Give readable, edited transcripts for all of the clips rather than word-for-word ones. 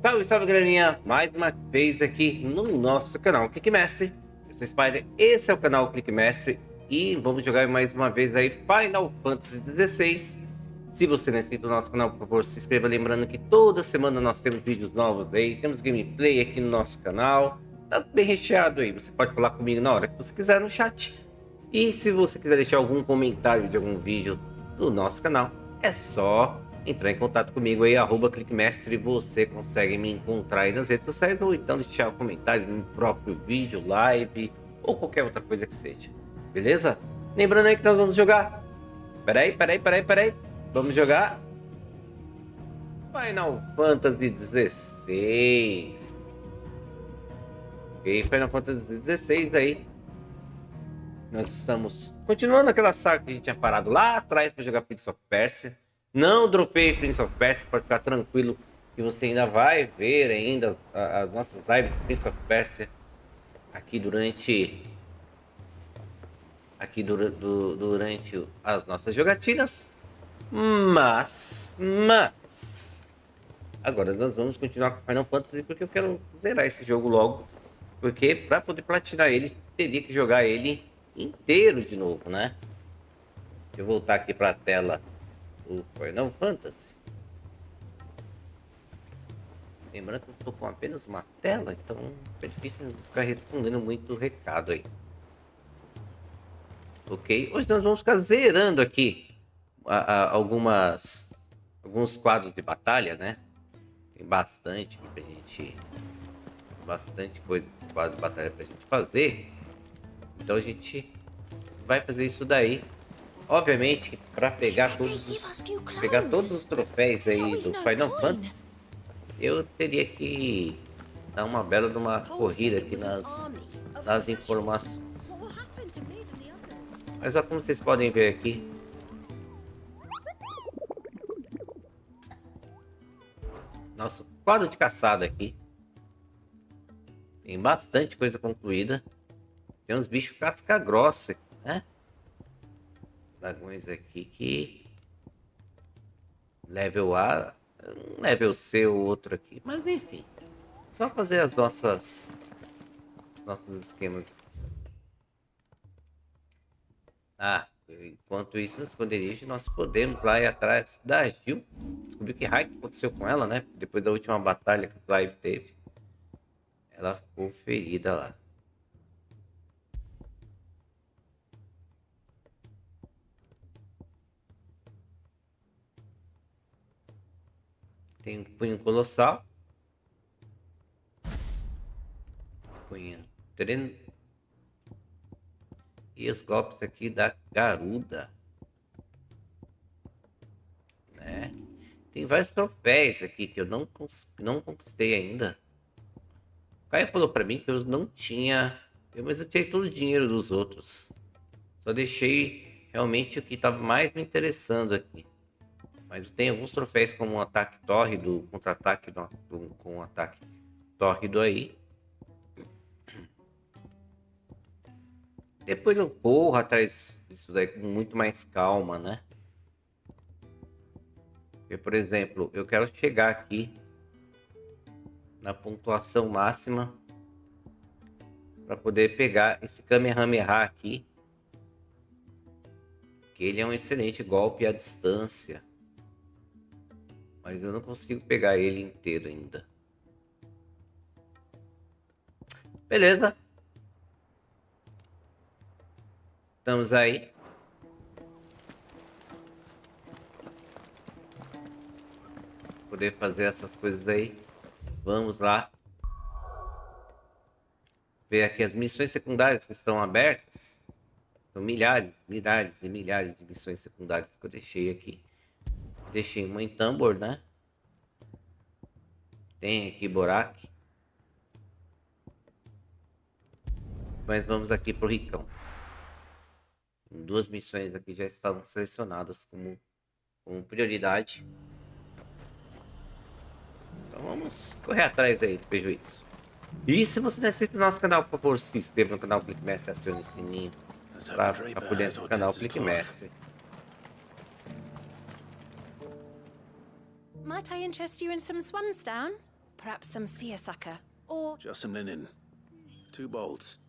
Salve, salve, galerinha! Mais uma vez aqui no nosso canal Clickmestre. Eu sou Spider, esse é o canal Clickmestre e vamos jogar mais uma vez aí Final Fantasy XVI. Se você não é inscrito no nosso canal, por favor, se inscreva. Lembrando que toda semana nós temos vídeos novos aí, temos gameplay aqui no nosso canal. Tá bem recheado aí, você pode falar comigo na hora que você quiser no chat. E se você quiser deixar algum comentário de algum vídeo do nosso canal, é só entrar em contato comigo aí, @clickmestre, você consegue me encontrar aí nas redes sociais, ou então deixar um comentário no próprio vídeo, live, ou qualquer outra coisa que seja, beleza? Lembrando aí que nós vamos jogar, peraí, vamos jogar Final Fantasy XVI, ok, Final Fantasy XVI aí, nós estamos continuando aquela saga que a gente tinha parado lá atrás para jogar Prince of Persia. Não dropei Prince of Persia, pode ficar tranquilo que você ainda vai ver ainda as nossas lives de Prince of Persia aqui durante as nossas jogatinas. Mas agora nós vamos continuar com Final Fantasy, porque eu quero zerar esse jogo logo, porque para poder platinar ele teria que jogar ele inteiro de novo, né? Deixa eu voltar aqui para a tela do Final Fantasy. Lembrando que eu estou com apenas uma tela, então é difícil ficar respondendo muito recado aí. Ok, hoje nós vamos ficar zerando aqui alguns quadros de batalha, né? Tem bastante aqui pra gente, bastante coisas de quadro de batalha pra gente fazer. Então a gente vai fazer isso daí. Obviamente que para pegar todos os troféus aí do Final Fantasy, eu teria que dar uma bela de uma corrida aqui nas informações. Mas ó, como vocês podem ver aqui, nosso quadro de caçada aqui tem bastante coisa concluída. Tem uns bichos casca grossa, né? Dragões aqui que level A, um level C ou outro aqui, mas enfim, só fazer as nossos esquemas. Enquanto isso, no esconderijo nós podemos lá ir atrás da Gil, descobrir que raio que aconteceu com ela, né? Depois da última batalha que o Clive teve, ela ficou ferida lá. Tem um punho colossal, punho treino, e os golpes aqui da garuda, né? Tem vários troféus aqui que eu não conquistei ainda. O Caio falou pra mim que eu não tinha, mas eu tirei todo o dinheiro dos outros, só deixei realmente o que estava mais me interessando aqui. Mas tem alguns troféus como um ataque tórrido, contra-ataque com um ataque tórrido aí. Depois eu corro atrás disso daí com muito mais calma, né? Porque, por exemplo, eu quero chegar aqui na pontuação máxima para poder pegar esse Kamehameha aqui, que ele é um excelente golpe à distância. Mas eu não consigo pegar ele inteiro ainda. Beleza. Estamos aí. Poder fazer essas coisas aí. Vamos lá. Ver aqui as missões secundárias que estão abertas. São milhares e milhares de missões secundárias que eu deixei aqui. Deixei uma em Tambor, né? Tem aqui Borak. Mas vamos aqui pro Ricão. Duas missões aqui já estão selecionadas como prioridade. Então vamos correr atrás aí do prejuízo. E se você não é inscrito no nosso canal, por favor, se inscreva no canal Clickmestre, acione o sininho para ficar por dentro do canal Clickmestre. Might I interest you in some swan's down? Perhaps some seersucker, or... Just some linen. 2 bolts.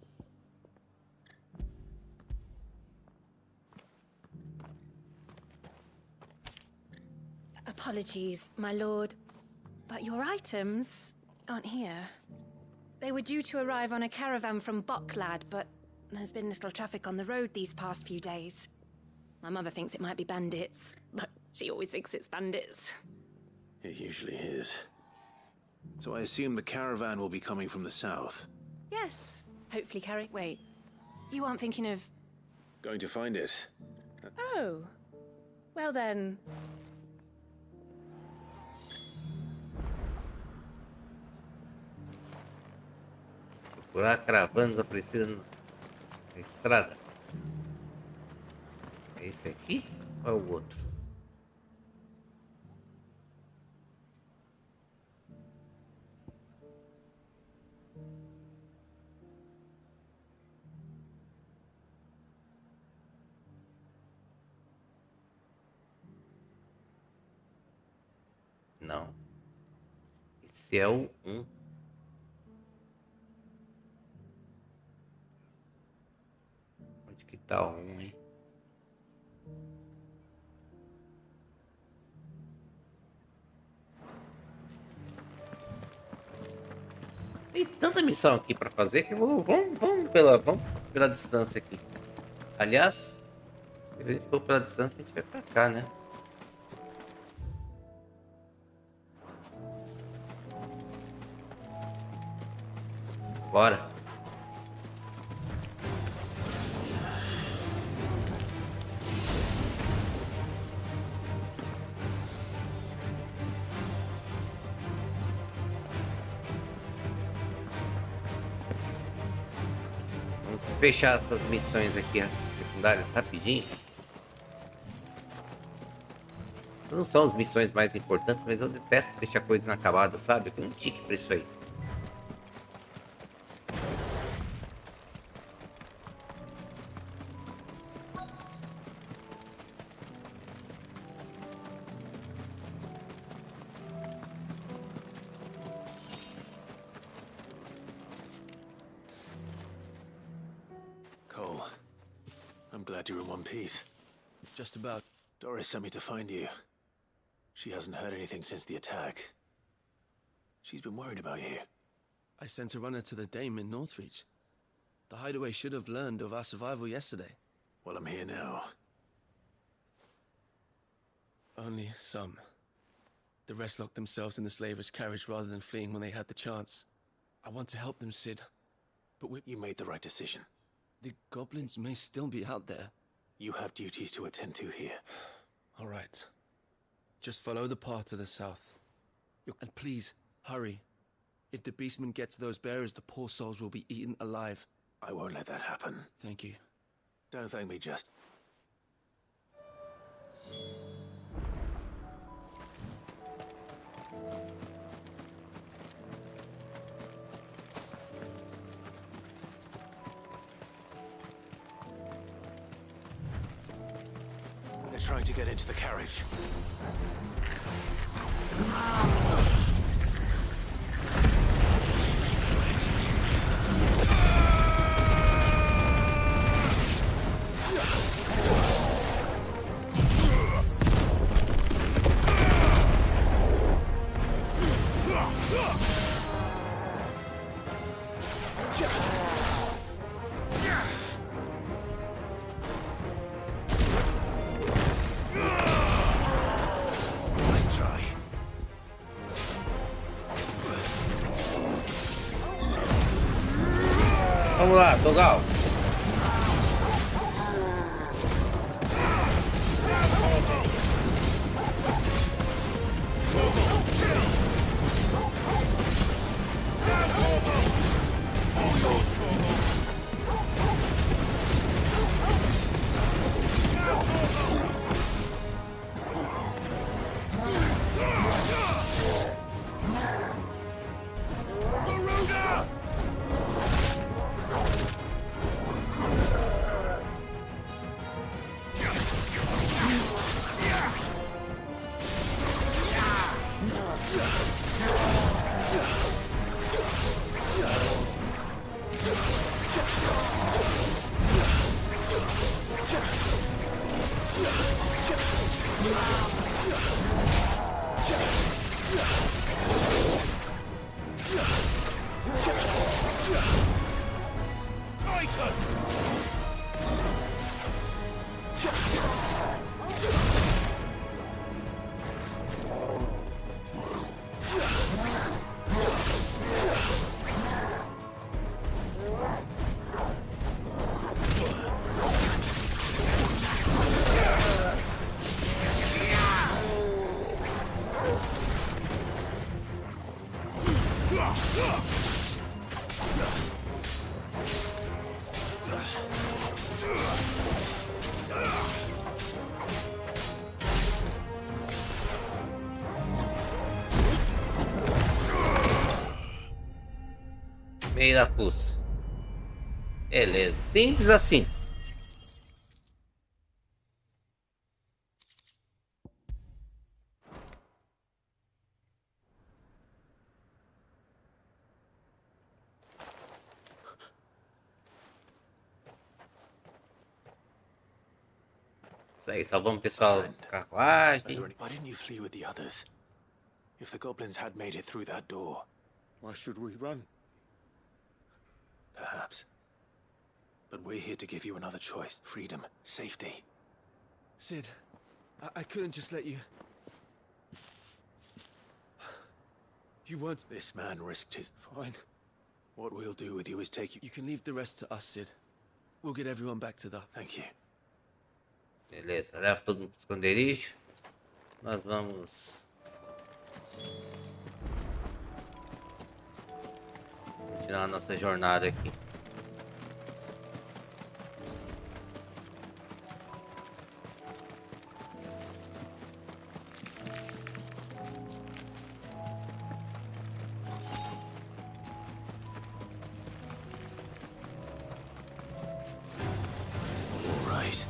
Apologies, my lord, but your items aren't here. They were due to arrive on a caravan from Bucklad, but there's been little traffic on the road these past few days. My mother thinks it might be bandits, but she always thinks it's bandits. It usually is. So I assume the caravan will be coming from the south. Yes, hopefully carry... Wait, you aren't thinking of... Going to find it. Oh, well then... Procurar caravanas aparecidas na estrada. É esse aqui ou é o outro? Não. Esse é o 1. Onde que tá o 1, hein? Tem tanta missão aqui pra fazer que vamos pela distância aqui. Aliás, se a gente for pela distância, a gente vai pra cá, né? Bora. Vamos fechar essas missões aqui secundárias rapidinho. Não são as missões mais importantes, mas eu detesto deixar coisas inacabadas, sabe? Eu tenho um tique pra isso aí. Cole, I'm glad you're in one piece. Just about. Doris sent me to find you. She hasn't heard anything since the attack. She's been worried about you. I sent a runner to the Dame in Northreach. The hideaway should have learned of our survival yesterday. Well, I'm here now. Only some. The rest locked themselves in the slaver's carriage rather than fleeing when they had the chance. I want to help them, Sid. But You made the right decision. the goblins may still be out there. You have duties to attend to here. All right. Just follow the path to the south. And please, hurry. If the beastmen get to those bearers, the poor souls will be eaten alive. I won't let that happen. Thank you. Don't thank me, just. They're trying to get into the carriage. Nice try. Vamos lá, Dogal. Meio da fuça. Beleza, simples assim. Isso aí, salvamos o pessoal da carruagem. Why didn't you flee with the others? If the goblins had made it through that door, Why should we run? perhaps. But we're here to give you another choice. Freedom, safety. Sid, I couldn't just let you... You weren't... This man risked his... Fine. What we'll do with you is take you... You can leave the rest to us, Sid. We'll get everyone back to the... Thank you. Beleza, leva todo mundo pro esconderijo. Nós vamos continuar a nossa jornada aqui. All right.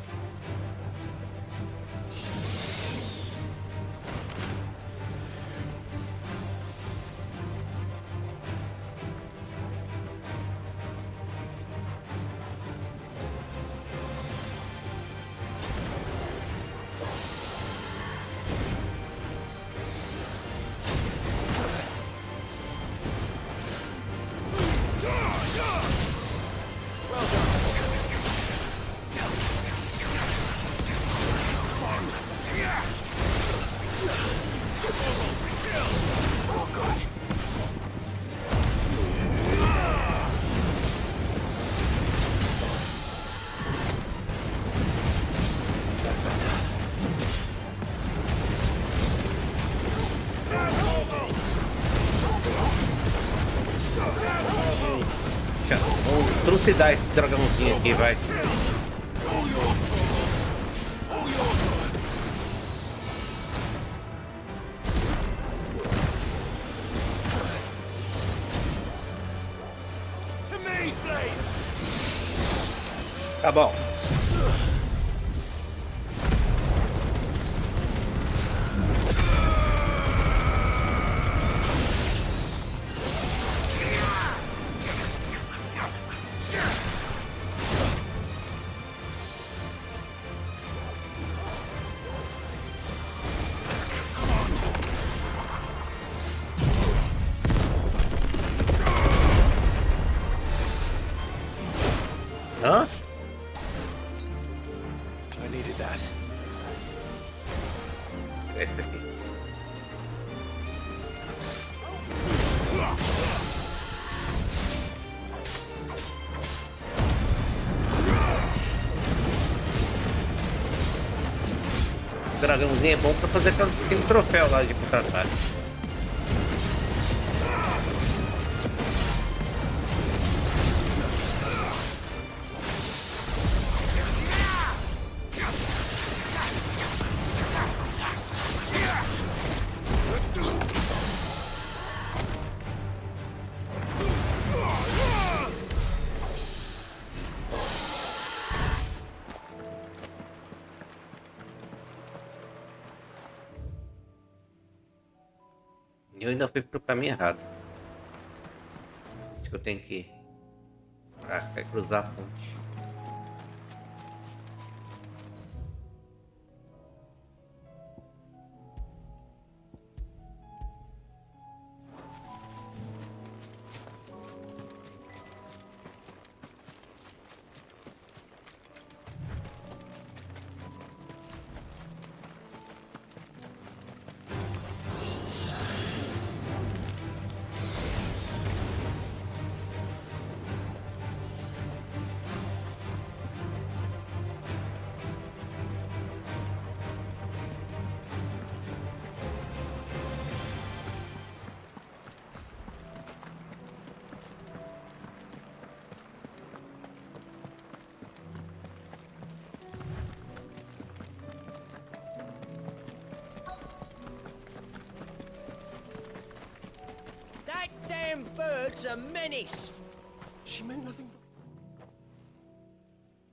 Vamos trucidar esse dragãozinho aqui, vai. Tá bom. Hã? I needed that. Esse aqui. O dragãozinho é bom pra fazer aquele troféu lá de contra-ataque. Eu ainda fui pro caminho errado. Acho que eu tenho que ir pra cá e cruzar a ponte. damn bird's a menace. She meant nothing.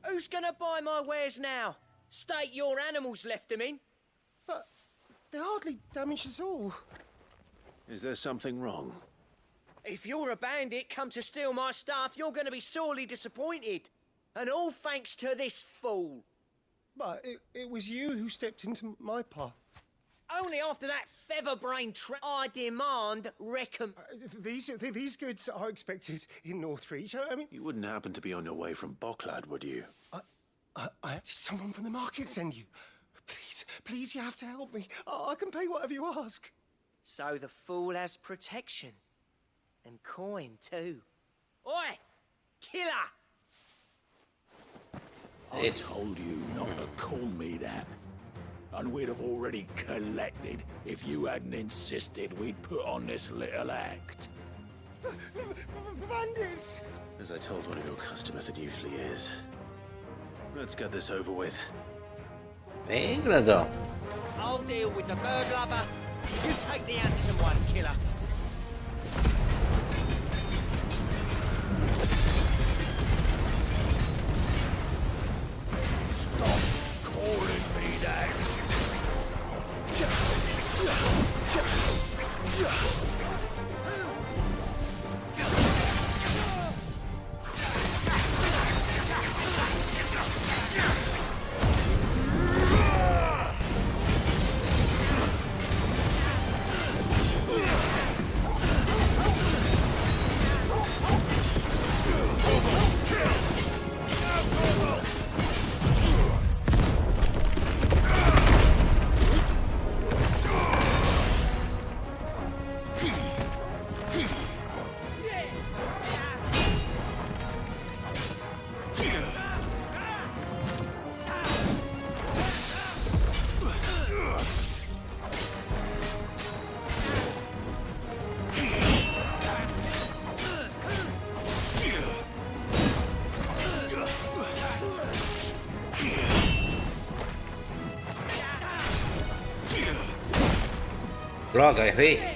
Who's gonna buy my wares now? State your animals left them in. But they're hardly damaged at all. Is there something wrong? If you're a bandit come to steal my stuff, you're gonna be sorely disappointed. And all thanks to this fool. But it was you who stepped into my path. Only after that feather-brained I demand These goods are expected in Northreach. I mean, You wouldn't happen to be on your way from Bocklad, would you? did someone from the market send you? Please, you have to help me. I can pay whatever you ask. So the fool has protection. And coin, too. Oi! Killer! I told you not to call me that. And we'd have already collected if you hadn't insisted we'd put on this little act. Bandits! As I told one of your customers, it usually is. Let's get this over with. Bem grandão. I'll deal with the bird lover. You take the handsome one, killer. Stop calling me that. Droga, errei.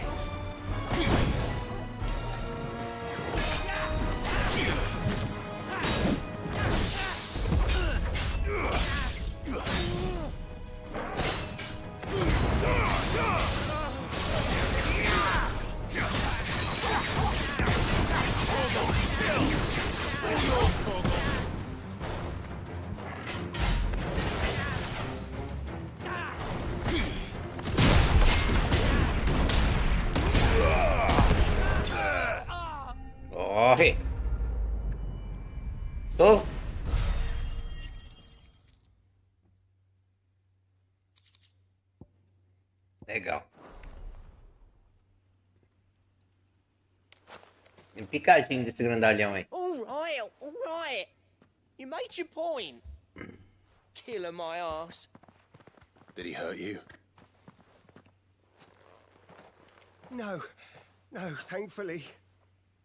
Corre! Estou? Legal. Tem picadinho desse grandalhão aí. All right. You made your point. Killer my ass. Did he hurt you? No, thankfully.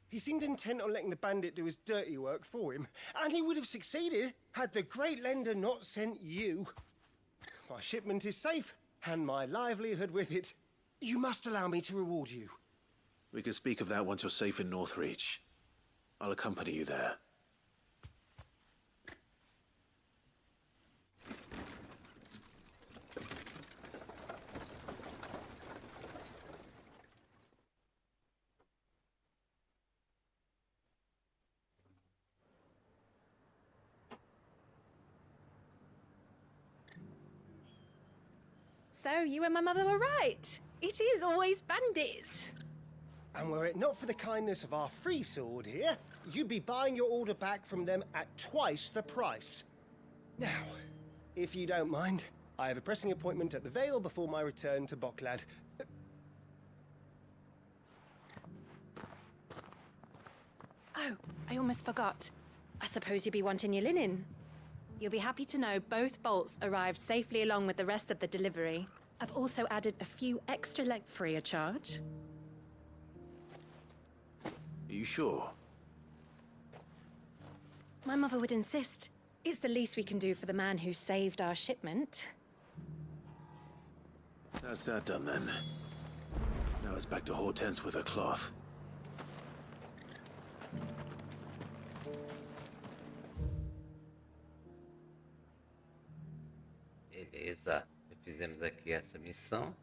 He seemed intent on letting the bandit do his dirty work for him, and he would have succeeded had the great lender not sent you. My shipment is safe, and my livelihood with it. You must allow me to reward you. We can speak of that once you're safe in Northreach. I'll accompany you there. So you and my mother were right. It is always bandits. And were it not for the kindness of our free sword here, you'd be buying your order back from them at twice the price. Now, if you don't mind, I have a pressing appointment at the Vale before my return to Bocklad. Oh, I almost forgot. I suppose you'll be wanting your linen. You'll be happy to know both bolts arrived safely along with the rest of the delivery. I've also added a few extra legs free of charge. Are you sure? My mother would insist. It's the least we can do for the man who saved our shipment. That's that done then. Now it's back to Hortense with her cloth. temos aqui essa missão.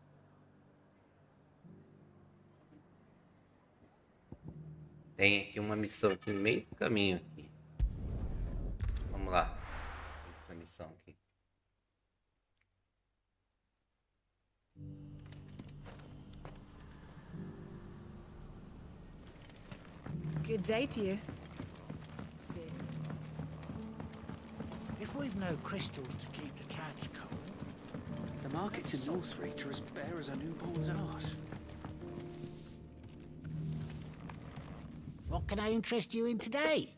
Tem aqui uma missão aqui no meio do caminho aqui. Vamos lá. Essa missão aqui. Good day to you. If we've no crystals to keep the catch cold, the markets in Northreach are as bare as a newborn's arse. What can I interest you in today?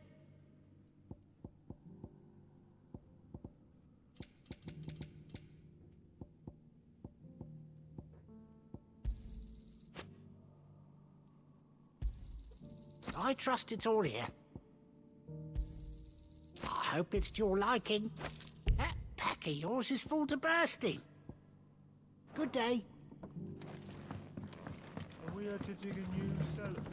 I trust it's all here. I hope it's to your liking. That pack of yours is full to bursting. Good day. Are we to dig a new cellar?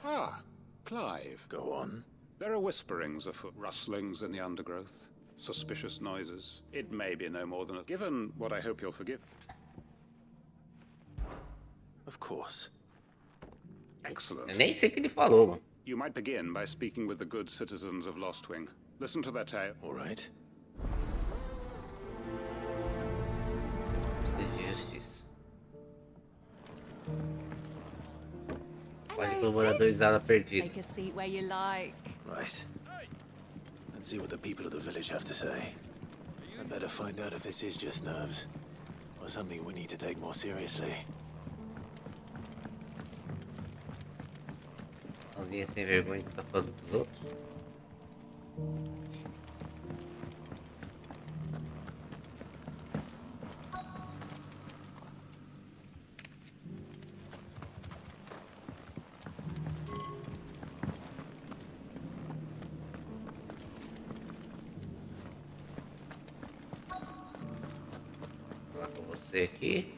Ah, Clive. Go on. There are whisperings afoot, rustlings in the undergrowth, suspicious noises. It may be no more than a... Given what I hope you'll forgive. Of course. Excellent. Eu nem sei o que ele falou, mano. You might begin by speaking with the good citizens of Lostwing. Listen to their tale. All right. Justiça. Pode colaboradorizar a perdida. Take a seat where you like. Right. Let's see what the people of the village have to say. I better find out if this is just nerves, or something we need to take more seriously. Alguém sem vergonha que tá falando pros outros. Vou falar com você aqui.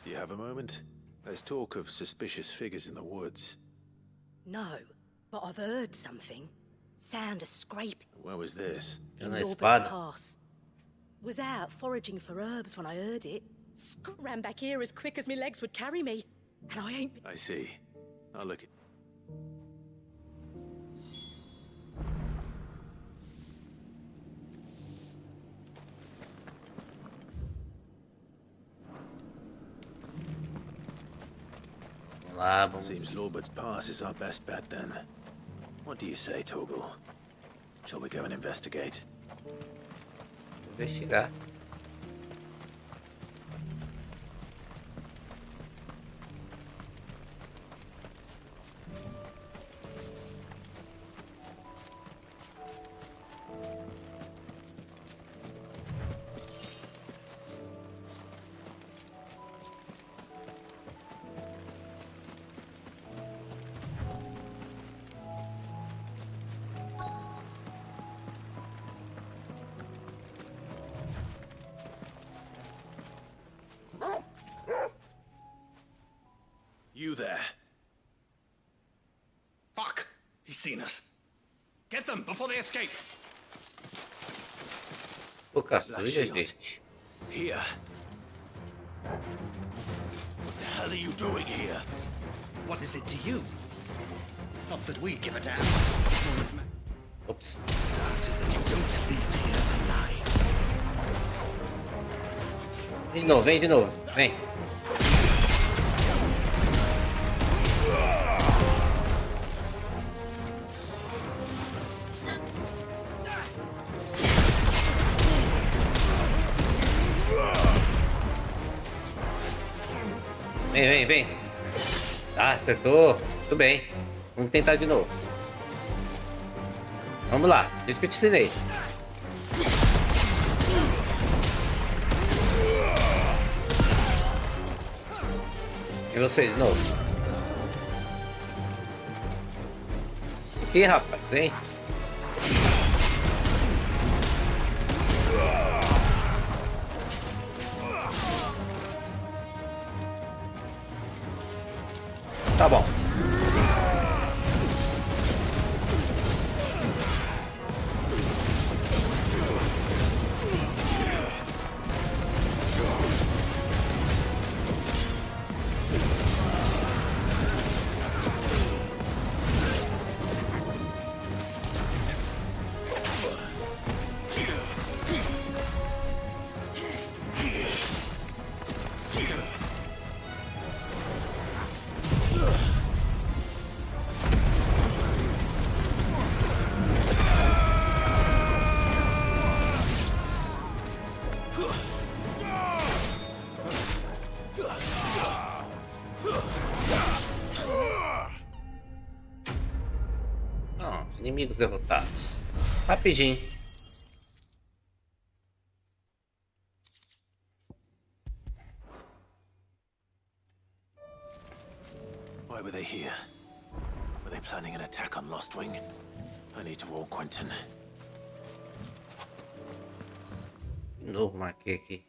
Do you have a moment? There's talk of suspicious figures in the woods. No, but I've heard something. Sound of scraping Where was this? in Na Lawbrook's espada. Pass. Was out foraging for herbs when I heard it. Ran back here as quick as my legs would carry me. And I ain't... I see. I'll look at... Vamos lá, vamos. Seems Lawbrook's Pass is our best bet then. What do you say, Torgal? Shall we go and investigate? Investigar. You there. Fuck! He's seen us. Get them before they escape. Boca Black suja, shields. gente. Here. What the hell are you doing here? What is it to you? Not that we give a damn. Ops. Stars is that you don't leave here alive. Vem de novo, vem. Vem. Ah, acertou. Tudo bem. Vamos tentar de novo. Vamos lá, deixa que eu te ensinei. E você de novo. Aqui, rapaz, vem. Tá bom. Inimigos derrotados. Rapidinho. Why were they here? Were they planning an attack on Lostwing? I need to warn Quentin. De novo marquei aqui.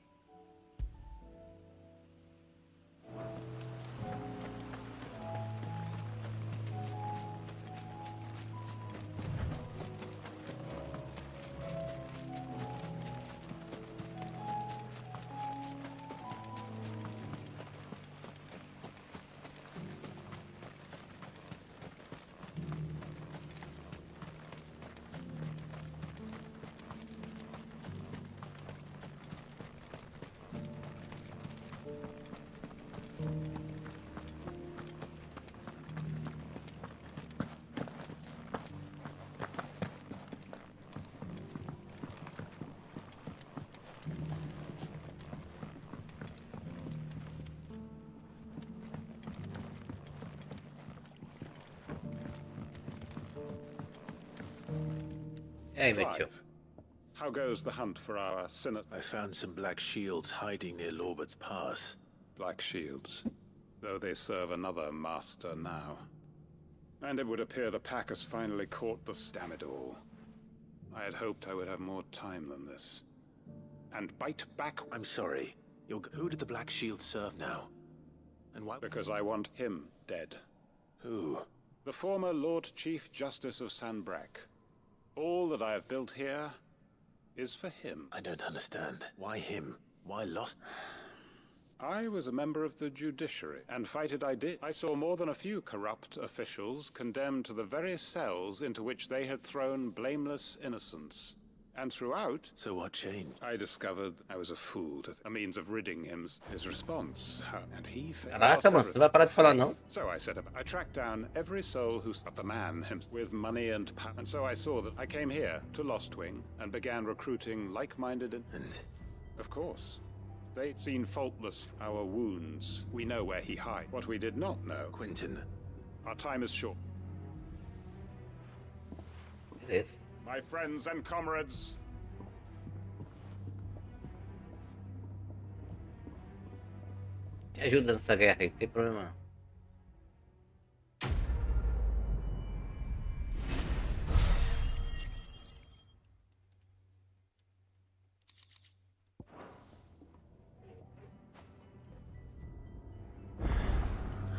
Hey, Mitchell. How goes the hunt for our sinner? I found some black shields hiding near Lorbert's Pass. Black shields, though they serve another master now. And it would appear the pack has finally caught the damn it all. I had hoped I would have more time than this. And bite back. I'm sorry. Who did the black shield serve now? And why? Because I want him dead. Who? The former Lord Chief Justice of Sanbreque. All that I have built here is for him. I don't understand. Why him? Why Lost? I was a member of the judiciary, and fight it I did. I saw more than a few corrupt officials condemned to the very cells into which they had thrown blameless innocents. And throughout... So what changed? I discovered I was a fool to a means of ridding him. His response, and he failed. Caraca, mano, você não vai parar de falar, não? So I set up. I tracked down every soul who got the man with money and power. And so I saw that I came here to Lostwing and began recruiting like-minded and of course, they'd seen faultless our wounds. We know where he hides. What we did not know, Quentin. Our time is short. It is. My friends and comrades. Te ajuda nessa guerra aí, não tem problema não.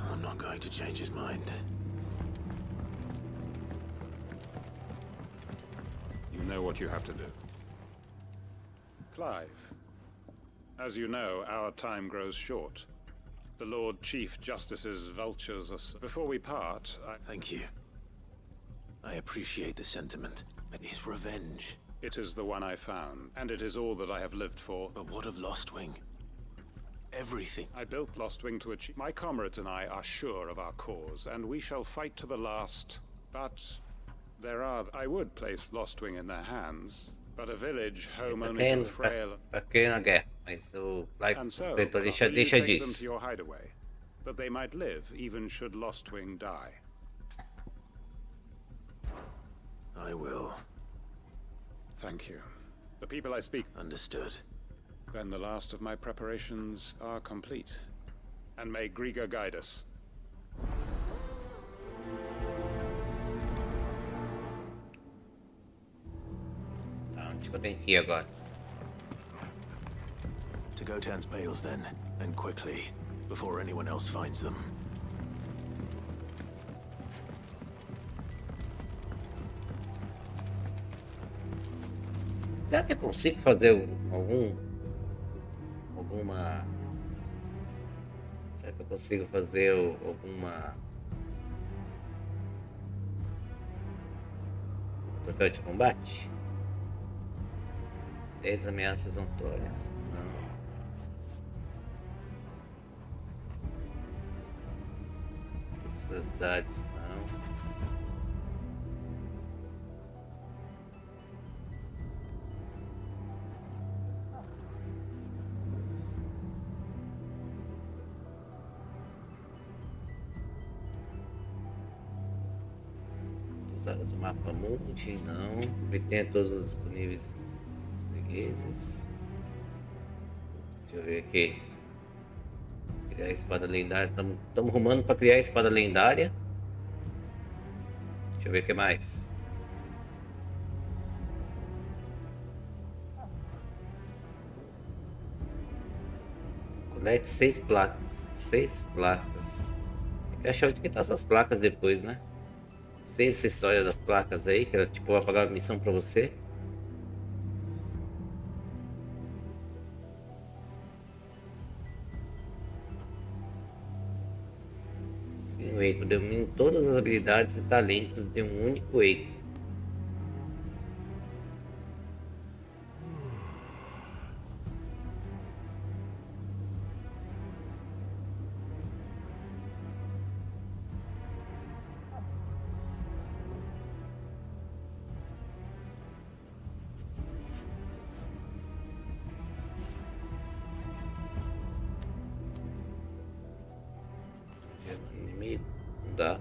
I'm not going to change his mind. You know what you have to do. Clive, as you know, our time grows short. The Lord Chief Justice's vultures us. Before we part, Thank you. I appreciate the sentiment, but his revenge... It is the one I found, and it is all that I have lived for. But what of Lostwing? Everything. I built Lostwing to achieve... My comrades and I are sure of our cause, and we shall fight to the last. But I would place Lostwing in their hands, but a village home only to the frail... Pequena guerra, mas o Clive And so, deixa will you take them disso. to your hideaway, that they might live even should Lostwing die? I will. Thank you. The people I speak... Understood. Then the last of my preparations are complete. And may Griga guide us. Tá, onde que eu tenho que ir agora? To Gotan's bales then, and quickly, before anyone else finds them. Será que eu consigo fazer alguma... Será que eu consigo fazer alguma... Troféu de combate? 10 ameaças notórias. Não. As curiosidades, não. Usadas o mapa mundi, não. Obtenha todos os disponíveis fregueses. Deixa eu ver aqui. Criar a espada lendária. Estamos rumando para criar a espada lendária. Deixa eu ver o que mais. Colete 6 placas. 6 placas. Tem que achar onde que tá essas placas depois, né? Não sei essa história das placas aí, que era tipo vou apagar a missão pra você. Sim, o Eito domina todas as habilidades e talentos de um único Eito. Inimigo, não dá.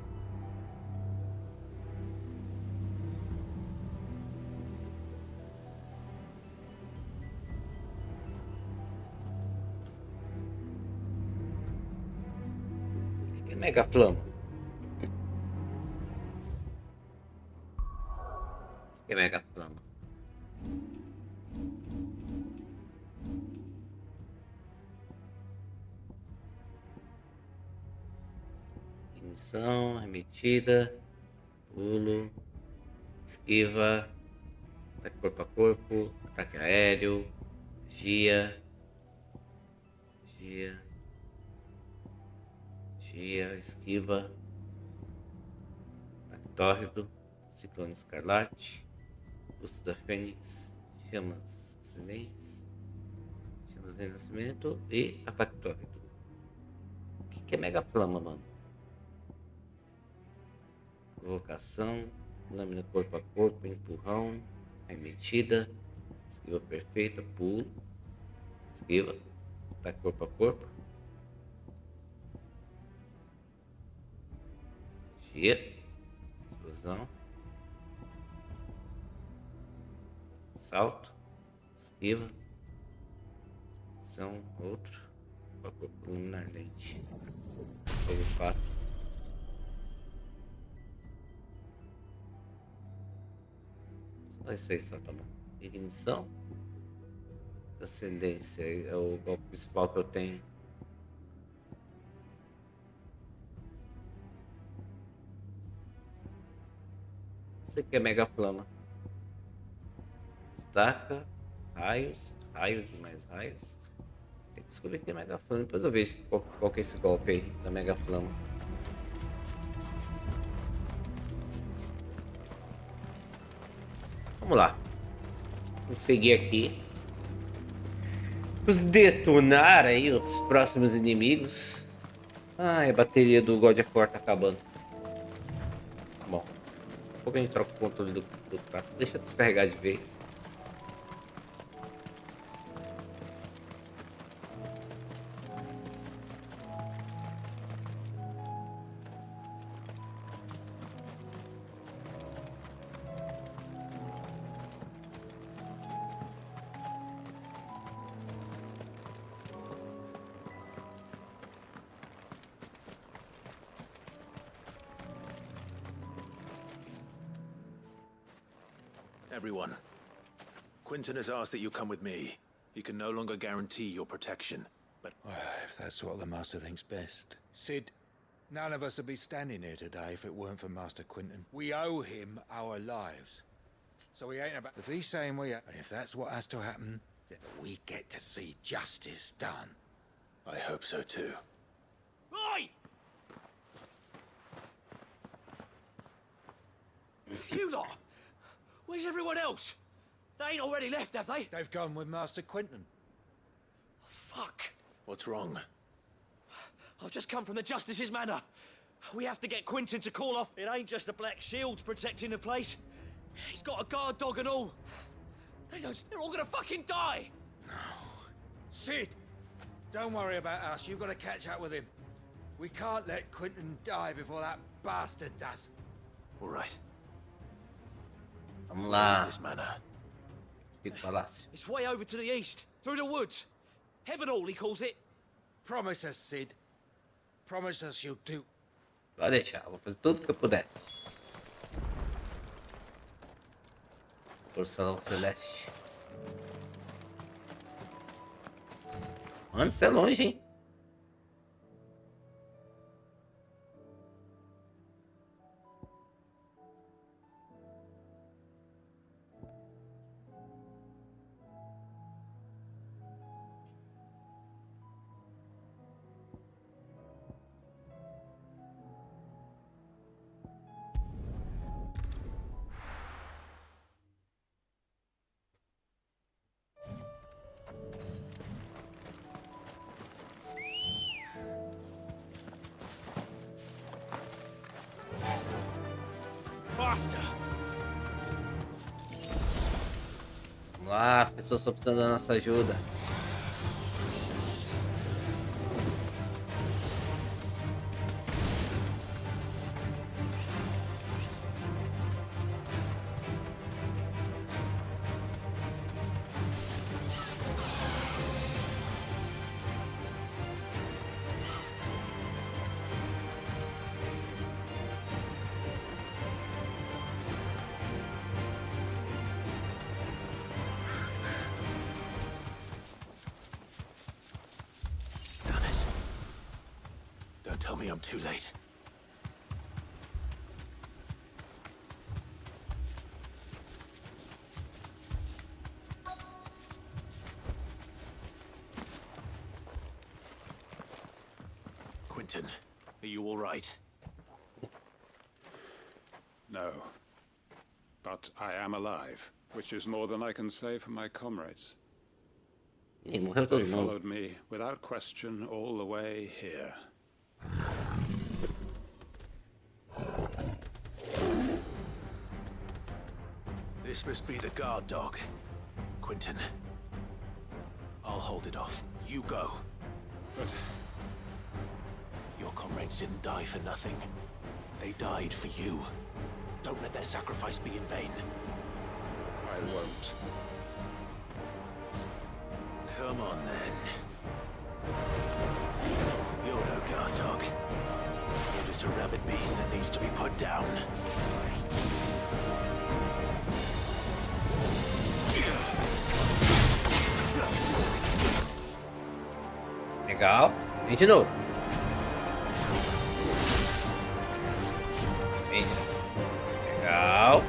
O que é Mega Flama? O que é Mega Flama? Missão, remetida, pulo, esquiva, ataque corpo a corpo, ataque aéreo, magia, esquiva, ataque tórrido, ciclone escarlate, busto da fênix, chamas excelentes, chamas de renascimento e ataque tórrido. O que é Mega Flama, mano? Provocação, lâmina corpo a corpo, empurrão, remetida, esquiva perfeita, pulo, esquiva, ataque corpo a corpo, magia, explosão, salto, esquiva, ação, outro, corpo a corpo, luminar lente, fogo fato. Só isso aí, só tá bom. Ignição. Ascendência é o golpe principal que eu tenho. Isso aqui é Mega Flama. Destaca. Raios. Raios e mais raios. Tem que descobrir que é Mega Flama. Depois eu vejo qual que é esse golpe aí da Mega Flama. Vamos lá. Vamos seguir aqui. Vamos detonar aí os próximos inimigos. Ai, a bateria do God of War tá acabando. Bom, daqui a pouco a gente troca o controle do Kratos. Deixa eu descarregar de vez. Everyone, Quentin has asked that you come with me. He can no longer guarantee your protection, but... Well, if that's what the Master thinks best. Sid, none of us would be standing here today if it weren't for Master Quentin. We owe him our lives. So we ain't about... If he's saying we are... And if that's what has to happen, then we get to see justice done. I hope so too. Oi! You lot! Where's everyone else? They ain't already left, have they? They've gone with Master Quentin. Fuck. What's wrong? I've just come from the Justice's manor. We have to get Quentin to call off. It ain't just the Black Shields protecting the place. He's got a guard dog and all. They're all gonna fucking die! No. Sid! Don't worry about us. You've got to catch up with him. We can't let Quentin die before that bastard does. All right. Vamos Where is lá. this manor? Fica o palácio. It's way over to the east, through the woods. Heaven Hall, he calls it. Promise us, Sid. Promise us you'll do. Pode deixar, vou fazer tudo que eu puder. Por Salão Celeste. Mano, isso é longe, hein? Faster. Vamos lá, as pessoas estão precisando da nossa ajuda. Damn it. Don't tell me I'm too late. Quentin, are you all right? No. But I am alive, which is more than I can say for my comrades. Ih, morreu todo They mundo. followed me without question all the way here. This must be the guard dog. Quentin. I'll hold it off. You go. But Your comrades didn't die for nothing. They died for you. Don't let their sacrifice be in vain. I won't. Come on, then. You're no guard dog. You're just a rabid beast that needs to be put down. Legal. Vem de novo. Vem de novo. Legal.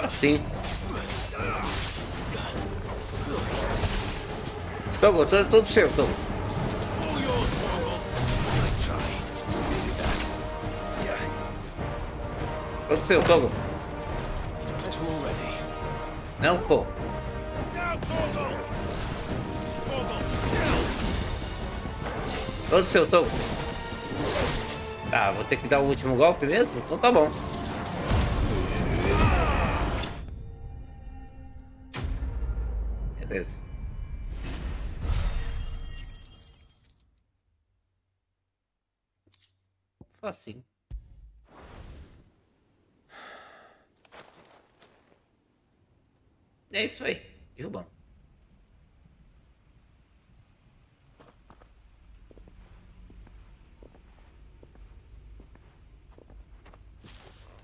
Assim. Togo, todo seu, Togo. Aconteceu, Togo? Não, pô. Aconteceu, Togo? Tá, vou ter que dar o último golpe mesmo? Então tá bom. Beleza. Facinho. É isso aí. Derrubão.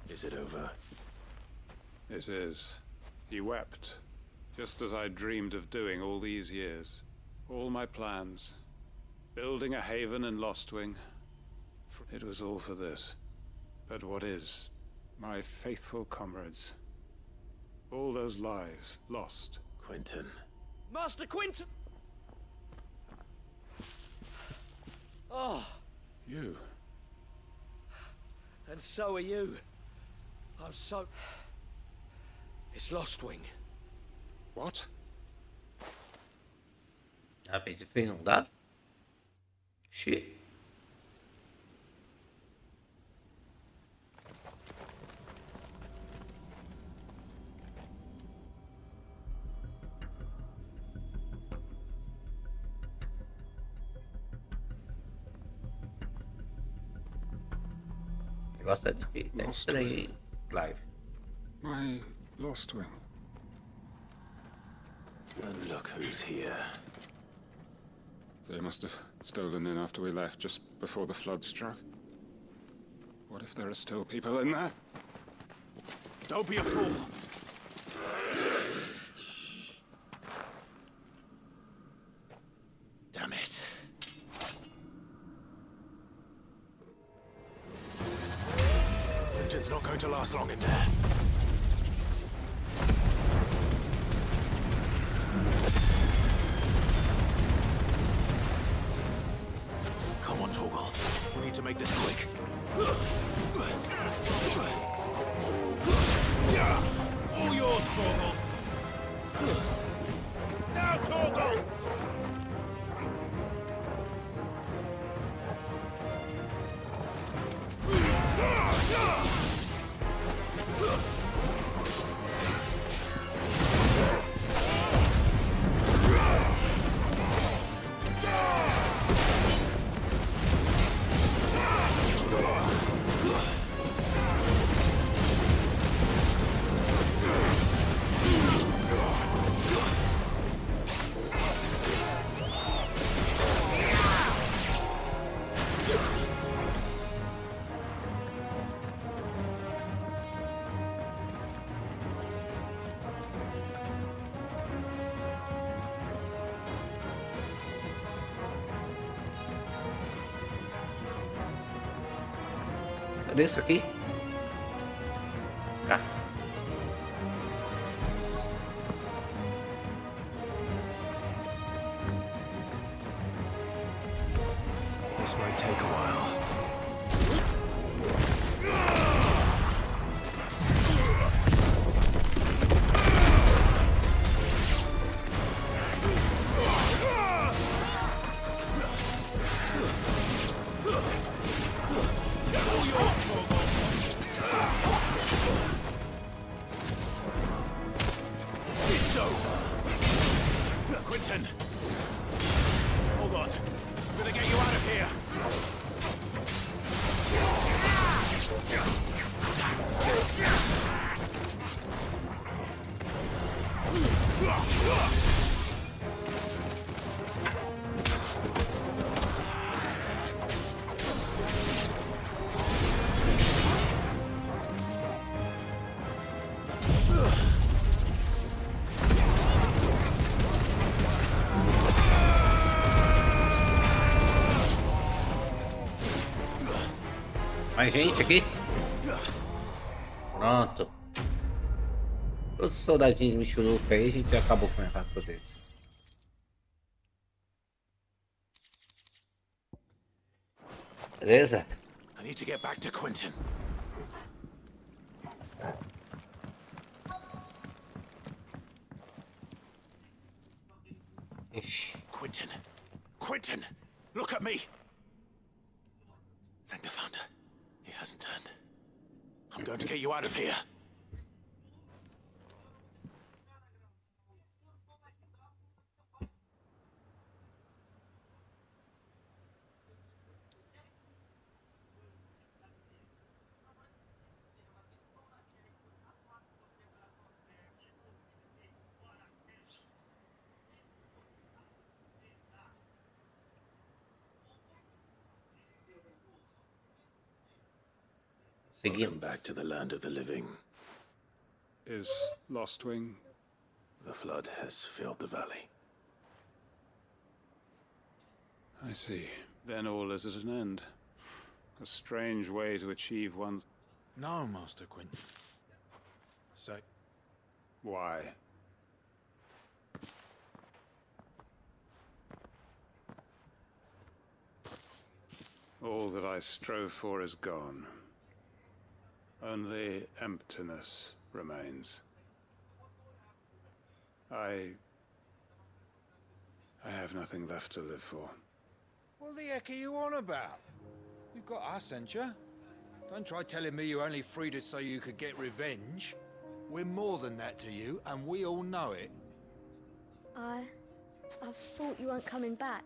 Is it over? It is. He wept, just as I dreamed of doing all these years. All my plans. Building a haven in Lostwing. It was all for this. But what is? My faithful comrades. All those lives lost. Quentin. Master Quentin! Oh, You. and so are you. I'm so... It's Lostwing. What? Rapidinho, foi inundado? Xi. Gosta de tá estranho, hein? Live. My Lostwing. And look who's here. They must have stolen in after we left, just before the flood struck. What if there are still people in there? Don't be a fool! Damn it. Quentin's not going to last long in there. Come on, Torgal. We need to make this quick. All yours, Torgal. Now, Torgal! Cadê isso aqui? Ah. This might take a while. Quentin! Hold on. I'm gonna get you out of here. Mais gente aqui. Pronto. Todos os soldadinhos michuruca aí, a gente já acabou com a raça deles. Beleza? I need to get back to Quentin. Ixi. Quentin! Quentin! Look at me! Thank the Founder. He hasn't turned. I'm going to get you out of here. Welcome back to the land of the living. Is Lostwing? The flood has filled the valley. I see. Then all is at an end. A strange way to achieve one's... No, Master Quentin. So, Why? All that I strove for is gone. Only emptiness remains. I have nothing left to live for. what the heck are you on about? You've got us, ain't you? Don't try telling me you only freed us so you could get revenge. We're more than that to you, and we all know it. I thought you weren't coming back.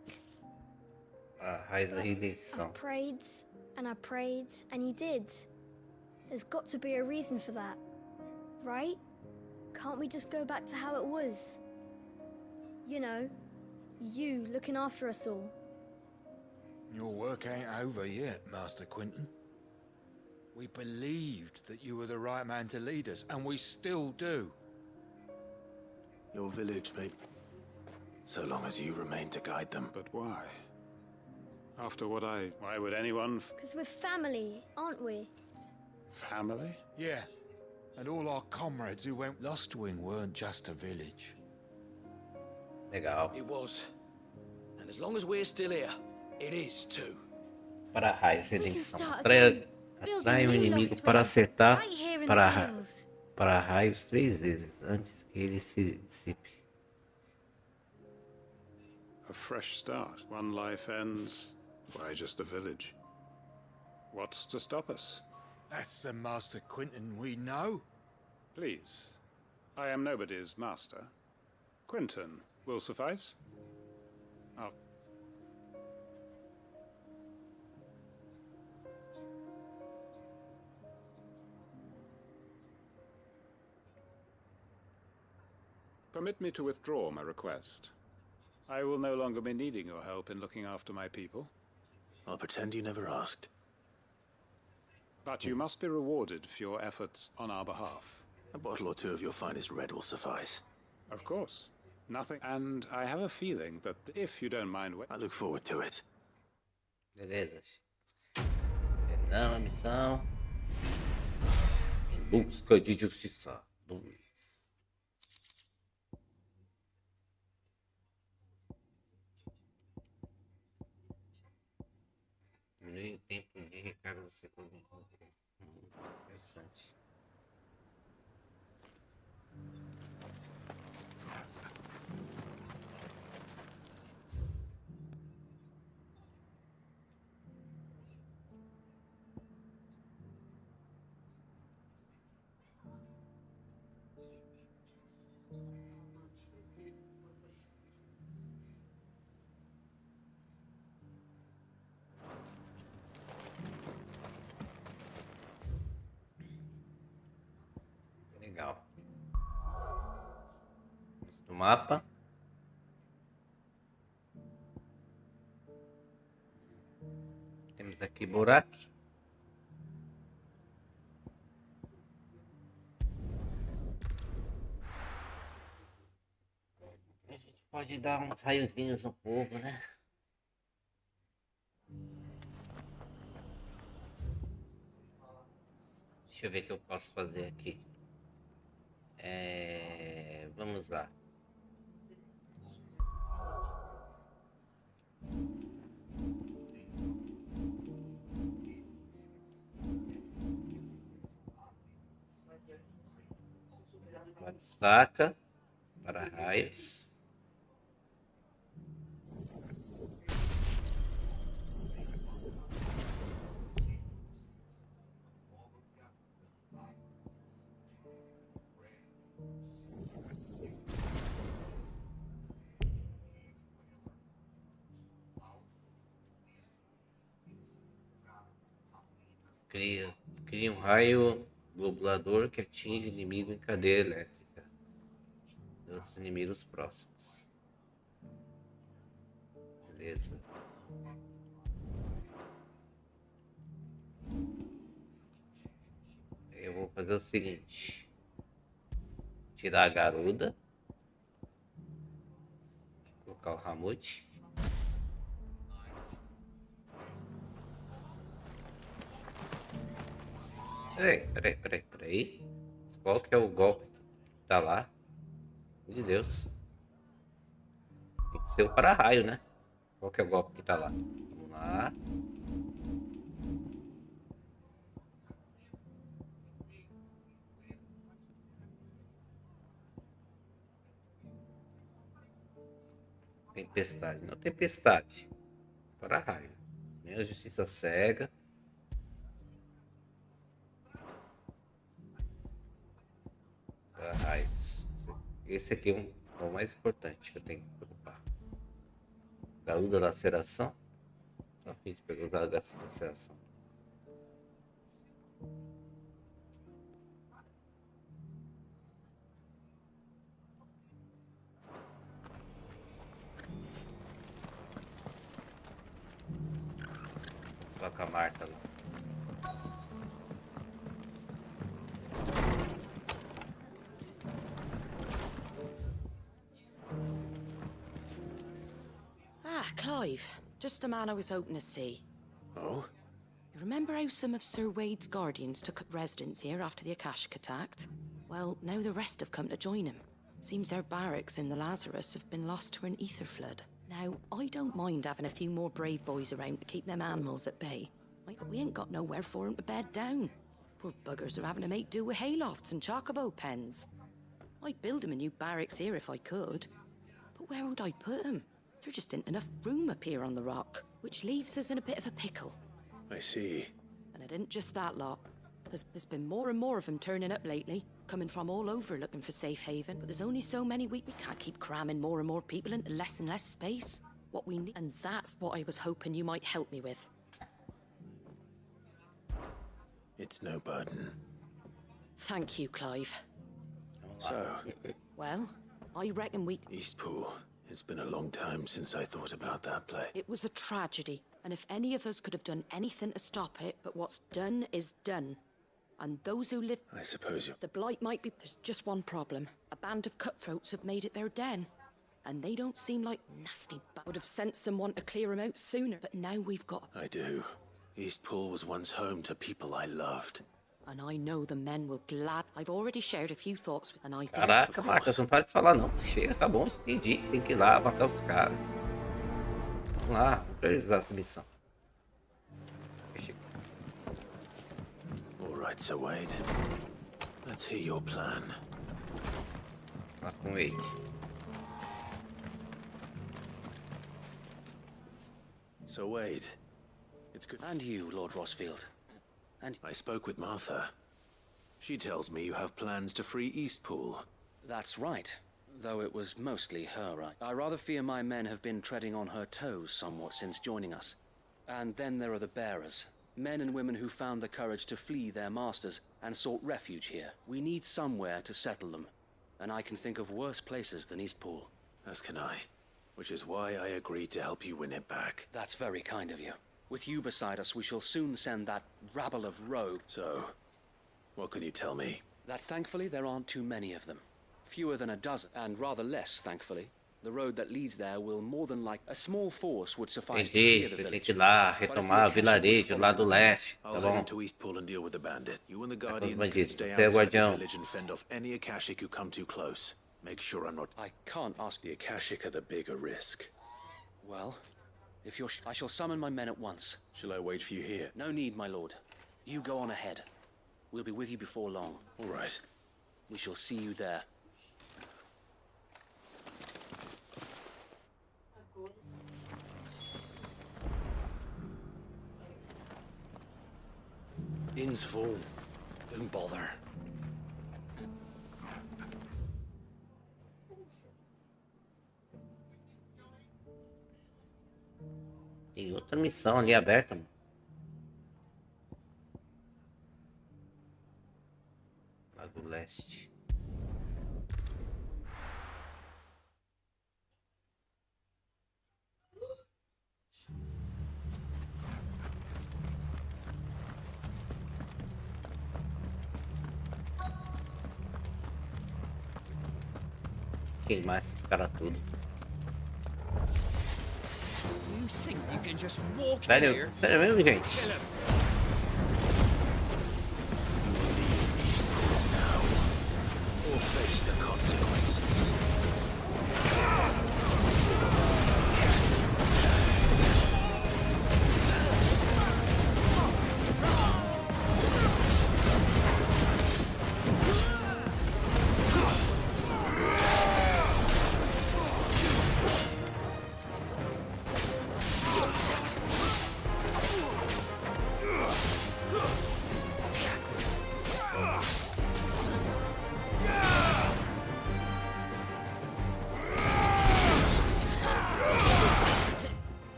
A redenção. I prayed, and you did. There's got to be a reason for that, right? Can't we just go back to how it was? You know, you looking after us all. Your work ain't over yet, Master Quentin. We believed that you were the right man to lead us, and we still do. Your village, mate. So long as you remain to guide them. But why? After what why would anyone... Because we're family, aren't we? Family? Yeah. And all our comrades who went Lostwing weren't just a village. Legal. It was. And as long as we're still here, it is too. Para raios, redenção. Atrai o inimigo para acertar para raios 3 vezes antes que ele se dissipe. A fresh start. One life ends. Why just a village? What's to stop us? That's the Master Quentin we know. Please. I am nobody's master. Quentin will suffice. I'll... Permit me to withdraw my request. I will no longer be needing your help in looking after my people. I'll pretend you never asked. But you must be rewarded for your efforts on our behalf. A bottle or two of your finest red will suffice. Of course. Nothing. And I have a feeling that if you don't mind... I look forward to it. Beleza. Terminamos a missão. Em busca de justiça. 2. Diminui o tempo de recarga do segundo. Interessante. Legal. No mapa. Temos aqui buraco. A gente pode dar uns raiozinhos no povo, né? Deixa eu ver o que eu posso fazer aqui. Vamos lá. Uma destaca para raios. Cria um raio globulador que atinge inimigo em cadeia elétrica. Dos inimigos próximos. Beleza. Eu vou fazer o seguinte. Tirar a garuda. Colocar o Ramute. Peraí. Qual que é o golpe que tá lá? Meu Deus. Tem que ser o para-raio, né? Qual que é o golpe que tá lá? Vamos lá. Tempestade. Não tempestade. Para-raio. Minha justiça cega. Para-raios. Esse aqui é o mais importante que eu tenho que preocupar. Garuda laceração. Tô a fim de pegar usar a laceração. Só com a Marta lá. Clive, just the man I was hoping to see. Oh? You remember how some of Sir Wade's guardians took up residence here after the Akashic attacked? Well, now the rest have come to join him. Seems their barracks in the Lazarus have been lost to an ether flood. Now, I don't mind having a few more brave boys around to keep them animals at bay. But we ain't got nowhere for them to bed down. Poor buggers are having to make do with haylofts and chocobo pens. I'd build them a new barracks here if I could. But where would I put them? There just isn't enough room up here on the rock, which leaves us in a bit of a pickle. I see. And it isn't just that lot. There's been more and more of them turning up lately, coming from all over looking for safe haven. But there's only so many we can't keep cramming more and more people into less and less space. What we need, and that's what I was hoping you might help me with. It's no burden. Thank you, Clive. So, Well, I reckon we... Eastpool. It's been a long time since I thought about that play. It was a tragedy, and if any of us could have done anything to stop it, but what's done is done. And those who live... I suppose you... The blight might be... There's just one problem. A band of cutthroats have made it their den. And they don't seem like nasty... Would have sent someone to clear them out sooner, but now we've got... I do. Eastpool was once home to people I loved. And I know the men will glad... I've already shared a few thoughts with... And I Caraca, Marcos, não para de falar não. Chega, tá bom, entendi. Tem que ir lá matar os caras. Vamos lá, vamos priorizar essa missão. All right, Sir Wade. Let's hear your plan. Lá com Wade. Sir Wade, it's good. And you, Lord Rossfield. And I spoke with Martha. She tells me you have plans to free Eastpool. that's right. Though it was mostly her right. I rather fear my men have been treading on her toes somewhat since joining us. And then there are the bearers. Men and women who found the courage to flee their masters and sought refuge here. We need somewhere to settle them. And I can think of worse places than Eastpool. As can I. Which is why I agreed to help you win it back. That's very kind of you. With you beside us, we shall soon send that rabble of rogues. So, what can you tell me? That thankfully there aren't too many of them. Fewer than a dozen, and rather less, thankfully. The road that leads there will more than like a small force would suffice to clear the Tem village. que ir lá, retomar o vilarejo lá do leste, tá I'll bom? head into Eastpool and deal with the bandit. You and the Guardians can bandidos, stay você é o outside the guardião. village and fend off any Akashic who come too close. Make sure I'm not... I can't ask The Akashic are the bigger risk. Well, if you're I shall summon my men at once. Shall I wait for you here? No need, my lord. You go on ahead. We'll be with you before long. All right. We shall see you there. Inn's full. Don't bother. Tem outra missão ali aberta, mano. quest. Queimar esses caras tudo. Sério? Sério mesmo, gente? Or face the consequences.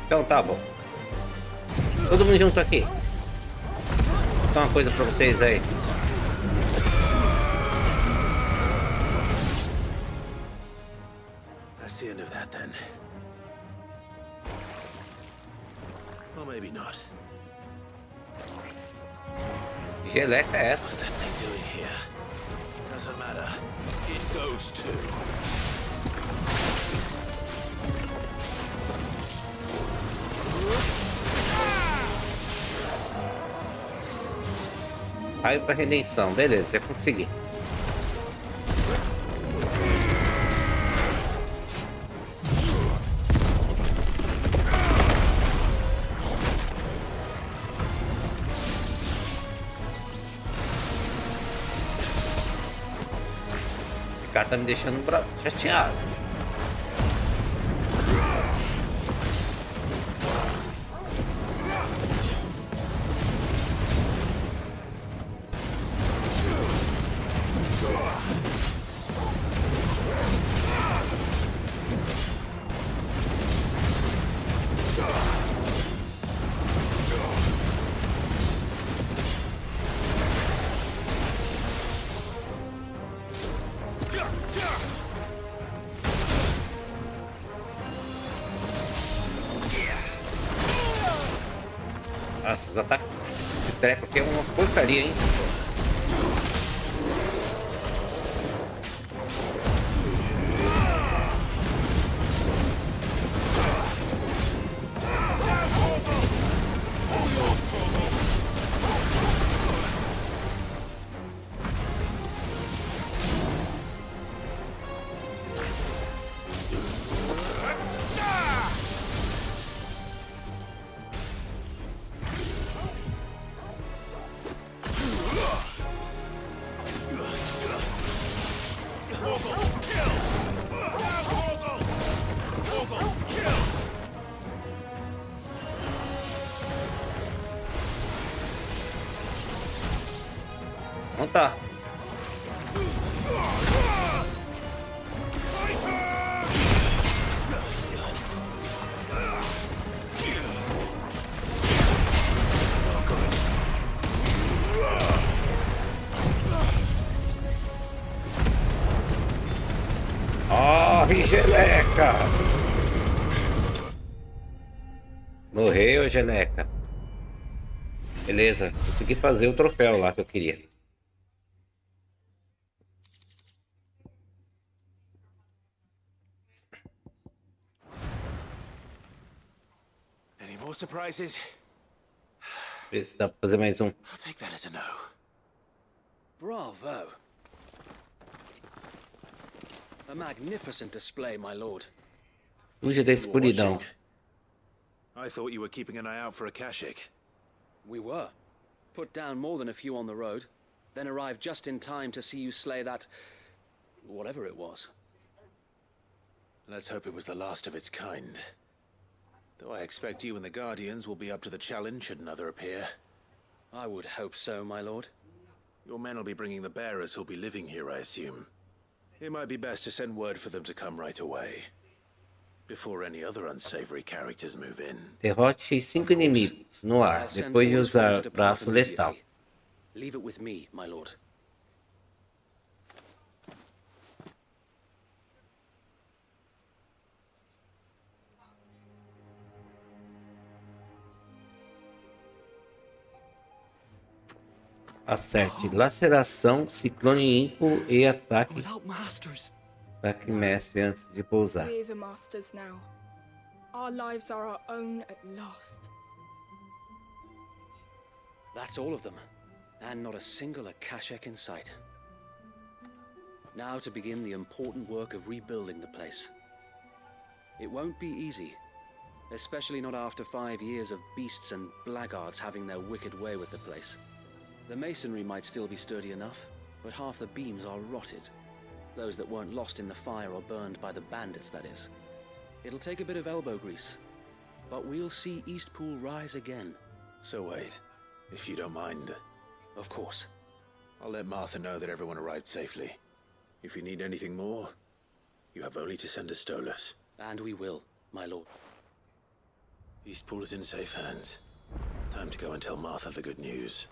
Então tá bom. Todo mundo junto aqui. Só uma coisa pra vocês aí. That's the end of that then. Or maybe not. Geleca é What's essa? that thing doing here? Doesn't matter. It goes too. Raio pra redenção, beleza, já consegui. Esse cara tá me deixando chateado. Nossa, os ataques de treco aqui é uma porcaria, hein? Então tá. Morre, Geleca! Morreu, Geleca. Beleza, consegui fazer o troféu lá que eu queria. Any more surprises? Vê se dá pra fazer mais um. I'll take that as a no. Bravo. A magnificent display, my lord. Fuja da escuridão. I thought you were keeping an eye out for a Kashik. We were. Put down more than a few on the road, then arrived just in time to see you slay that... whatever it was. Let's hope it was the last of its kind. Though I expect you and the Guardians will be up to the challenge should another appear. I would hope so, my lord. Your men will be bringing the bearers who'll be living here, I assume. It might be best to send word for them to come right away. Before any other unsavory characters move in. Derrote 5 inimigos no ar, depois de usar braço letal. Leave it with me, my lord. Acerte laceração, ciclone ímpo e ataque. Without masters. Clickmestre antes de pousar. We're the masters now. Our lives are our own at last. That's all of them, and not a single Akashek in sight. Now to begin the important work of rebuilding the place. It won't be easy, especially not after 5 years of beasts and blackguards having their wicked way with the place. The masonry might still be sturdy enough, but half the beams are rotted. Those that weren't lost in the fire or burned by the bandits, that is. It'll take a bit of elbow grease, but we'll see Eastpool rise again. So wait, if you don't mind. Of course. I'll let Martha know that everyone arrived safely. If you need anything more, you have only to send a Stolas. And we will, my lord. Eastpool is in safe hands. Time to go and tell Martha the good news.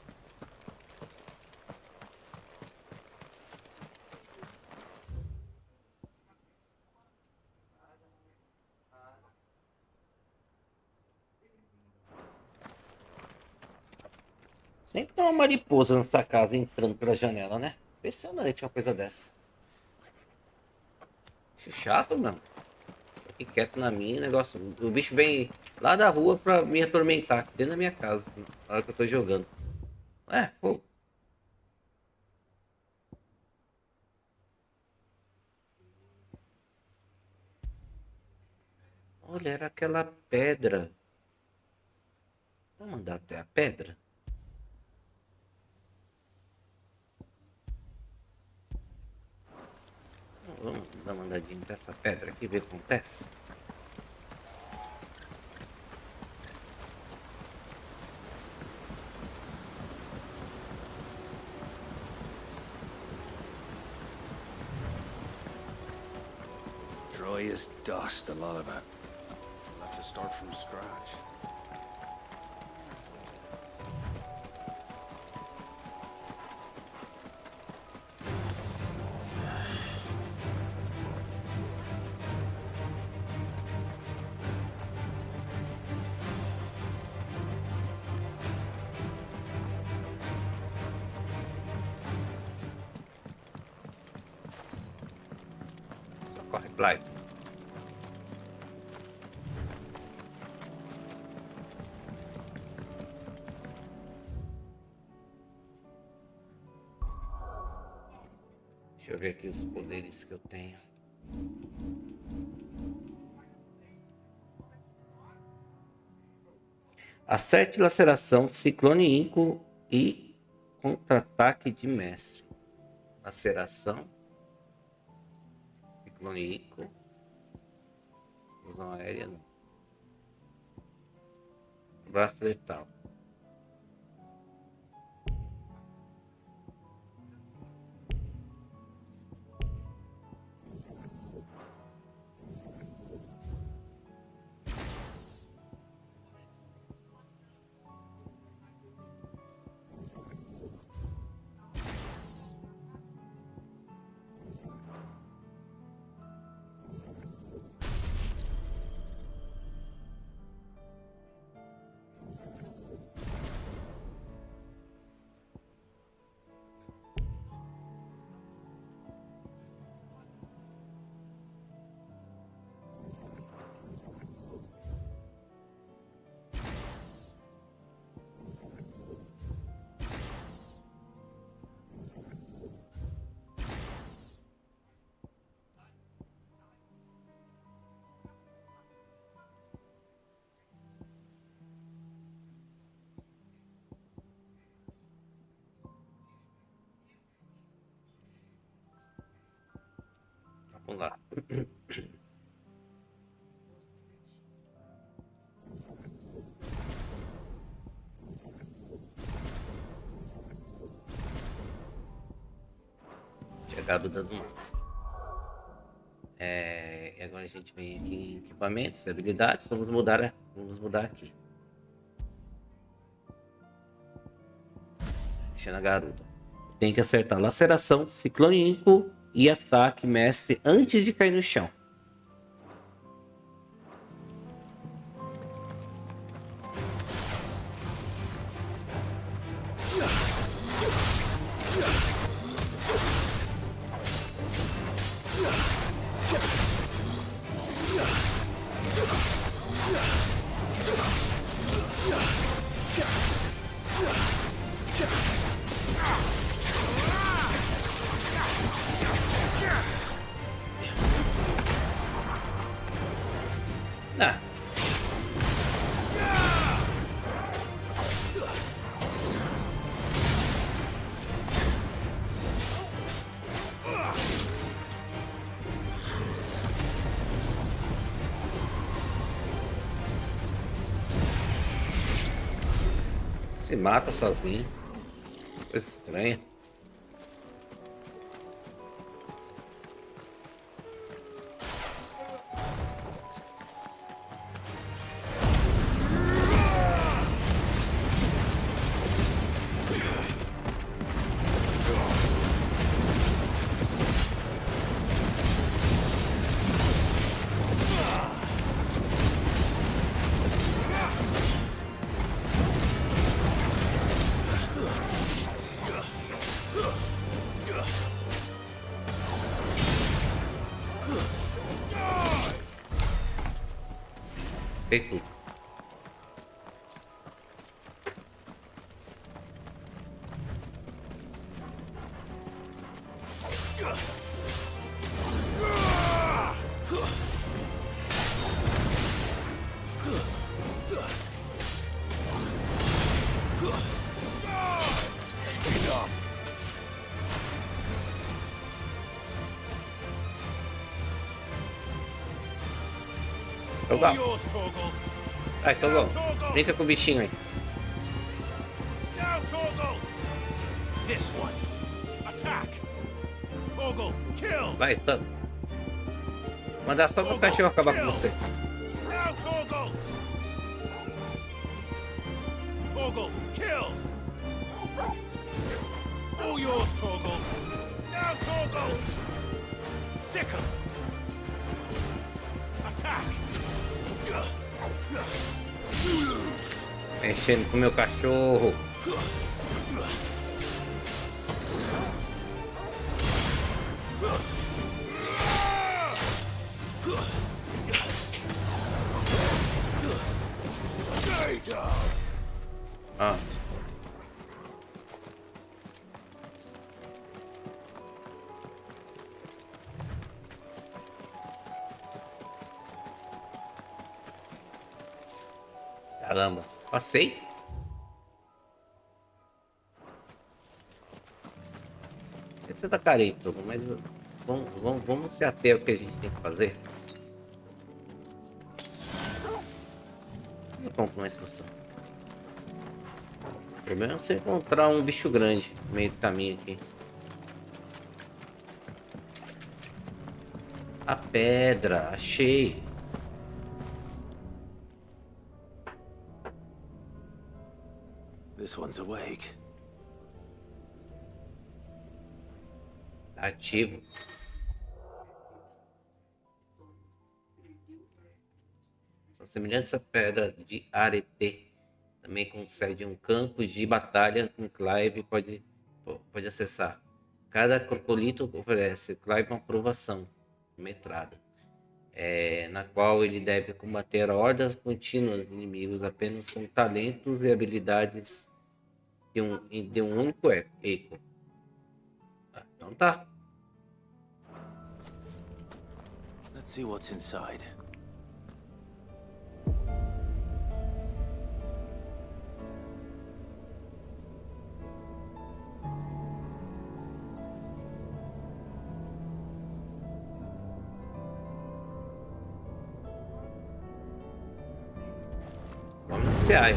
Sempre tem uma mariposa nessa casa entrando pela janela, né? Impressionante uma coisa dessa. Acho chato, mano. Fiquei quieto na minha, negócio. O bicho vem lá da rua pra me atormentar, dentro da minha casa, na hora que eu tô jogando. Pô. Olha, era aquela pedra. Vamos andar até a pedra? Vamos dar uma andadinha nessa pedra aqui e ver o que acontece. Dry as dust, a lot of it. We'll have to start from scratch. Corre, Blythe. Deixa eu ver aqui os poderes que eu tenho. Acerte laceração, ciclone ímpo e contra-ataque de mestre. Laceração. Ciclone ímpo. Explosão aérea não. Braço letal. Vamos lá. Chegado dando máximo. E agora a gente vem aqui em equipamentos, habilidades. Vamos mudar aqui. deixa na garuda. Tem que acertar laceração, ciclone e ataque mestre antes de cair no chão. Ah. Se mata sozinho. Coisa estranha. Feito. Vai, Toggle. Brinca com o bichinho aí. Vai, Toggle. Mandar só pro cachorro acabar com você. Toggle, kill! All yours, Toggle! Now, Toggle! Second! Attack! Mexendo com o meu cachorro. Ah. Caramba, passei? Você tá careta, mas vamos se ater ao que a gente tem que fazer. E vamos com uma expansão. O problema é você encontrar um bicho grande no meio do caminho aqui. A pedra, achei. This one's awake. Ativo. São semelhantes à pedra de arete. Também concede um campo de batalha que Clive pode acessar. Cada crocodilo oferece Clive uma provação metrada, na qual ele deve combater hordas contínuas de inimigos apenas com talentos e habilidades de um único eco. Então tá. Let's see what's inside. Vamos iniciar.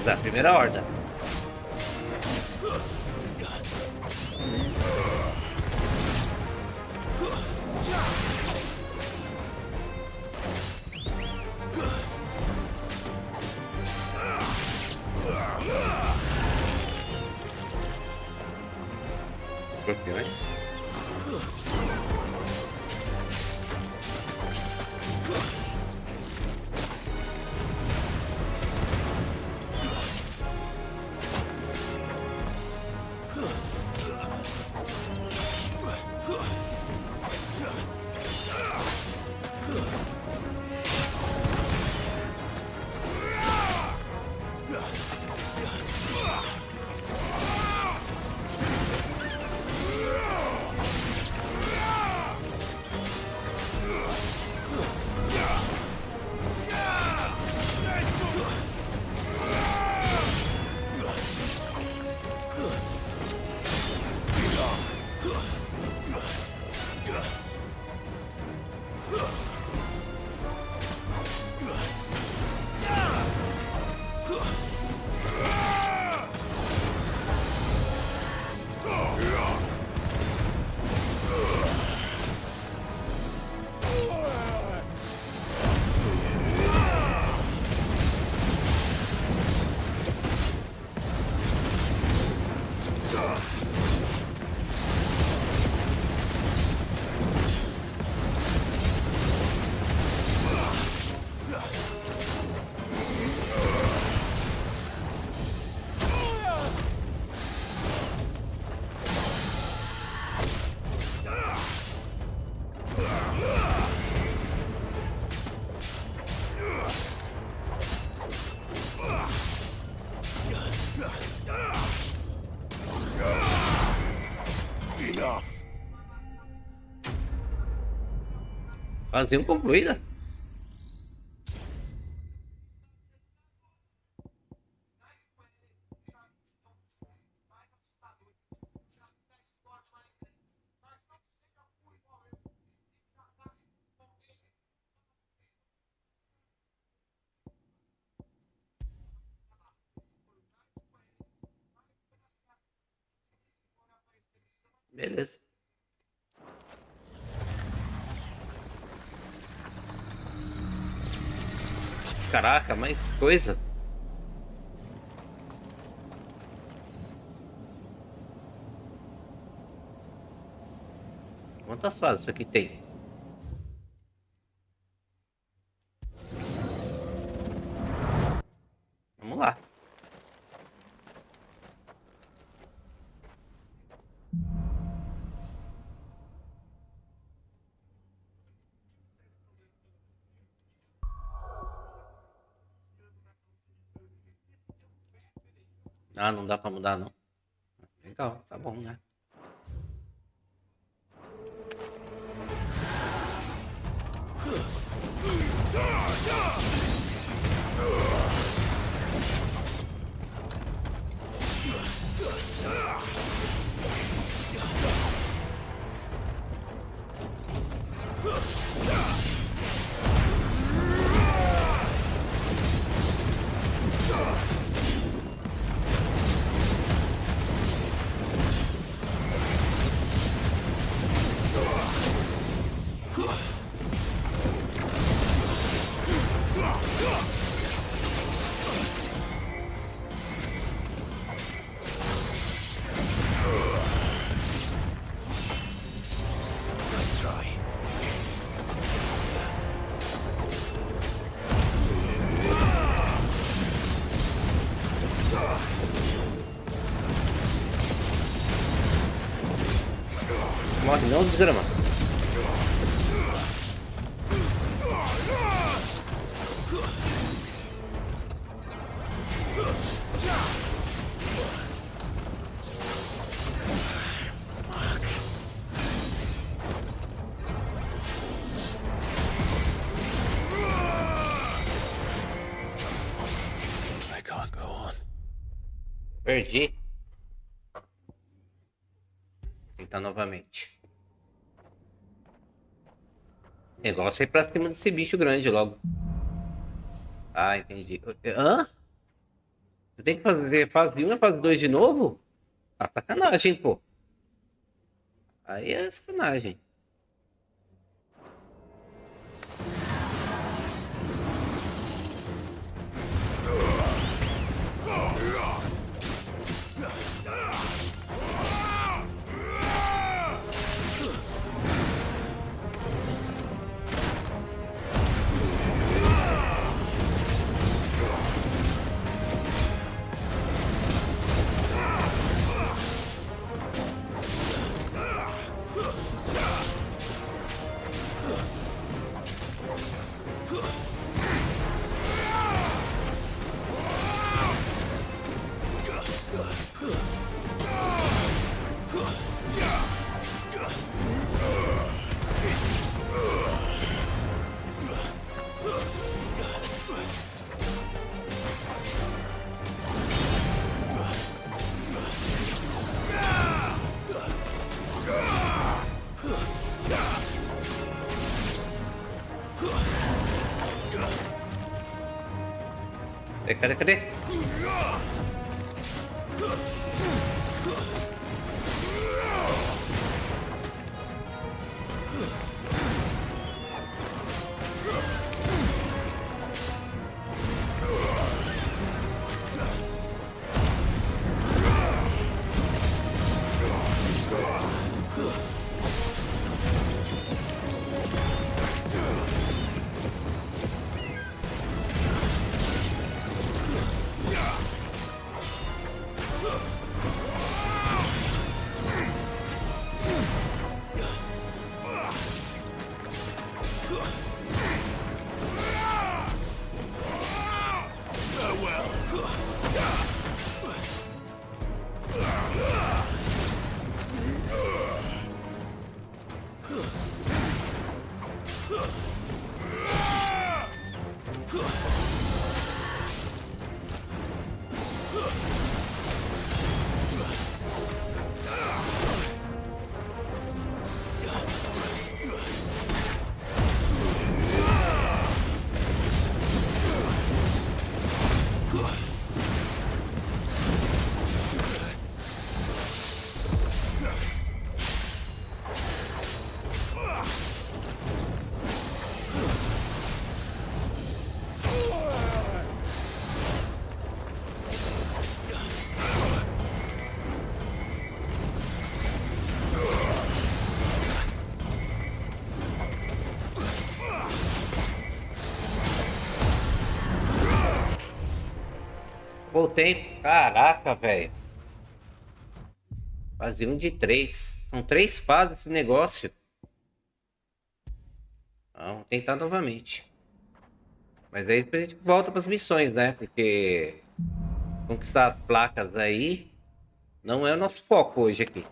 Beleza, a primeira horda. Escorpiões. Fase 1 concluída. Beleza. Caraca, mais coisa. Quantas fases isso aqui tem? Vamos lá. Ah, não dá pra mudar, não. Legal, tá bom, né? Morre não, desgrama. I can't go on. Perdi. Tentar novamente. Negócio é ir pra cima desse bicho grande logo. Ah, entendi. Hã? Eu tenho que fazer fase 1 e fase 2 de novo? Tá sacanagem, pô. Aí é sacanagem. Cadê? Voltei. Caraca, velho. Fase 1 de 3. São 3 fases esse negócio. Vamos tentar novamente. Mas aí depois a gente volta para as missões, né? Porque conquistar as placas aí não é o nosso foco hoje aqui.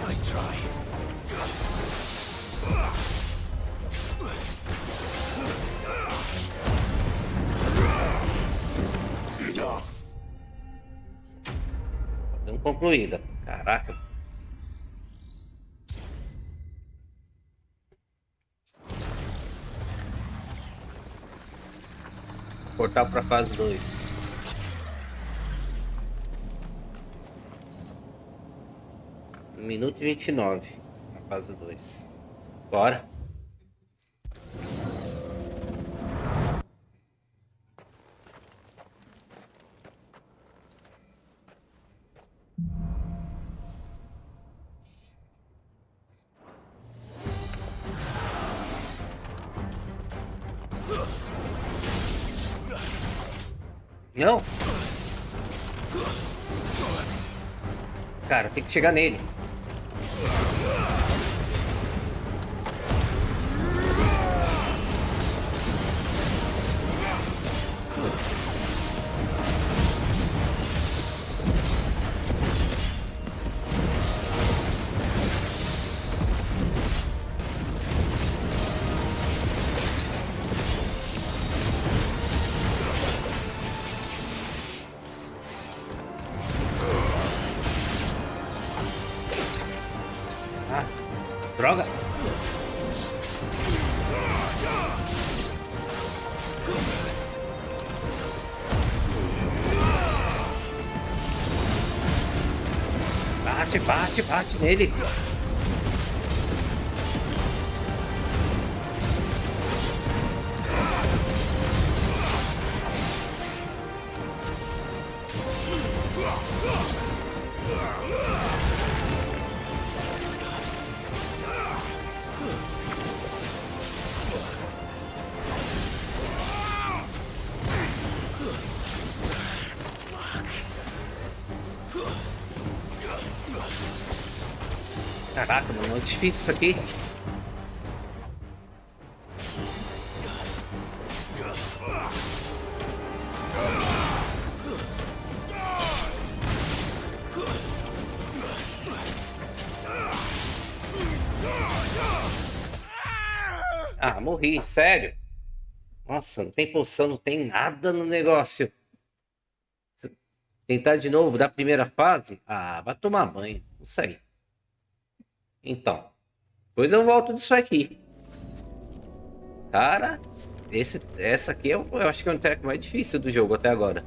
Nice try. Fazendo concluída. Caraca. Portal para fase 2. Minuto e 29 na fase 2. Bora. Não. Cara, tem que chegar nele. Droga! Bate, bate, bate nele! Caraca, mano, é difícil isso aqui. Ah, morri, sério. Nossa, não tem poção, não tem nada no negócio. Tentar de novo da primeira fase? Ah, vai tomar banho. Não sei. Então, depois eu volto disso aqui. Cara, essa aqui eu acho que é o treco mais difícil do jogo até agora.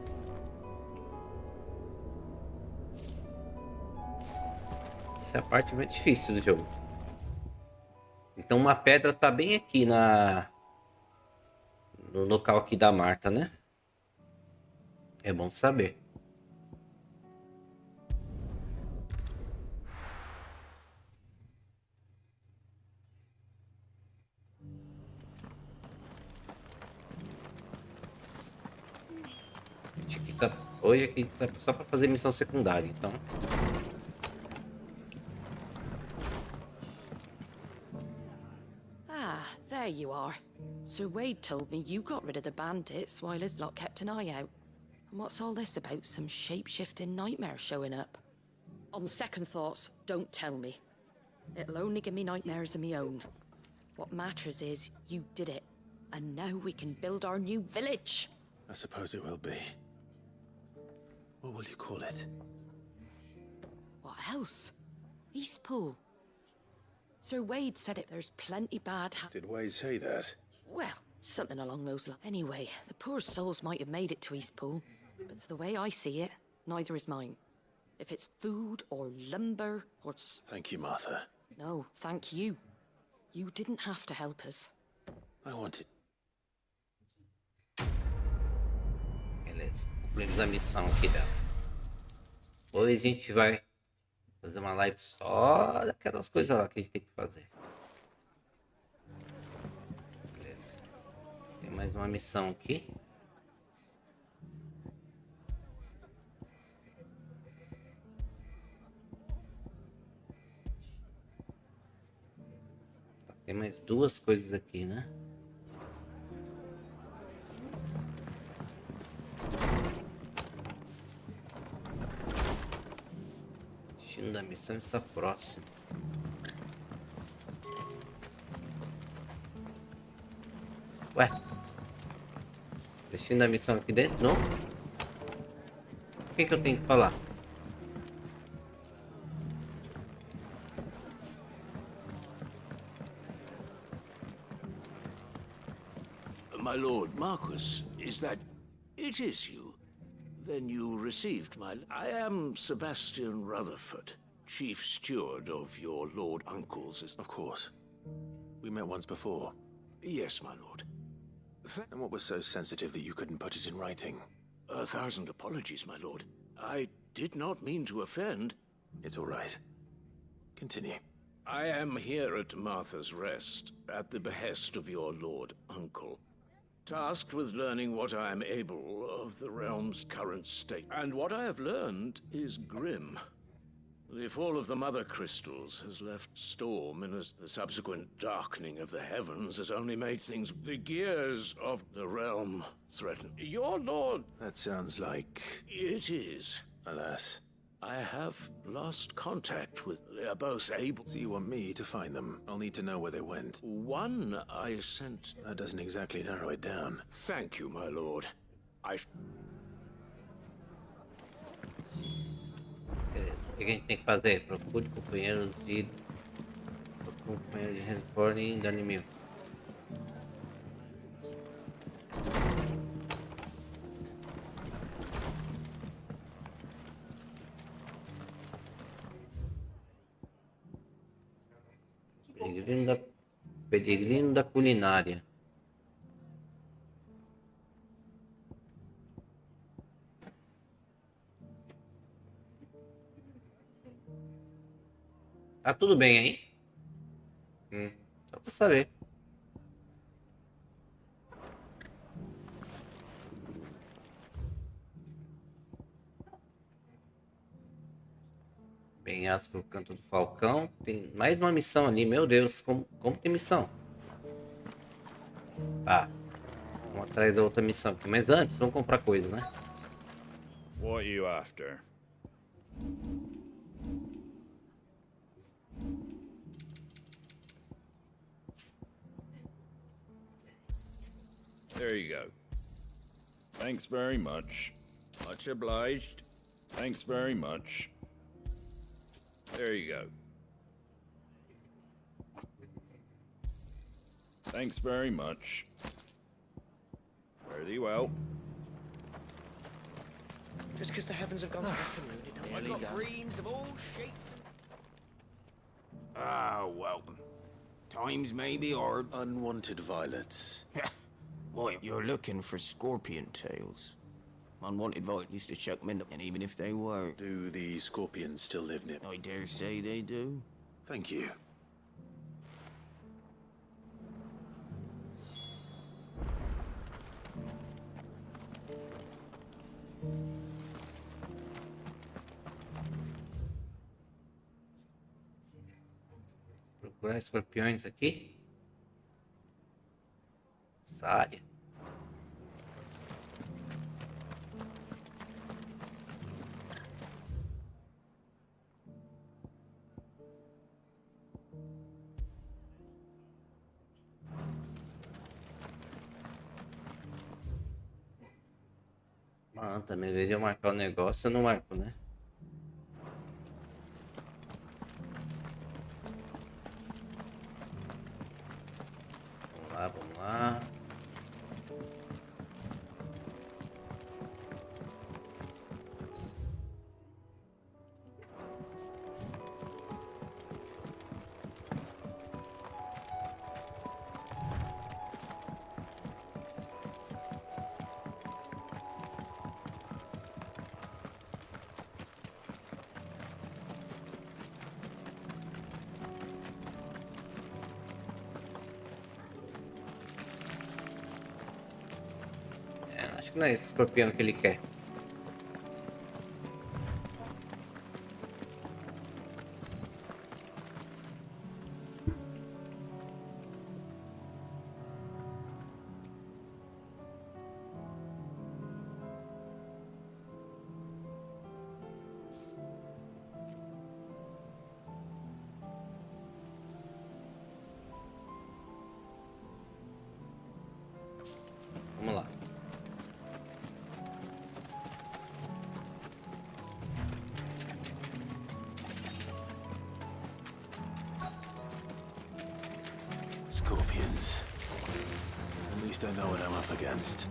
Essa é a parte mais difícil do jogo. Então uma pedra tá bem aqui no local aqui da Marta, né? É bom saber. Hoje aqui tá só para fazer missão secundária, então. Ah, there you are. Sir Wade told me you got rid of the bandits while his lot kept an eye out. And what's all this about some shape-shifting nightmare showing up? On second thoughts, don't tell me. It'll only give me nightmares of my own. What matters is you did it. And now we can build our new village. I suppose it will be. What will you call it? What else? Eastpool. Sir Wade said it. There's plenty bad. Did Wade say that? Well, something along those lines. Anyway, the poor souls might have made it to Eastpool, but the way I see it, neither is mine. If it's food or lumber or... Thank you, Martha. No, thank you. You didn't have to help us. I wanted... Beleza, concluímos a missão aqui dela. Depois a gente vai fazer uma live só daquelas coisas lá que a gente tem que fazer. Beleza. Tem mais uma missão aqui. Tem mais duas coisas aqui, né? Destino da missão está próximo. Ué? Destino da missão aqui dentro, não? O que eu tenho que falar? My lord Marquis, is that... It is you. Then you received my... I am Sebastian Rutherford, chief steward of your lord uncle's... Of course. We met once before. Yes, my lord. And what was so sensitive that you couldn't put it in writing? 1,000 apologies, my lord. I did not mean to offend. It's all right. Continue. I am here at Martha's Rest, at the behest of your lord uncle, tasked with learning what I am able of the realm's current state. And what I have learned is grim. The fall of the Mother Crystals has left storm, and as the subsequent darkening of the heavens has only made things... The gears of the realm threaten. Your lord... That sounds like... It is. Alas. I have lost contact with... They are both able... So you want me to find them? I'll need to know where they went. One I sent... That doesn't exactly narrow it down. Thank you, my lord. Beleza, o que a gente tem que fazer? Procure companheiros de respawn da inimigo. Peregrino da culinária. Tá tudo bem aí? Só pra saber. Penhasco pro canto do Falcão. Tem mais uma missão ali. Meu Deus, como tem missão? Tá. Vamos atrás da outra missão aqui. Mas antes, vamos comprar coisa, né? What are you after? There you go. Thanks very much. Much obliged. Thanks very much. There you go. Thanks very much. Very well. Just because the heavens have gone to afternoon, it don't Nearly I've got done. greens of all shapes and... Ah, well. Times may be hard. Unwanted violets. Boy, you're looking for scorpion tails. Unwanted violet used to chuck men up, and even if they were... Do the scorpions still live near? I dare say they do. Thank you. Procurar escorpiões aqui. Essa área. Mano, também, em vez de eu marcar o negócio, eu não marco, né? Vamos lá. Acho que não é esse escorpião que ele quer. Scorpions. At least I know what I'm up against.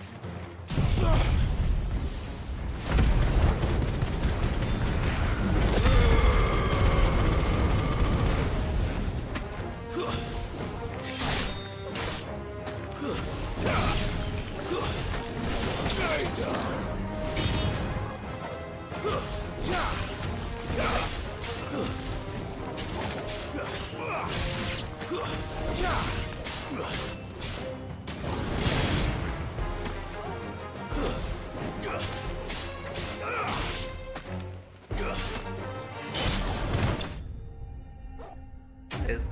Beleza.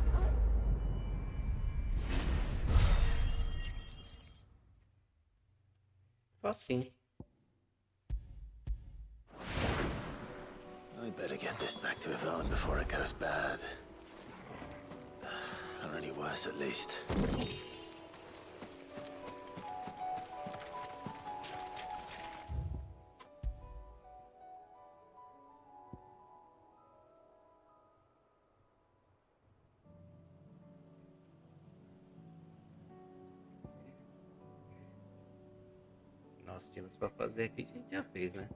Facinho. I better get this back to Yvonne before it goes bad. Or any worse, at least. Nós tínhamos pra fazer aqui, a gente já fez, né?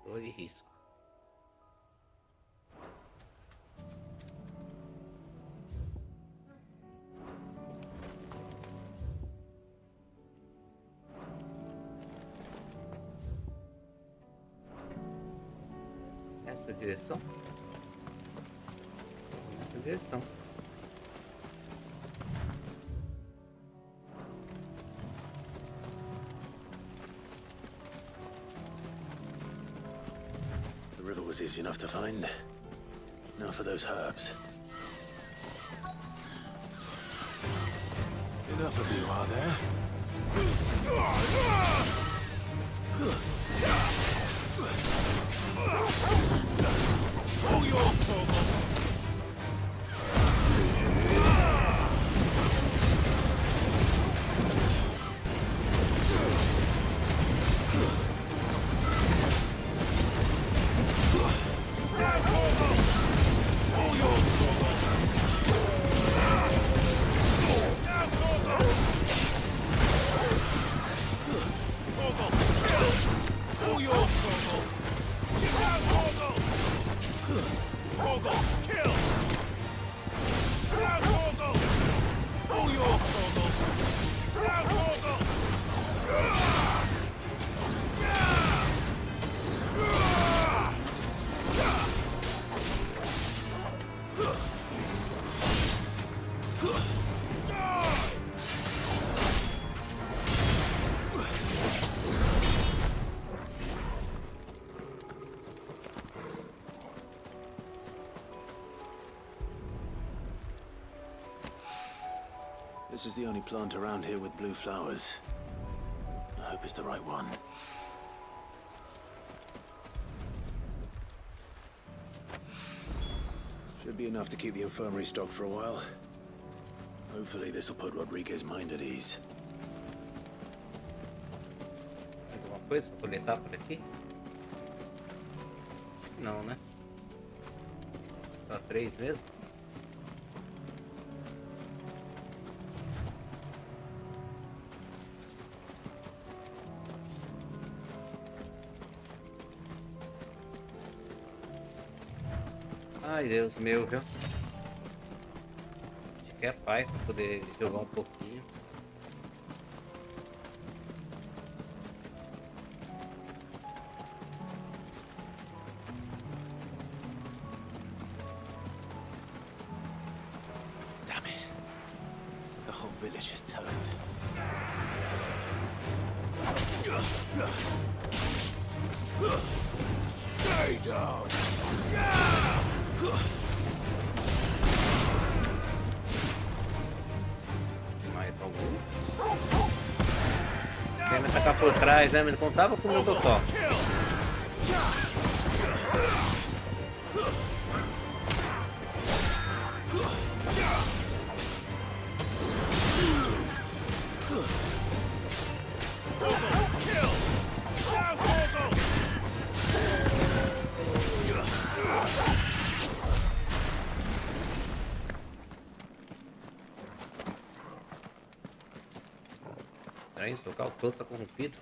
Dor e risco. Essa direção? Essa direção. The river was easy enough to find. Now for those herbs. Enough of you, are there? All yours, Torvald! This is the only plant around here with blue flowers. I hope it's the right one. Should be enough to keep the infirmary stocked for a while. Hopefully this will put Rodriguez's mind at ease. Alguma coisa pra coletar por aqui? Não, né? Só 3 mesmo? Ai, Deus meu, viu? Acho que é paz pra poder jogar um pouquinho. Damn it. The whole village is turned. Stay down! Mais algum? Quer me atacar por trás, né? Ele contava com o meu totó. Estranho, o local todo tá corrompido.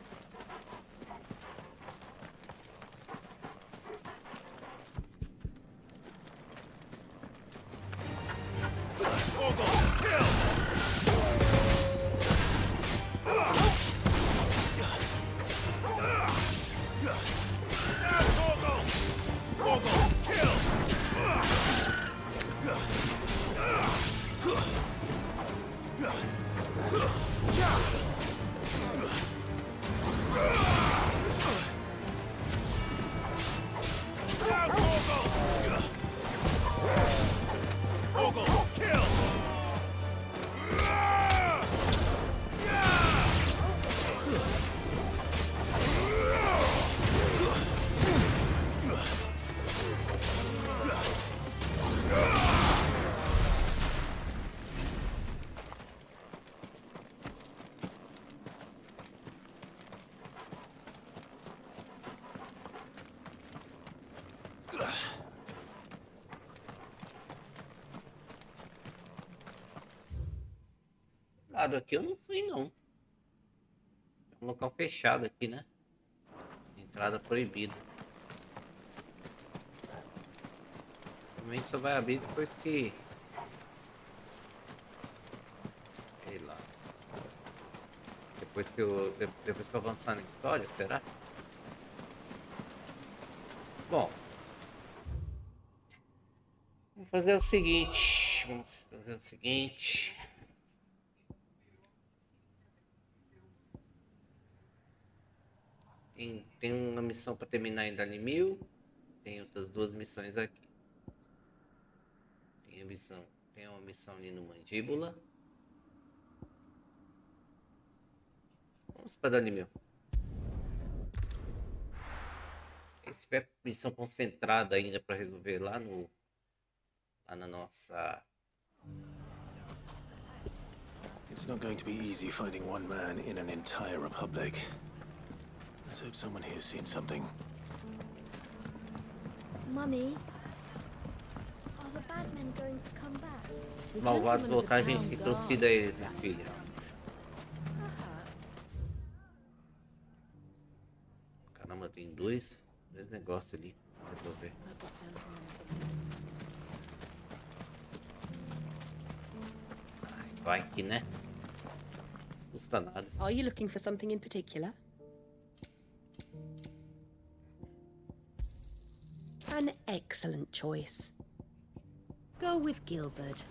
Lado aqui eu não fui não. É um local fechado aqui, né? Entrada proibida. Também só vai abrir depois que... sei lá. Depois que eu avançar na história, será? Bom. Vamos fazer o seguinte. Tem uma missão para terminar ainda ali 1000. Tem outras 2 missões aqui. Tem uma missão ali no Mandíbula. Vamos para ali 1000. E se tiver missão concentrada ainda para resolver lá na nossa... It's not going to be easy finding one man in an entire republic. Let's hope someone here's seen something. Mummy, are the bad men going to come back? Os malvados locais, a gente tem torcida eles, minha filha. Caramba, tem dois negócios ali pra resolver. Vai que, né? Custa nada. Are you looking for something in particular? An excellent choice. Go with Gilbert.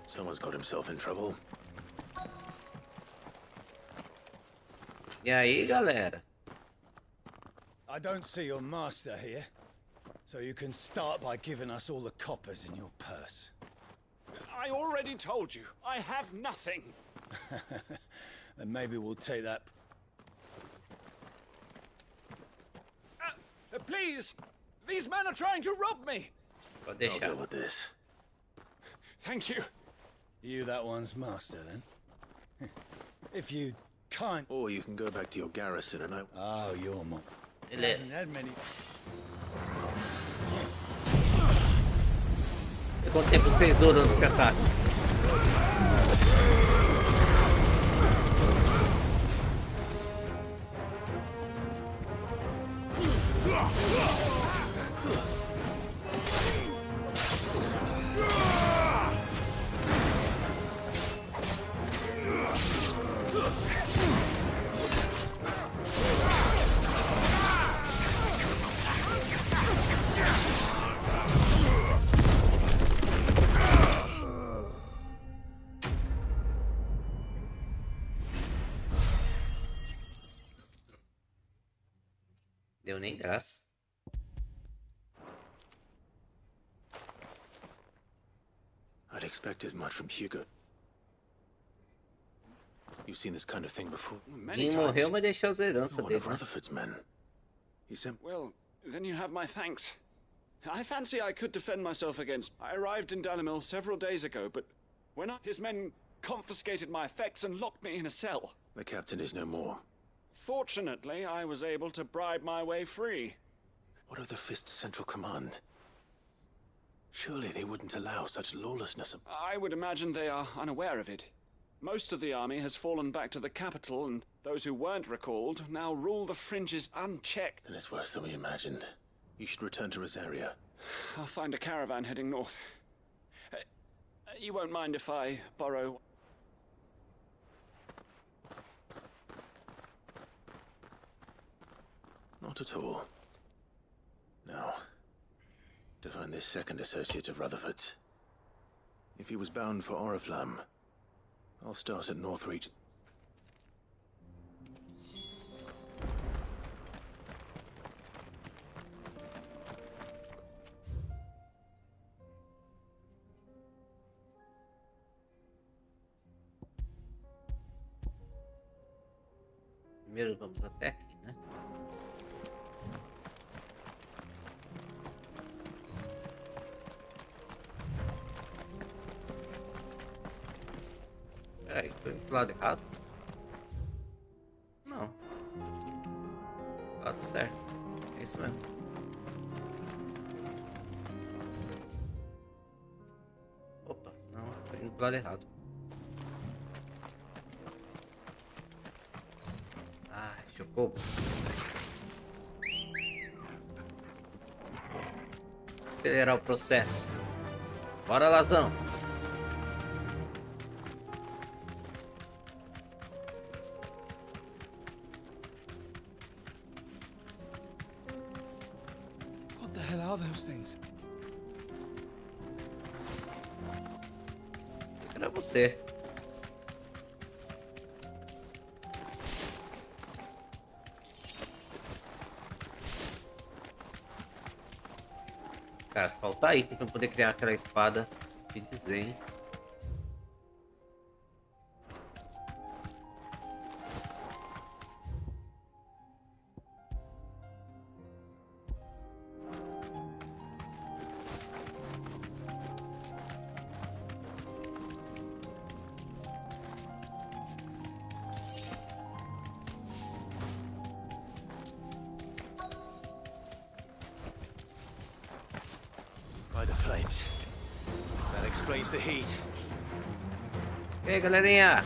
Someone's got himself in trouble. E aí, galera? I don't see your master here, so you can start by giving us all the coppers in your purse. I already told you, I have nothing. Then maybe we'll take that. Please! These men are trying to rob me! I'll deal with this. Thank you. You that one's master, then? If you can't... Or you can go back to your garrison and I... Oh, you're more... Ele hasn't had many... Quanto tempo vocês duram nesse ataque? Deu nem graça. I'd expect as much from Hugo. You've seen this kind of thing before? Many E times. morreu, mas deixou as heranças One dele, of né? Rutherford's men. He sent... Well, then you have my thanks. I fancy I could defend myself against... I arrived in Dalimil several days ago, but when his men confiscated my effects and locked me in a cell. The captain is no more. Fortunately, I was able to bribe my way free. What of the Fist's central command? Surely they wouldn't allow such lawlessness. I would imagine they are unaware of it. Most of the army has fallen back to the capital, and those who weren't recalled now rule the fringes unchecked. Then it's worse than we imagined. You should return to Rosaria. I'll find a caravan heading north. You won't mind if I borrow... Not at all. Now, to find this second associate of Rutherford's. If he was bound for Oriflamme, I'll start at Northreach. Primeiro vamos até aqui, né? Peraí, foi pro lado errado? Não. Lado certo. É isso mesmo. Opa, não, tô indo pro lado errado. Ai, chocou. Acelerar o processo. Bora, Lazão. What the hell are those things? Era você. Cara, falta item pra eu poder criar aquela espada de desenho. By the flames. That explains the heat. E aí, galerinha?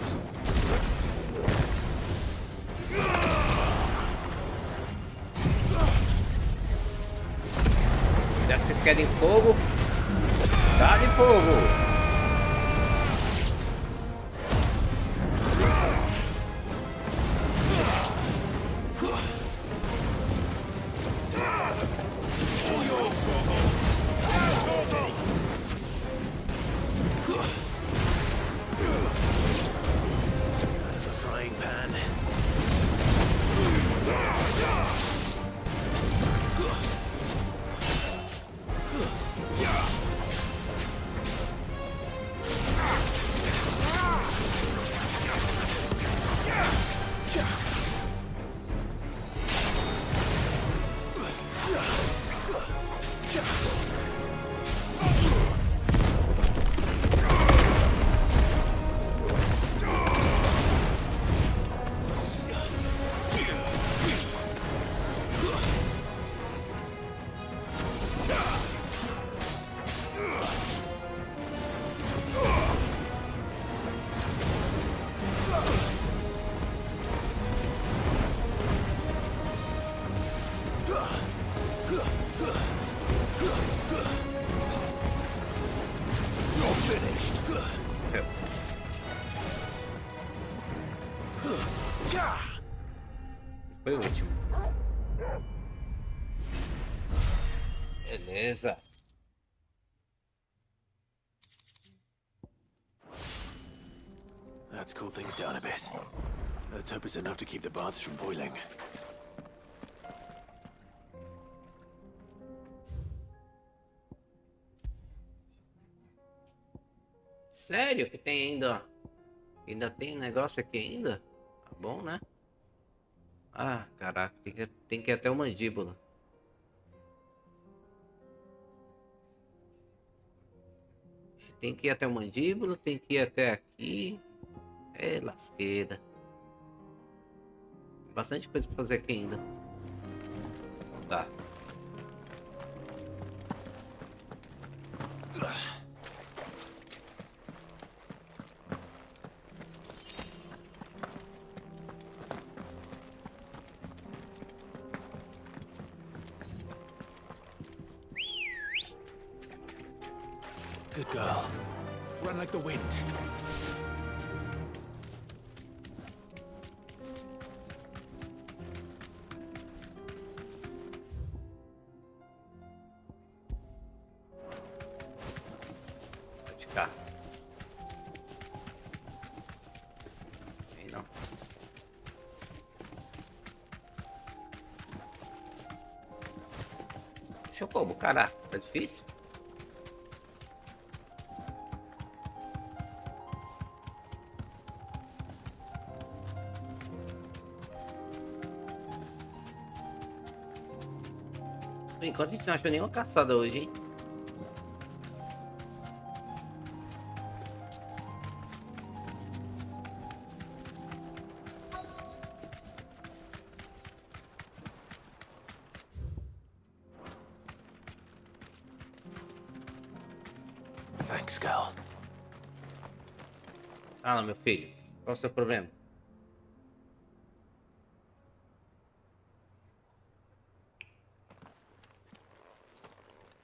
Já que vocês querem fogo, dá-lhe fogo! Foi o último. Beleza. That's cooled things down a bit. Let's hope it's enough to keep the baths from boiling. Sério que tem ainda, ó. Ainda tem negócio aqui ainda? Tá bom, né? Ah, caraca, tem que ir até o mandíbula. Tem que ir até o mandíbula, tem que ir até aqui. É lasqueira. Bastante coisa pra fazer aqui ainda. Tá. Good girl. Run like the wind. Pode cá. Aí não. Deixa eu como, caraca. Tá difícil? Por enquanto a gente não achou nenhuma caçada hoje, hein? Thanks, girl. Fala, meu filho. Qual é o seu problema?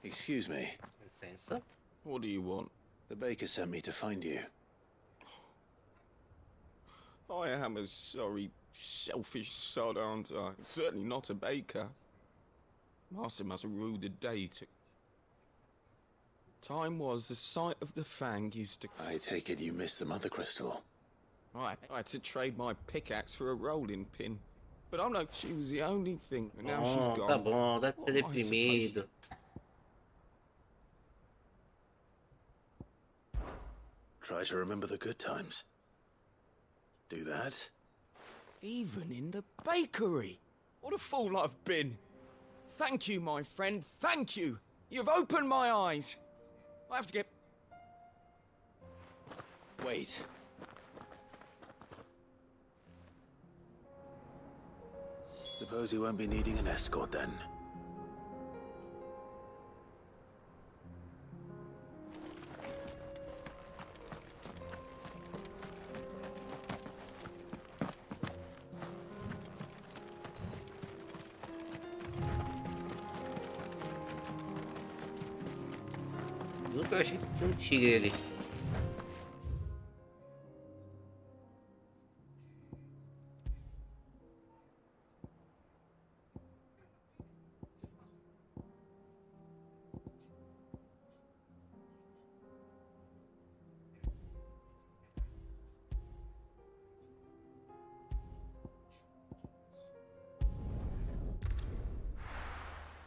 Excuse me. Licença. What do you want? The baker sent me to find you. I am a sorry, selfish sod, aren't I? Certainly not a baker. Master must have ruled the day to... Time was the sight of the fang used to... I take it you missed the mother crystal. I had to trade my pickaxe for a rolling pin. But I know she was the only thing, and now she's gone. Tá bom, deve What ser am I supposed deprimido. to- Try to remember the good times. Do that? Even in the bakery. What a fool I've been. Thank you, my friend, thank you. You've opened my eyes. I have to get... Wait. Suppose you won't be needing an escort then. Nunca achei que tinha um tigre ali.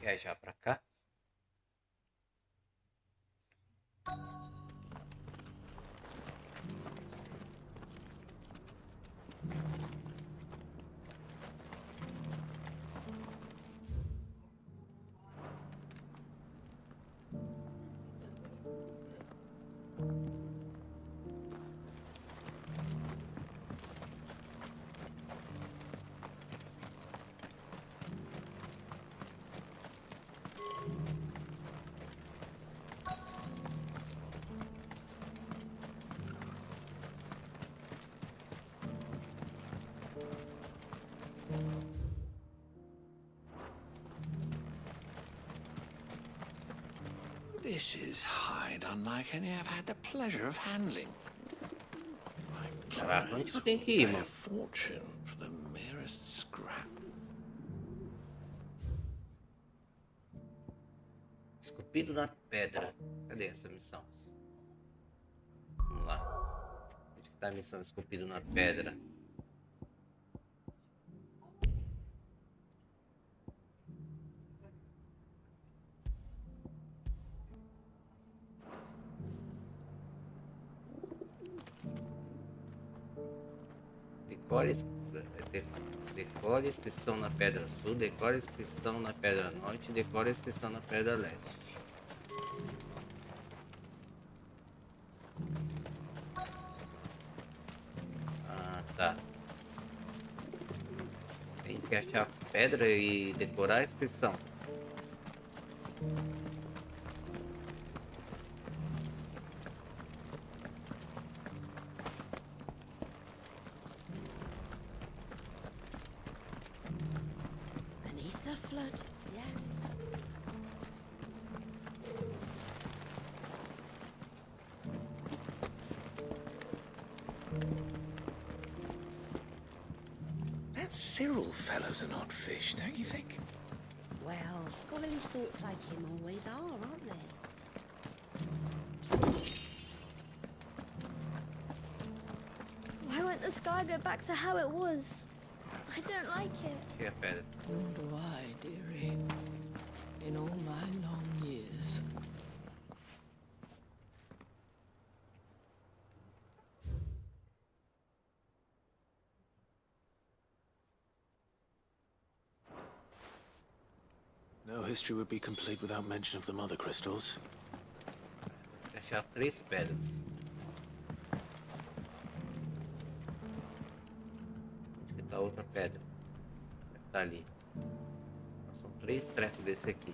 Viajar pra cá. This is hide unlike any I've had the pleasure of handling. My Caraca, onde clients que eu tenho que will ir, pay a mano? fortune for the merest scrap. Esculpido na pedra. Cadê essa missão? Vamos lá. Onde que tá a missão esculpido na pedra? decore a inscrição na Pedra Sul, decore a inscrição na Pedra Norte, decore a inscrição na Pedra Leste. Ah, tá. Tem que achar as pedras e decorar a inscrição. Beneath the flood, yes. That Cyril fellow's an odd fish, don't you think? Well, scholarly sorts like him always are, aren't they? Why won't the sky go back to how it was? I don't like it. Achei a pedra. Nor do I, dearie. In all my long years. No history would be complete without mention of the mother crystals. Vou achar as 3 pedras. Onde que tá a outra pedra? Tá ali. São 3 trecos desse aqui.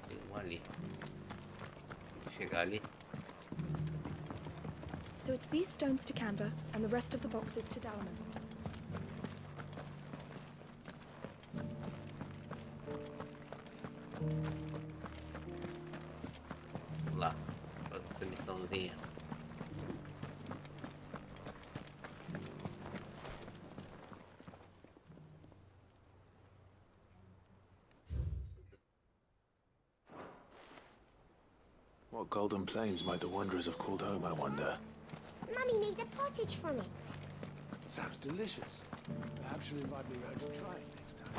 Tem um ali. Vou chegar ali. So it's these stones to Canva, and the rest of the boxes to Dalman. Vamos lá. Fazer essa missãozinha. What golden plains might the wanderers have called home, I wonder? Mummy made a pottage from it. Sounds delicious. Perhaps you'll invite me round to try it next time.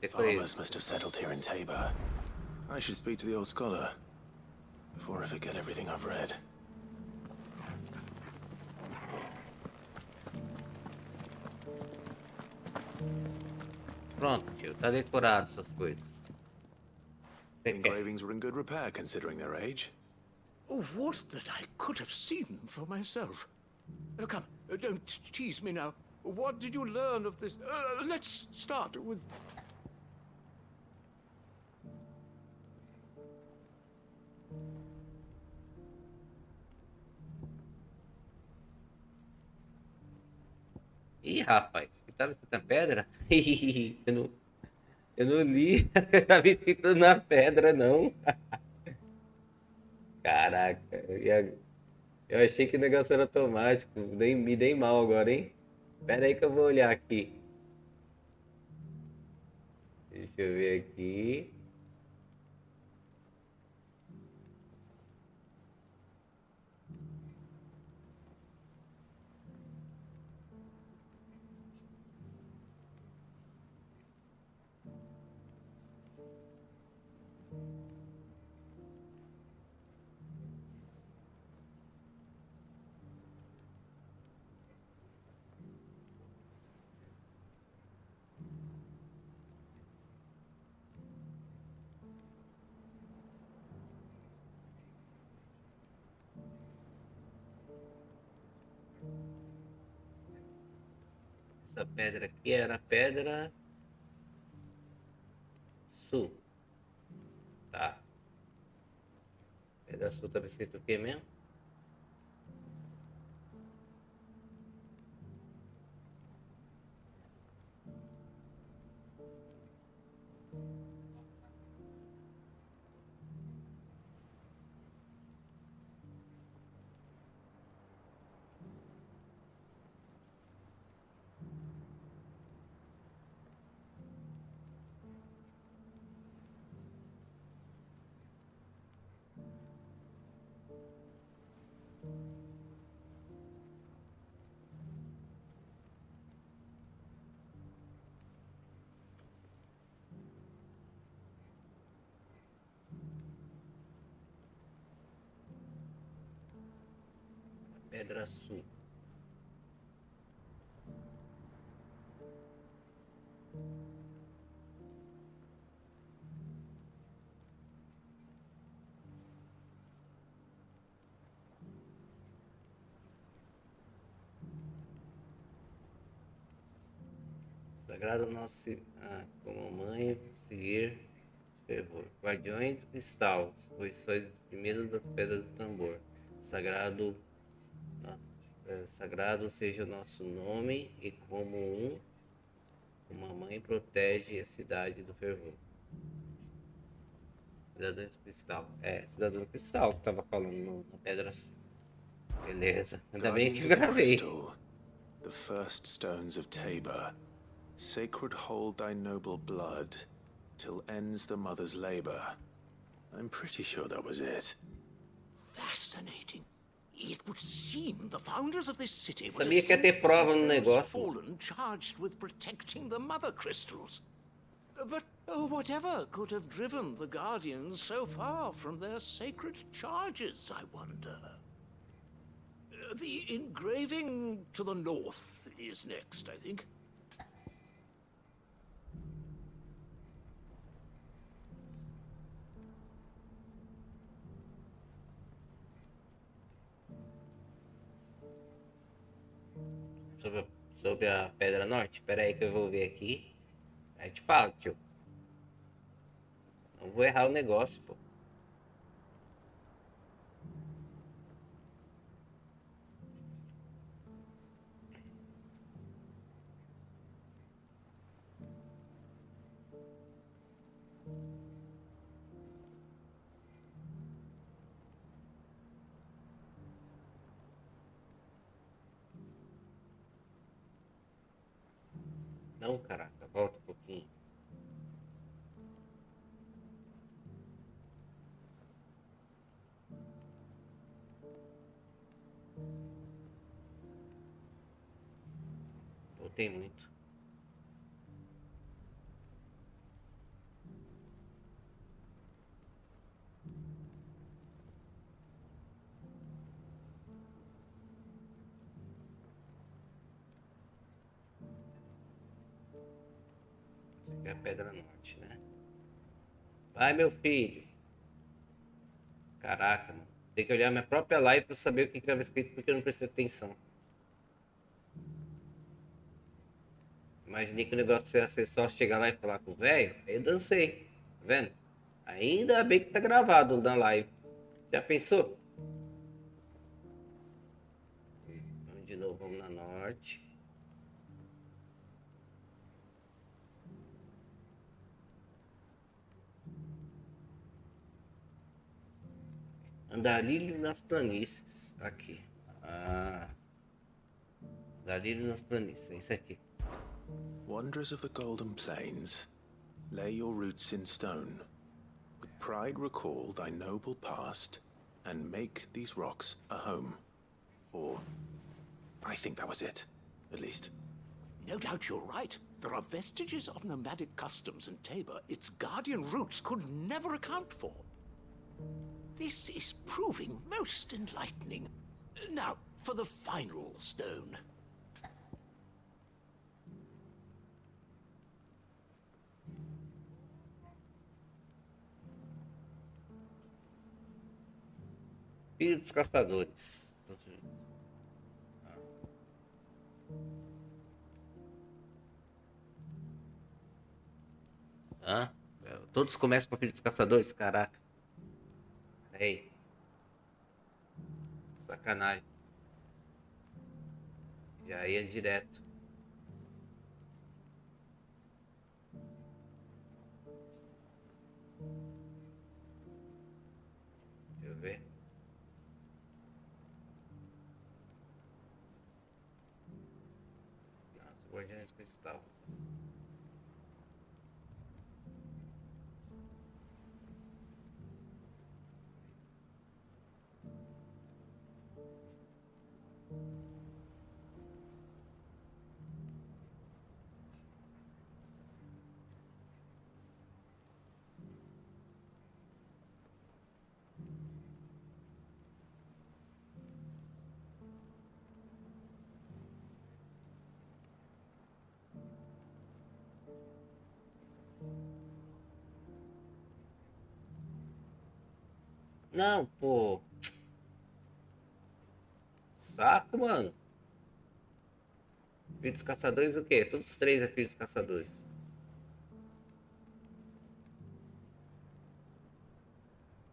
Farmers must have settled here in Tabor. I should speak to the old scholar before I forget everything I've read. Pronto, tio. Tá decorado essas coisas. The engravings were in good repair considering their age. Oh, what that I could have seen for myself. Oh, come, don't tease me now. What did you learn of this? Let's start with... Ih, rapaz, que tava escrito na pedra? eu não li, tava escrito na pedra, não. Caraca, eu achei que o negócio era automático, me dei mal agora, hein? Espera aí que eu vou olhar aqui. Deixa eu ver aqui. Essa pedra aqui era a pedra sul. Tá. Pedra sul estava escrito o que mesmo? Pedra Sul. Sagrado nosso como mãe, seguir fervor. Guardiões do cristal, pois sois os primeiros das pedras do tambor. Sagrado seja o nosso nome, e como uma mãe protege a cidade do fervor. Cidadãos do cristal. Cidadão do cristal que tava falando na pedra. Beleza, ainda bem que eu gravei. The first stones of Tabor. Sacred hold thy noble blood, till ends the mother's labor. I'm pretty sure that was it. Fascinating. It would seem the founders of this city were Sabia que ia ter prova no negócio. fallen charged with protecting the mother crystals. But whatever could have driven the Guardians so far from their sacred charges, I wonder? The engraving to the north is next, I think. Sobre a Pedra Norte? Espera aí que eu vou ver aqui. Aí te falo, tio. Não vou errar o negócio, pô. Não, caraca, volta um pouquinho. Voltei muito. É a Pedra Norte, né? Vai, meu filho. Caraca, mano. Tem que olhar minha própria live pra saber o que estava escrito, porque eu não prestei atenção. Imaginei que o negócio ia ser só chegar lá e falar com o velho. Aí eu dancei. Tá vendo? Ainda bem que tá gravado na live. Já pensou? Então, de novo, vamos na norte. Andarilho nas planícies. Aqui. Andarilho nas planícies. É isso aqui. Wanderers of the Golden Plains, lay your roots in stone. With pride recall thy noble past, and make these rocks a home. Or, I think that was it, at least. No doubt you're right. There are vestiges of nomadic customs in Tabor its guardian roots could never account for. This is proving most enlightening. Now, for the final stone. Filho dos caçadores. Todos começam com Filho dos Caçadores? Caraca. Ei. Sacanagem. Já ia direto. Deixa eu ver. Nossa, Guardiões do Cristal. Não, pô. Saco, mano. Filho dos caçadores o quê? Todos os três é filho dos caçadores.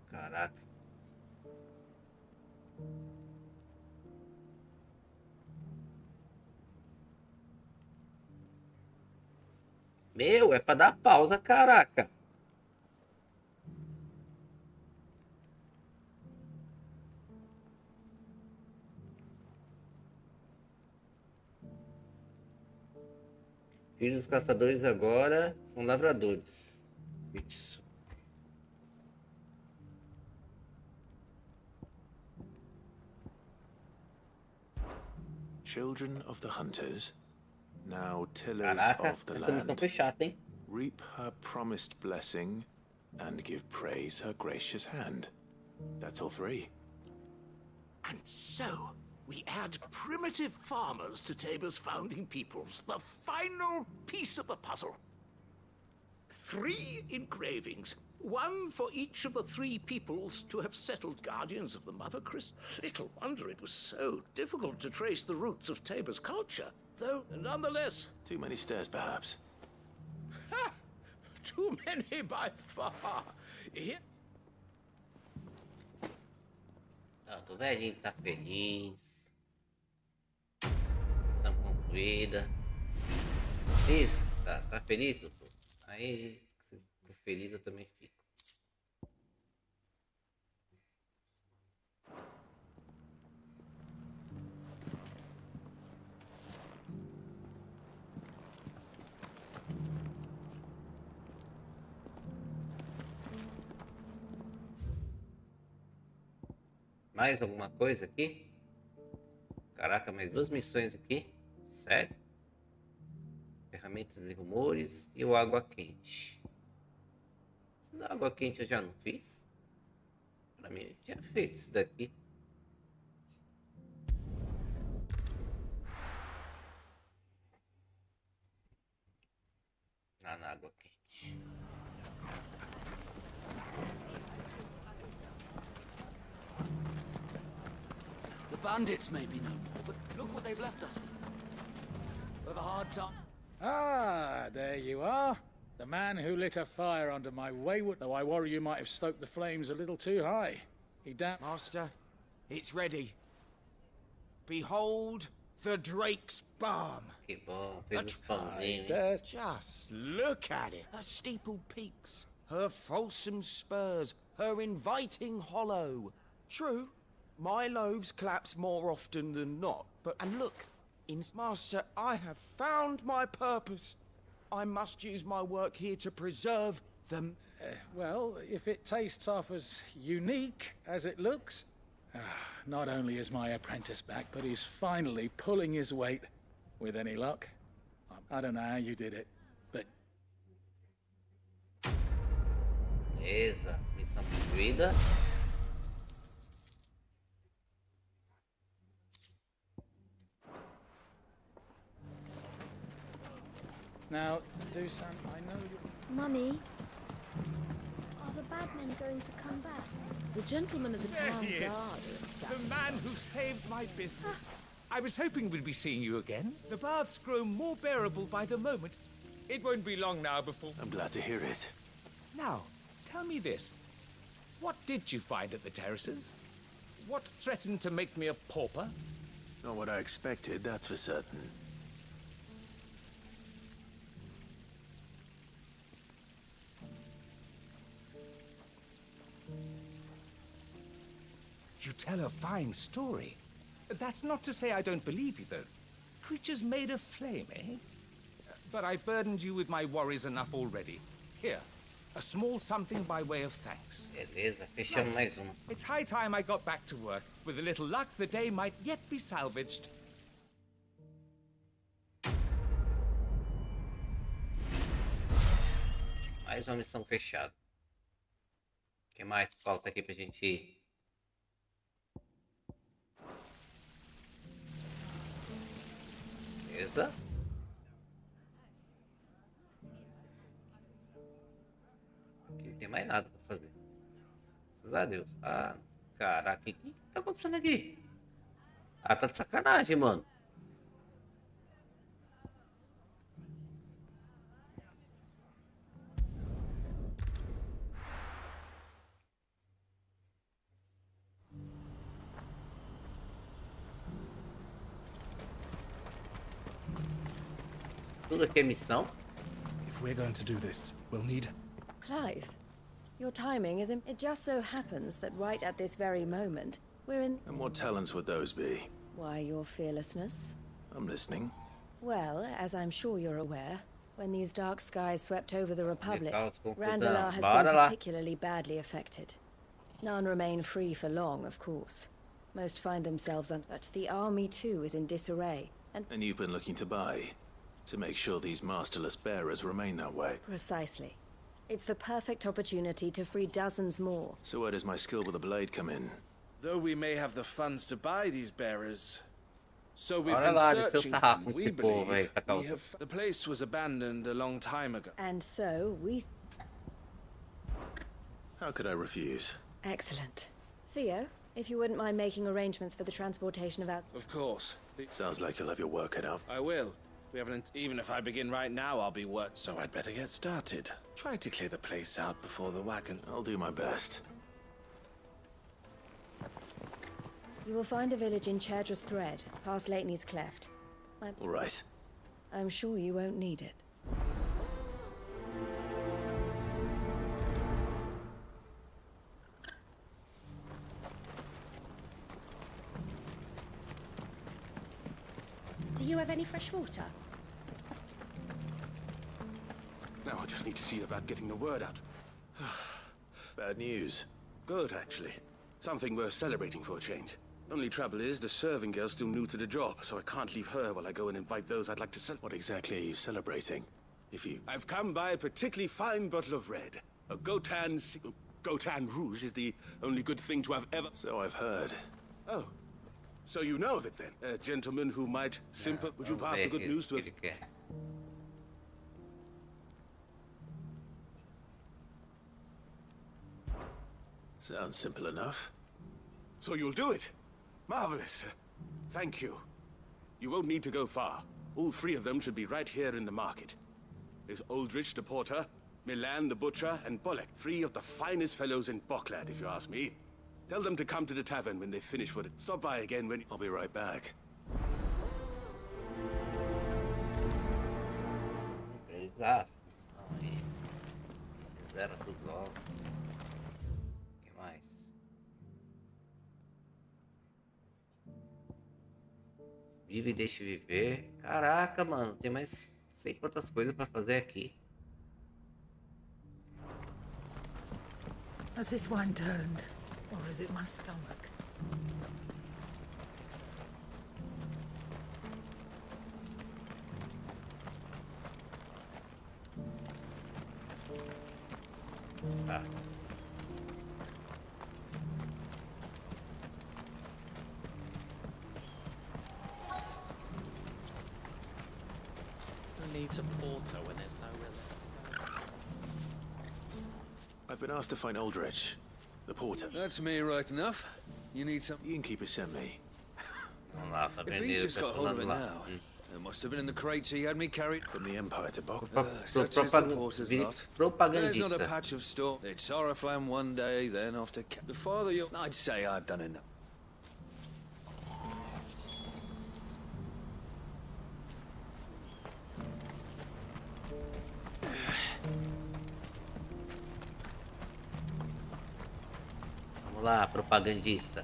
Caraca. Meu, é pra dar pausa, caraca. Filhos dos caçadores agora são lavradores. Isso. Children of the hunters, now tillers Caraca, of the essa missão land, foi chata, hein? reap her promised blessing and give praise her gracious hand. That's all three. And so, we add primitive farmers to Tabor's founding peoples, the final piece of the puzzle. 3 engravings, one for each of the 3 peoples to have settled guardians of the Mother Christ. Little wonder it was so difficult to trace the roots of Tabor's culture, though nonetheless. Too many stairs, perhaps. Ha! Too many by far. Here. Ah, o velhinho tá feliz. Missão concluída. Isso, tá feliz, doutor? Aí, se for feliz, eu também fico. Mais alguma coisa aqui? Caraca, mais 2 missões aqui. Sério? Ferramentas e rumores e o água quente. Esse da água quente eu já não fiz? Pra mim eu tinha feito isso daqui. Ah, na água quente. The bandits may be no more, but look what they've left us with. We've a hard time. Ah, there you are. The man who lit a fire under my wayward... Though I worry you might have stoked the flames a little too high. He damn... Master, it's ready. Behold the Drake's balm. Que bom, fez os pãozinhos, hein? Just look at it. Her steepled peaks, her fulsome spurs, her inviting hollow. True, my loaves collapse more often than not, but... And look, Master, I have found my purpose. I must use my work here to preserve them. Well, if it tastes half as unique as it looks... not only is my apprentice back, but he's finally pulling his weight. With any luck. I don't know how you did it, but... Beleza, missão concluída. Now, Dusan, I know you... Mummy, are the bad men going to come back? The gentleman of the There town he is. guard is... The man who saved my business. I was hoping we'd be seeing you again. The baths grow more bearable by the moment. It won't be long now before... I'm glad to hear it. Now, tell me this. What did you find at the terraces? What threatened to make me a pauper? Not what I expected, that's for certain. You tell a fine story. That's not to say I don't believe you, though. Creatures made of flame, eh? But I burdened you with my worries enough already. Here, a small something by way of thanks. Beleza, fechamos mais uma. It's high time I got back to work. With a little luck, the day might yet be salvaged. Mais uma missão fechada. O que mais falta aqui pra gente ir? Beleza. Aqui não tem mais nada pra fazer. Essas a Deus. Ah, caraca, o que tá acontecendo aqui? Ah, tá de sacanagem, mano. Tudo aqui é missão? If we're going to do this, we'll need... Clive, your timing is... It just so happens that right at this very moment, we're in... And what talents would those be? Why, your fearlessness? I'm listening. Well, as I'm sure you're aware, when these dark skies swept over the Republic, confusão. Randalar has Bora been lá. particularly badly affected. None remain free for long, of course. Most find themselves on... But the army, too, is in disarray, and... And you've been looking to buy, to make sure these masterless bearers remain that way. Precisely. It's the perfect opportunity to free dozens more. So where does my skill with a blade come in? Though we may have the funds to buy these bearers, so we've Bora been lá, desceu searching o for sarrafo them. We nesse povo aí, believe Cacau. the place was abandoned a long time ago. And so, we... How could I refuse? Excellent. Theo, if you wouldn't mind making arrangements for the transportation of our... Of course. Sounds like you'll have your work cut out. I will. We haven't... Even if I begin right now, I'll be work. So I'd better get started. Try to clear the place out before the wagon. I'll do my best. You will find a village in Chadra's Thread, past Lateney's Cleft. All right. I'm sure you won't need it. Do you have any fresh water? Now I just need to see about getting the word out. Bad news. Good, actually. Something worth celebrating for a change. Only trouble is, the serving girl's still new to the job, so I can't leave her while I go and invite those I'd like to celebrate. What exactly are you celebrating? If you... I've come by a particularly fine bottle of red. A Gotan Rouge is the only good thing to have ever... So I've heard. Oh. So you know of it then? A gentleman who might would you pass the good news to us? Sounds simple enough. So you'll do it? Marvelous. Thank you. You won't need to go far. All three of them should be right here in the market. There's Aldrich the porter, Milan the butcher, and Bolek, three of the finest fellows in Boklad, if you ask me. Tell them to come to the tavern when they finish for it. Stop by again when... I'll be right back. Beleza, missão aí. Zera tudo logo. O que mais? Vive e deixe viver. Caraca, mano, tem mais sei quantas coisas pra fazer aqui. Has this wine turned? Or is it my stomach? Tá. Who needs a porter when there's no real... I've been asked to find Aldrich, the porter. That's me right enough. You need some... The innkeeper sent me. Vamos lá, tá If vendido, he's just got hold of it lá. now, it must have been in the crates he had me carried. From the Empire to Bok. Such is the porter's lot. There's not a Propagandista. patch of store. It's Oriflamme one day, then off to... The farther you... I'd say I've done enough. Vamos lá, propagandista.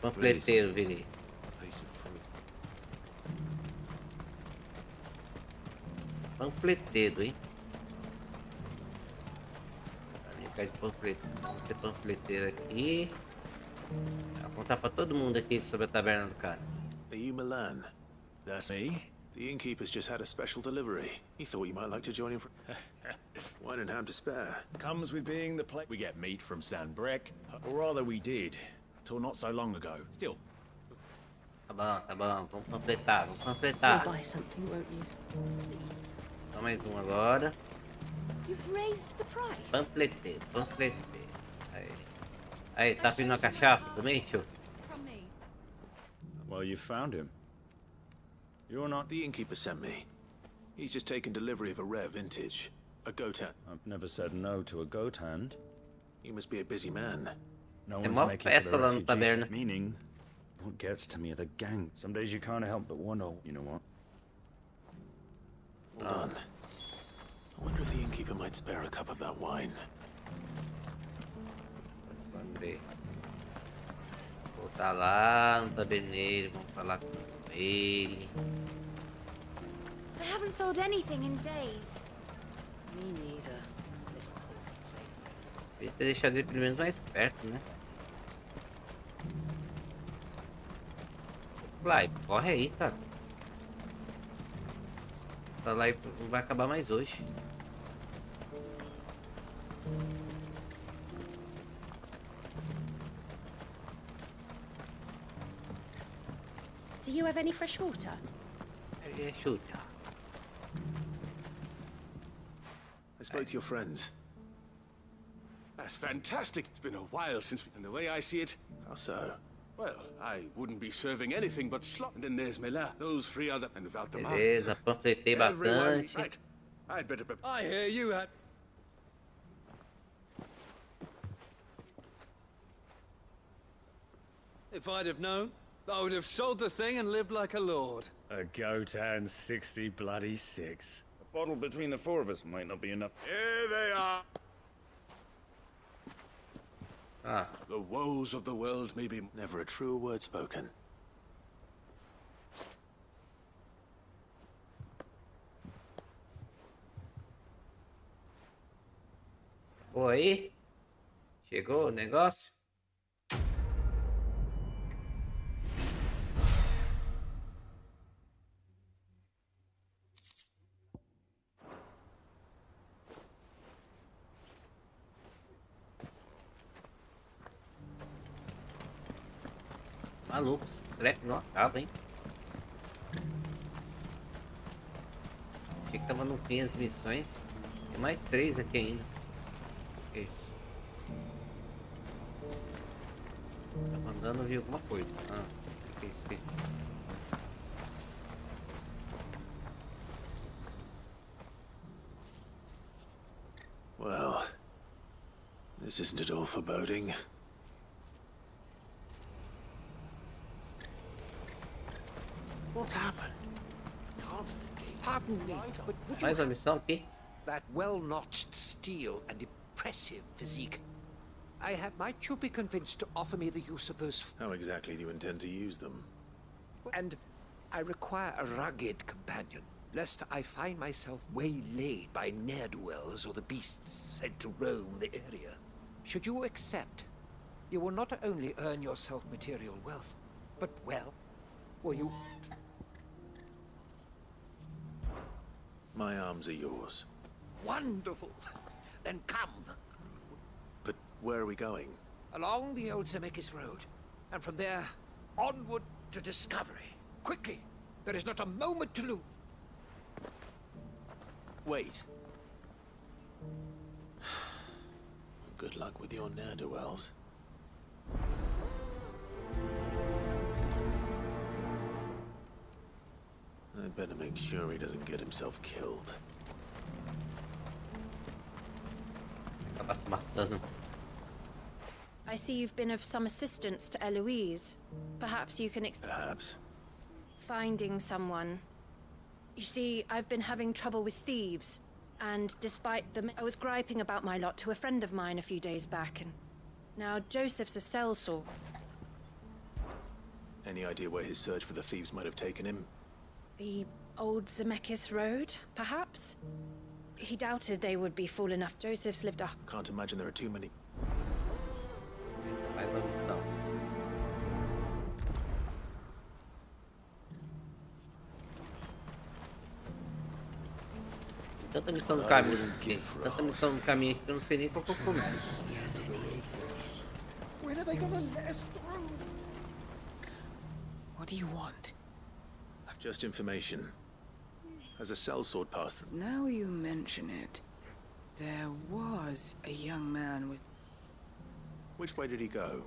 Panfleteiro, Vini. Panfleteiro, hein? Vai brincar de panfleteiro. Vamos ser panfleteiro aqui. Vou contar pra todo mundo aqui sobre a taverna do cara. Are you Milan? That's me. The innkeeper's just had a special delivery. He thought you might like to join him for... Wine and ham to spare. Comes with being the place. We get meat from Sandbreck, or rather we did, till not so long ago. Still. Tá bom. Vamos panfletar, vamos You'll panfletar. buy something, won't you? Só mais um agora. You've raised the price. Panfleteiro. Aí. Aí, tá vindo a cachaça também, tio? Well, you found him. You're not... The innkeeper sent me. He's just taken delivery of a rare vintage. A goat hand. I've never said no to a goat hand. You must be a busy man. No Tem one's uma making festa for the lá no taberna. refugee. Meaning, what gets to me are the gang. Some days you can't help but wonder, you know what? Hold on. I wonder if the innkeeper might spare a cup of that wine. Vou tá lá no taberneiro, vamos falar com ele. I haven't sold anything in days. Me neither. Podia ter deixado ele pelo menos mais perto, né? Live, corre aí, cara. Essa live não vai acabar mais hoje. Do you have any fresh water? Shoot. I spoke to your friends. That's fantastic. It's been a while since... And the way I see it... How so? Well, I wouldn't be serving anything but slop. And then there's Mela. Those three other... And without the mark. Beleza, panfletei bastante. Right. I'd better... I hear you had... If I'd have known, I would have sold the thing and lived like a lord. A goat and 60 bloody 6. A bottle between the four of us might not be enough. Here they are. Ah. The woes of the world may be... Never a truer word spoken. Oi. Chegou o negócio? Maluco, será que não acaba, hein? Achei que tava no fim as missões. Tem mais 3 aqui ainda. Ok. Tá mandando vir alguma coisa. Ah, o que é isso aqui? Well, this isn't at all foreboding. What's happened? Can't... Pardon me, but would you... Mais uma missão aqui? That well-notched steel and impressive physique. Might you be convinced to offer me the use of those... How exactly do you intend to use them? And I require a rugged companion, lest I find myself waylaid by ne'er-do-wells or the beasts sent to roam the area. Should you accept, you will not only earn yourself material wealth, but, well, will you... My arms are yours. Wonderful! Then come. But where are we going? Along the old Zemeckis Road, and from there, onward to discovery. Quickly! There is not a moment to lose. Wait. Good luck with your ne'er-do-wells. I'd better make sure he doesn't get himself killed. Acaba se matando. I see you've been of some assistance to Eloise. Perhaps you can Perhaps. finding someone. You see, I've been having trouble with thieves, and despite them, I was griping about my lot to a friend of mine a few days back, and now Joseph's a sellsword. Any idea where his search for the thieves might have taken him? The old Zemeckis Road, perhaps? He doubted they would be fool enough. Joseph's lived a... Can't imagine there are too many. Essa é mais uma missão. Tanta missão no caminho. Tanta missão no caminho que eu não sei nem qual que eu começo. When are they gonna let us through? What do you want? Just information. Has a sellsword passed through? Now you mention it, there was a young man with... Which way did he go?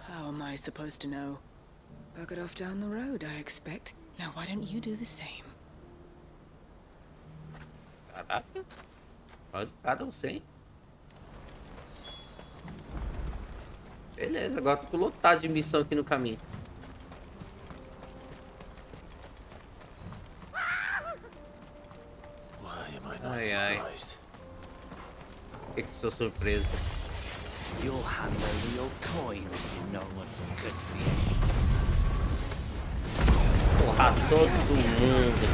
How am I supposed to know? Buggered off down the road, I expect. Now, why don't you do the same? Caraca. Pode cada um sem. Beleza, agora tô lotado de missão aqui no caminho. Ai, ai. Que sou surpresa. You'll handle your coin if you know what's good for you. Porra, todo mundo.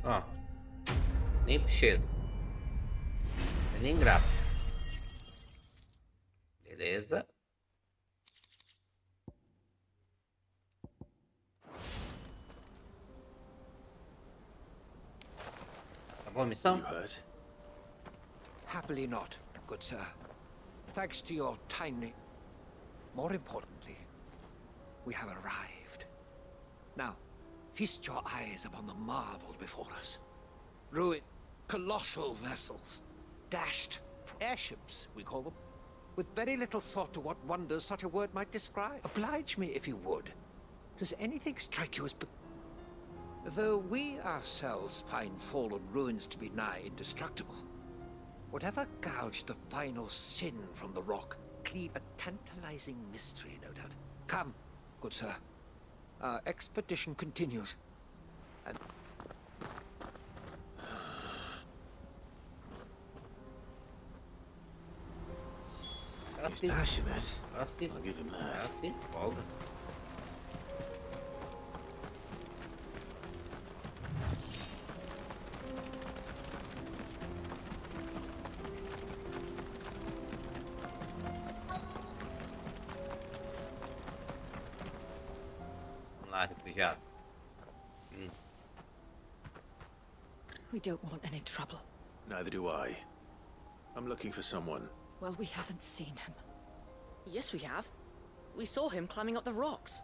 Ó. Nem pro cheiro. É nem graça. Beleza. Acabou a missão? Happily not, good sir. Thanks to your timely... More importantly, we have arrived. Now, feast your eyes upon the marvel before us. Ruined, colossal vessels, dashed from airships, we call them, with very little thought to what wonders such a word might describe. Oblige me if you would. Does anything strike you as... Though we ourselves find fallen ruins to be nigh indestructible, whatever gouged the final sin from the rock, cleave a tantalizing mystery, no doubt. Come, good sir. Our expedition continues. And... He's passionate. I'll give him that. Assim, folga. Vamos lá, refugiado. We don't want any trouble. Neither do I. I'm looking for someone. Well, we haven't seen him. Yes, we have. We saw him climbing up the rocks.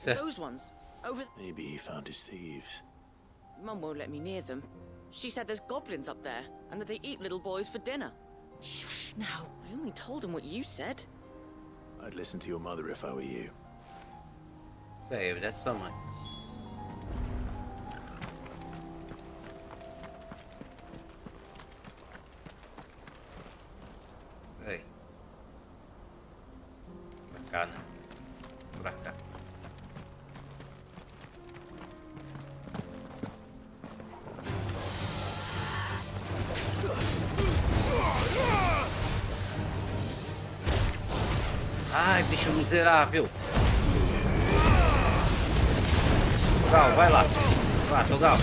Those ones. Over... Maybe he found his thieves. Mum won't let me near them. She said there's goblins up there, and that they eat little boys for dinner. Shh, now. I only told him what you said. I'd listen to your mother if I were you. Save, that's someone. Aí. Pra cá, né? Pra cá. Ai, bicho miserável. Togal, vai lá. Vai lá, Togal.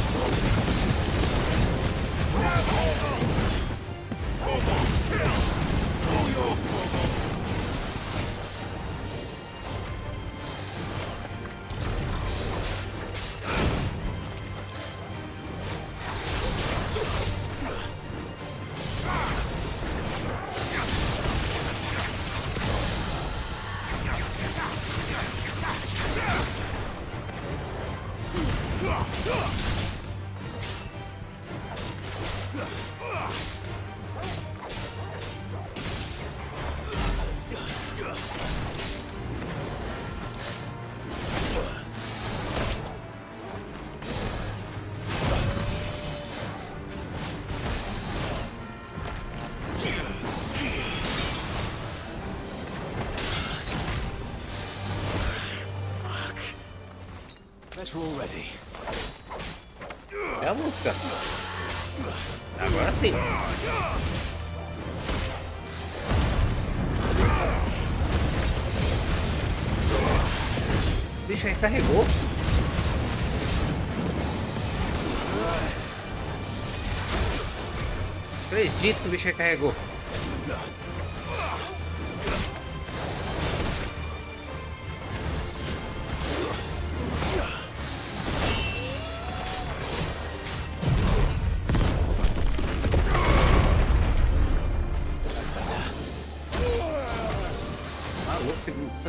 Better already. É a música. Agora sim. O bicho aí carregou. Acredito que o bicho aí carregou.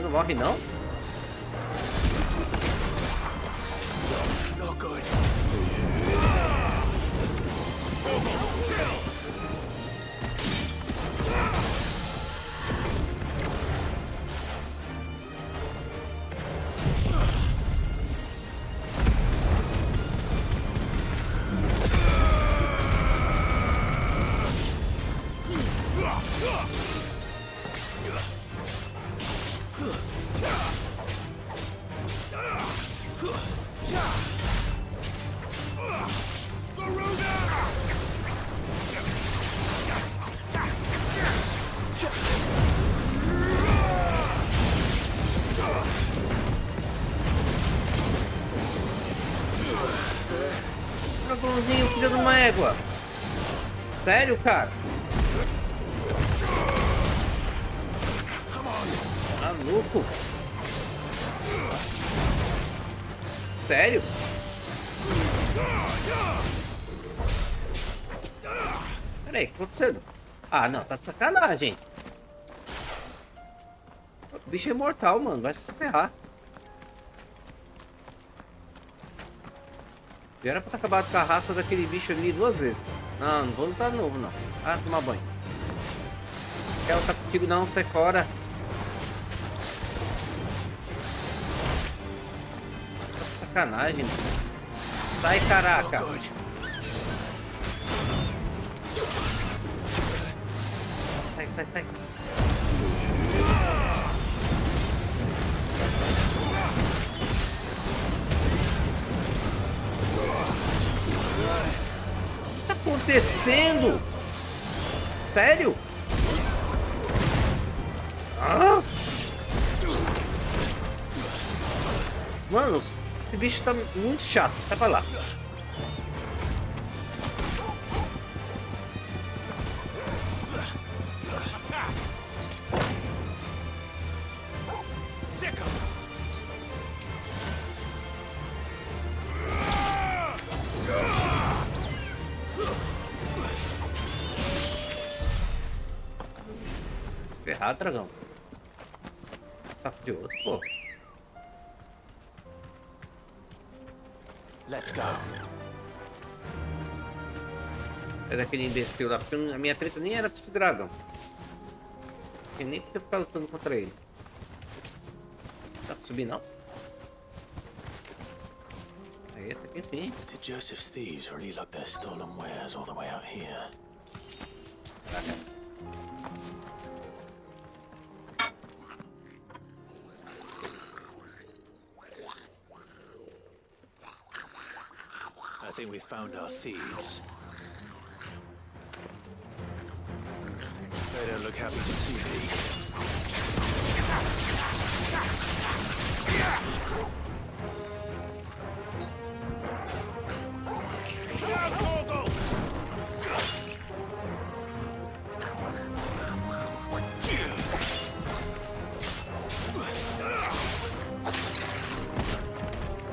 não morre, não? Not good. Dragãozinho, filho de uma égua. Sério, cara? Maluco? Sério? Peraí, o que tá acontecendo? Ah, não, tá de sacanagem. O bicho é imortal, mano, vai se ferrar. Já era pra ter acabado com a raça daquele bicho ali 2 vezes. Não, não vou lutar de novo, não. Ah, tomar banho. Quer lutar contigo não, sai fora. Tá de sacanagem, mano. Sai, caraca. Sai, sai, sai. O que tá acontecendo? Sério? Ah? Mano, esse bicho tá muito chato. Sai pra lá. Ferrar, dragão. Saco de outro, pô. Let's go. É daquele imbecil lá, porque a minha treta nem era pra esse dragão. E nem porque eu ficar lutando contra ele. Dá pra subir, não? Aí, tá aqui, enfim. Did Joseph's thieves really lug their stolen wares all the way out here? Caraca. I think we found our thieves. They don't look happy to see me.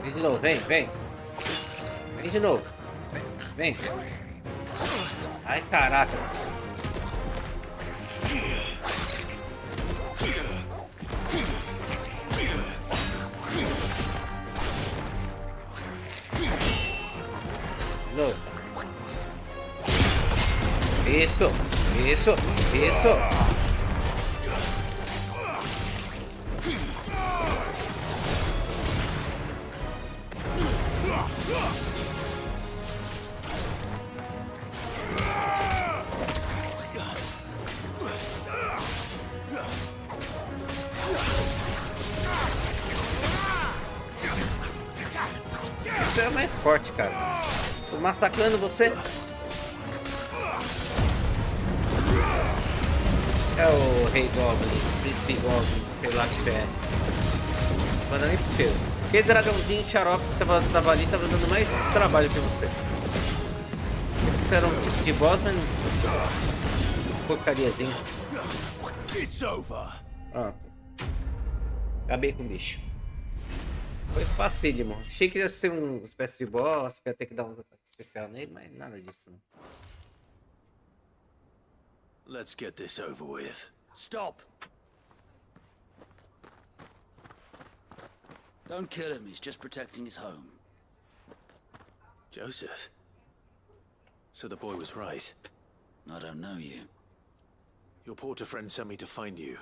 Vem de novo, vem, vem. Vem de novo. Vem, vem. Ai, caraca. De novo. Isso, isso, isso. Você é mais forte, cara. Tô massacrando você. É o Rei Goblin, Príncipe Goblin, sei lá que é. Manda nem pro cheiro. Aquele dragãozinho xarope que tava ali tava dando mais trabalho que você. Esse era um tipo de boss, mas não. Porcariazinha. Pronto. Acabei com o bicho. Foi facílimo. Achei que ia ser uma espécie de boss, que ia ter que dar uns ataques especiais nele, mas nada disso. Não. Let's get this over with. Stop. Don't kill him, he's just protecting his home. Joseph? So the boy was right. I don't know you. Your porter friend sent me to find you.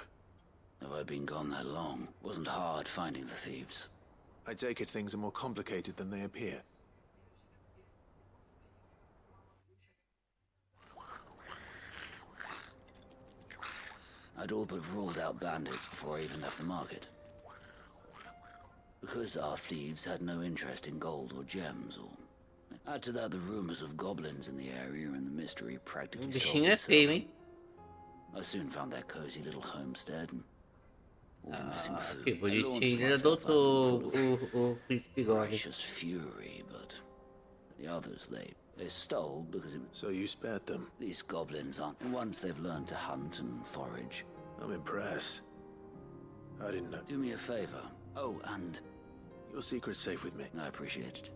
Have I been gone that long? Wasn't hard finding the thieves. I take it things are more complicated than they appear. I'd all but ruled out bandits before I even left the market. Because our thieves had no interest in gold or gems, or... Add to that the rumors of goblins in the area and the mystery practically solved itself. I soon found that cozy little homestead and all the missing food. Que bonitinho, ele adotou o príncipe Goblin. Righteous fury, but the others, they stole because it was... So you spared them? These goblins aren't... Once they've learned to hunt and forage. I'm impressed. I didn't know. Do me a favor. Oh, and... Your secret's safe with me. I appreciate it.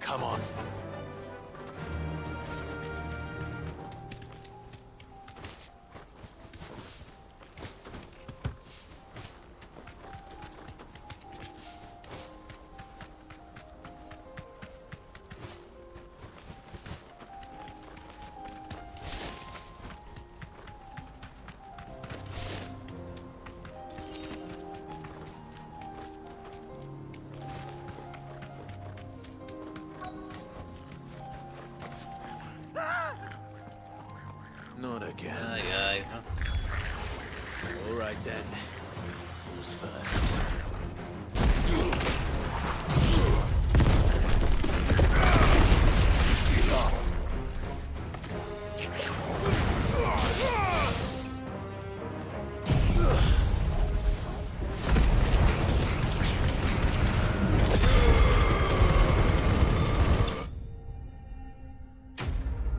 Come on. Not again. Ai, ai. All right then. Who's first?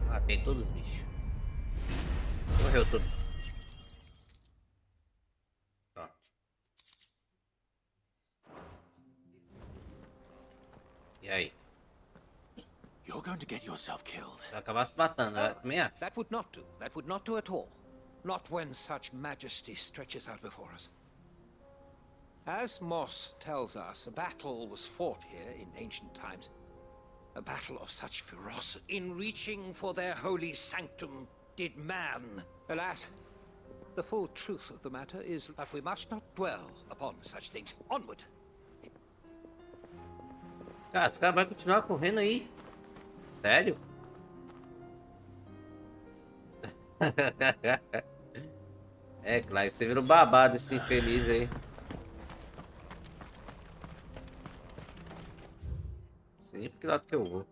Matei todos os bichos. Morreu tudo. Pronto. E aí? You're going to get yourself killed. Vai acabar se matando, né? Também acho. That would not do. That would not do at all. Not when such majesty stretches out before us. As Moss tells us, a battle was fought here in ancient times. A battle of such ferocity. In reaching for their holy sanctum, did man. Alas, the full truth of the matter is that we must not dwell upon such things. Onward. Cara, esse cara vai continuar correndo aí? Sério? É, claro, você vira um babado esse infeliz aí. Não sei nem pra que lado que eu vou.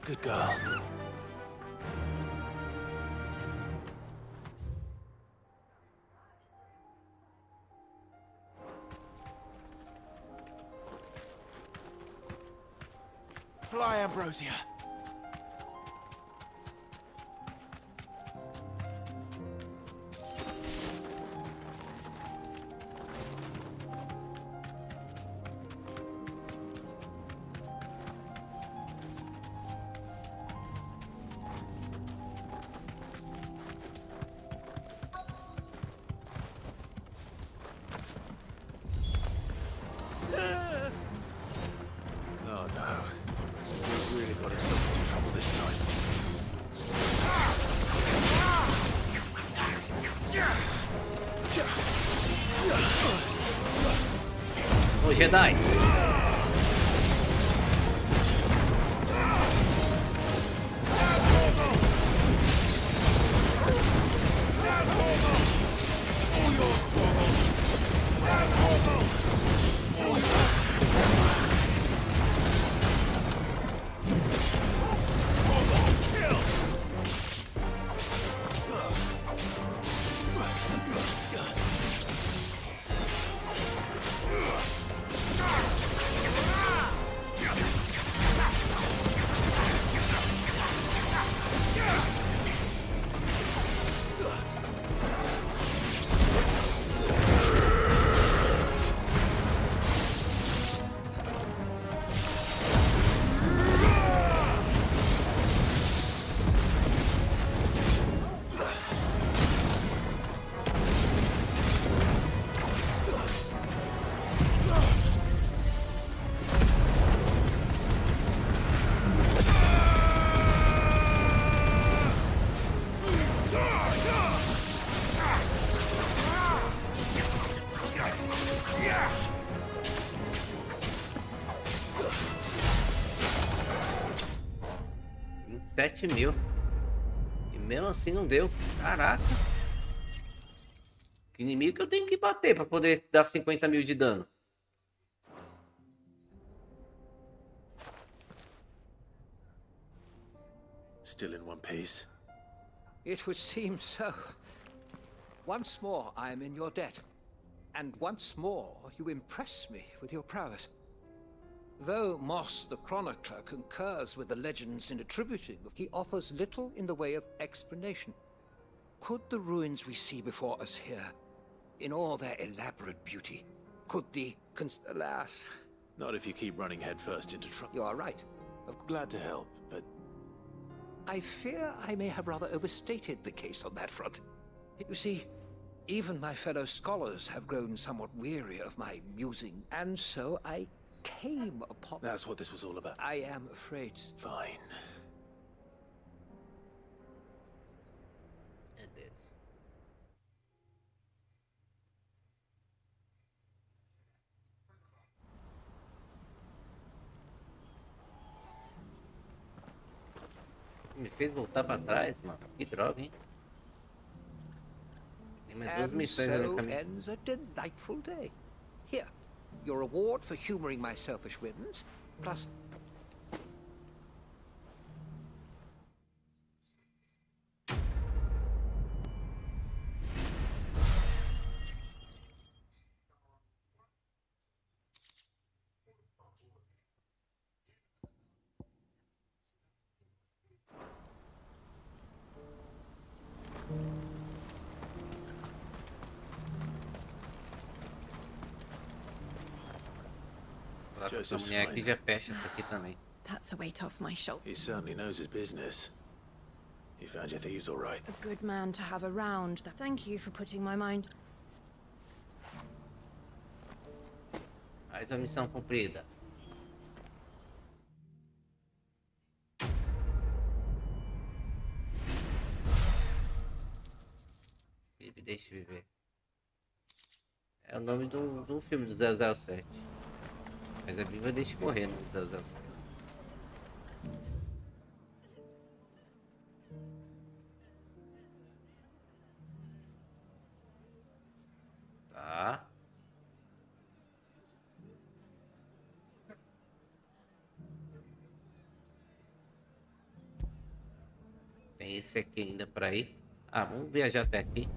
Good girl. Fly, Ambrosia. Oh no. We've really got ourselves into trouble this time. Ô, Jedi! 7.000. E mesmo assim não deu. Caraca. Que inimigo que eu tenho que bater pra poder dar 50.000 de dano? Still in one piece? It would seem so. Once more, I am in your debt. And once more, you impress me with your prowess. Though Moss the Chronicler concurs with the legends in attributing, he offers little in the way of explanation. Could the ruins we see before us here, in all their elaborate beauty, could the alas... Not if you keep running headfirst into trouble. You are right. I'm glad to help, but... I fear I may have rather overstated the case on that front. You see, even my fellow scholars have grown somewhat weary of my musing, and so I came upon... That's what this was all about. I am afraid... Fine. It is. Me fez voltar pra trás, mano. Que droga, hein? Tem mais duas missões no caminho. Ends a delightful day. Here, your reward for humoring my selfish whims, plus... Essa mulher aqui já fecha essa aqui também. That's a weight off my shoulder. He certainly knows his business. You found your thieves all right? A good man to have around. Thank you for putting my mind... Mais uma missão cumprida. Vive, deixe viver. É o nome do filme do 007. Mas a Viva deixa morrer no 007. Tá. Tem esse aqui ainda para ir. Ah, vamos viajar até aqui.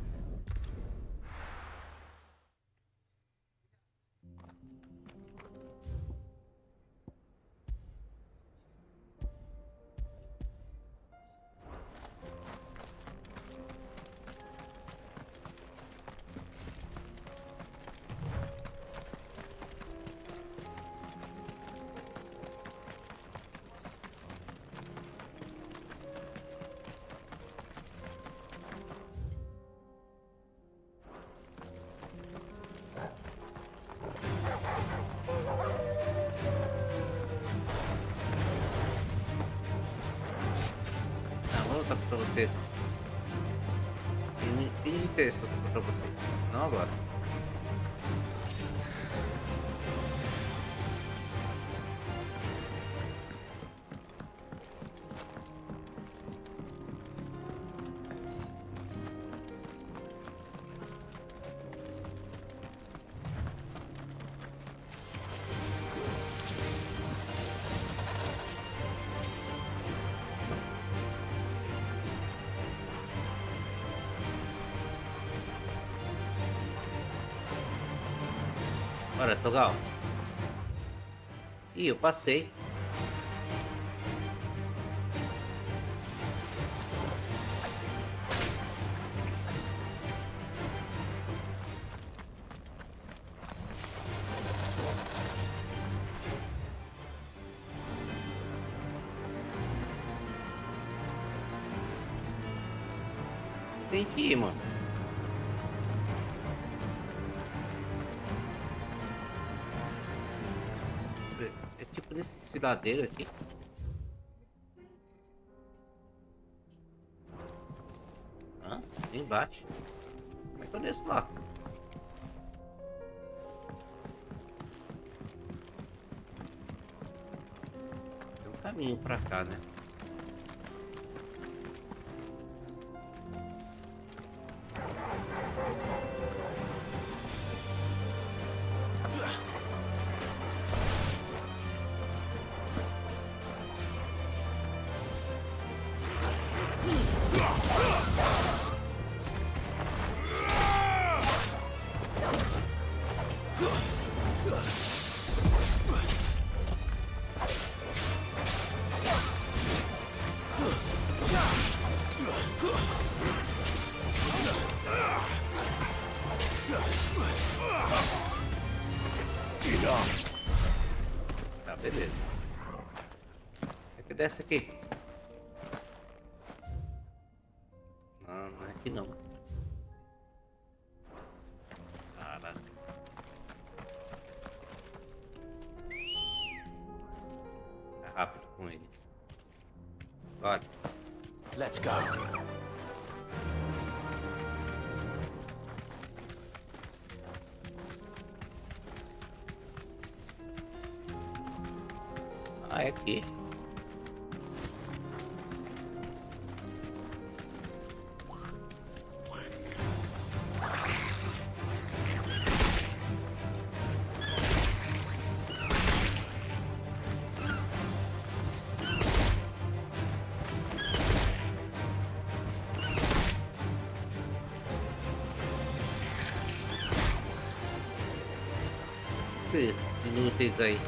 Pra vocês. Finge de ter isso pra vocês. Não agora. Bora, Togal. Ih, eu passei. Tem que ir, mano. É tipo nesse desfiladeiro aqui. Hã? Nem bate. Como é que eu desço lá? Tem um caminho pra cá, né? Tá, beleza. É que desce aqui. Não, não é aqui não. Cara. É rápido com ele. Bora. Let's go. Ah, é aqui. Esses inúteis aí.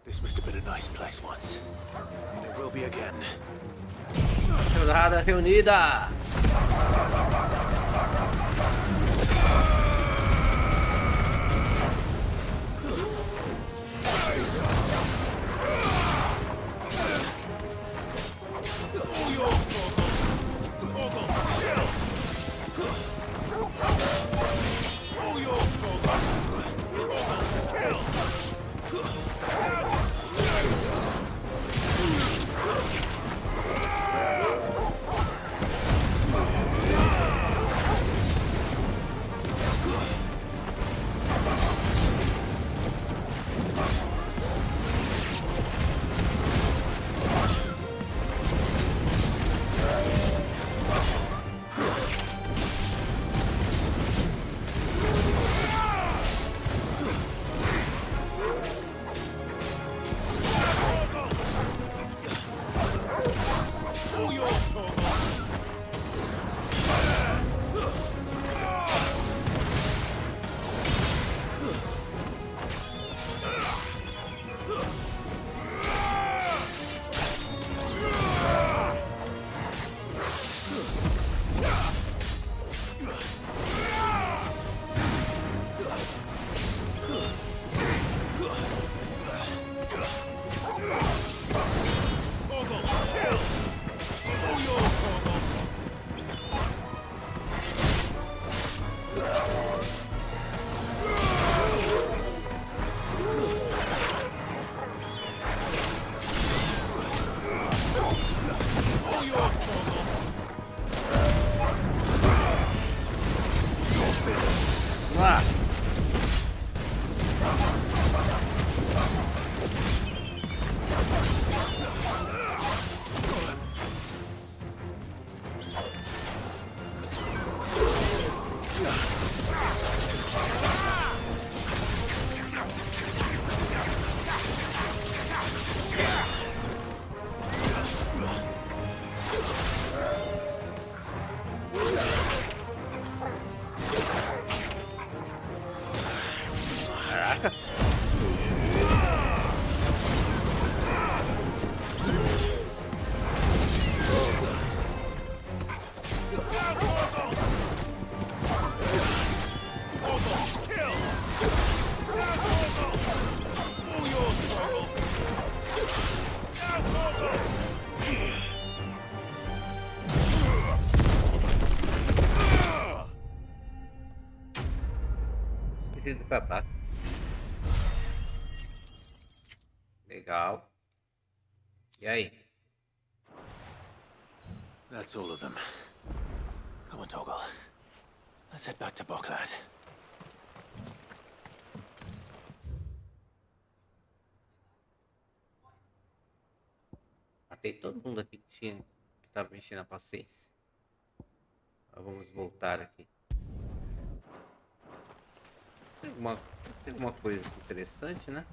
This must have been a nice place once, and it will be again. Jornada reunida. Lá. Caraca. Esqueci desse ataque. Legal. E aí? That's all of them. Come on, Toggle. Let's head back to Boklad. Matei todo mundo aqui que tava mexendo a paciência. Mas vamos voltar aqui. Tem alguma coisa interessante, né?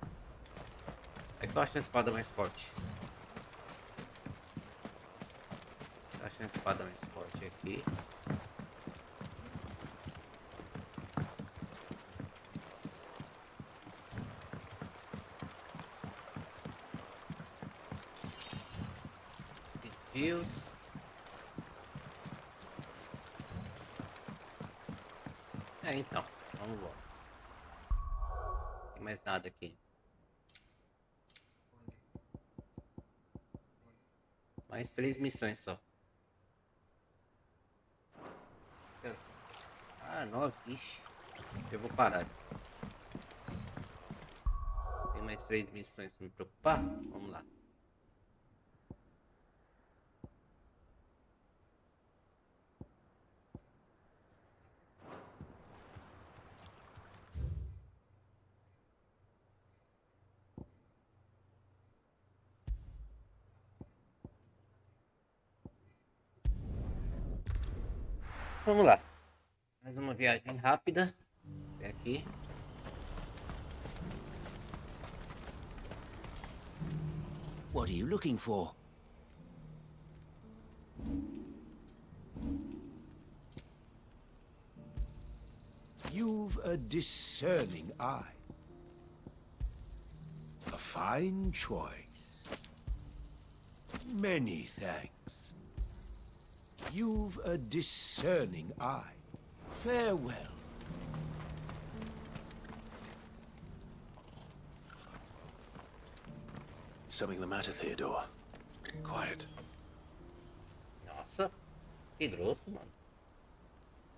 É que eu acho a espada mais forte. Eu acho a espada mais forte aqui. Sigios. É, então. Vamos lá. Não tem mais nada aqui. Mais 3 missões só. Ah, 9, ixi. Eu vou parar. Tem mais 3 missões pra me preocupar? Vamos lá. Vamos lá. Mais uma viagem rápida. Até aqui. What are you looking for? You've a discerning eye. A fine choice. Many thanks. You've a discerning eye. Farewell. Something the matter, Theodore? Quiet. Nossa, que grosso, mano.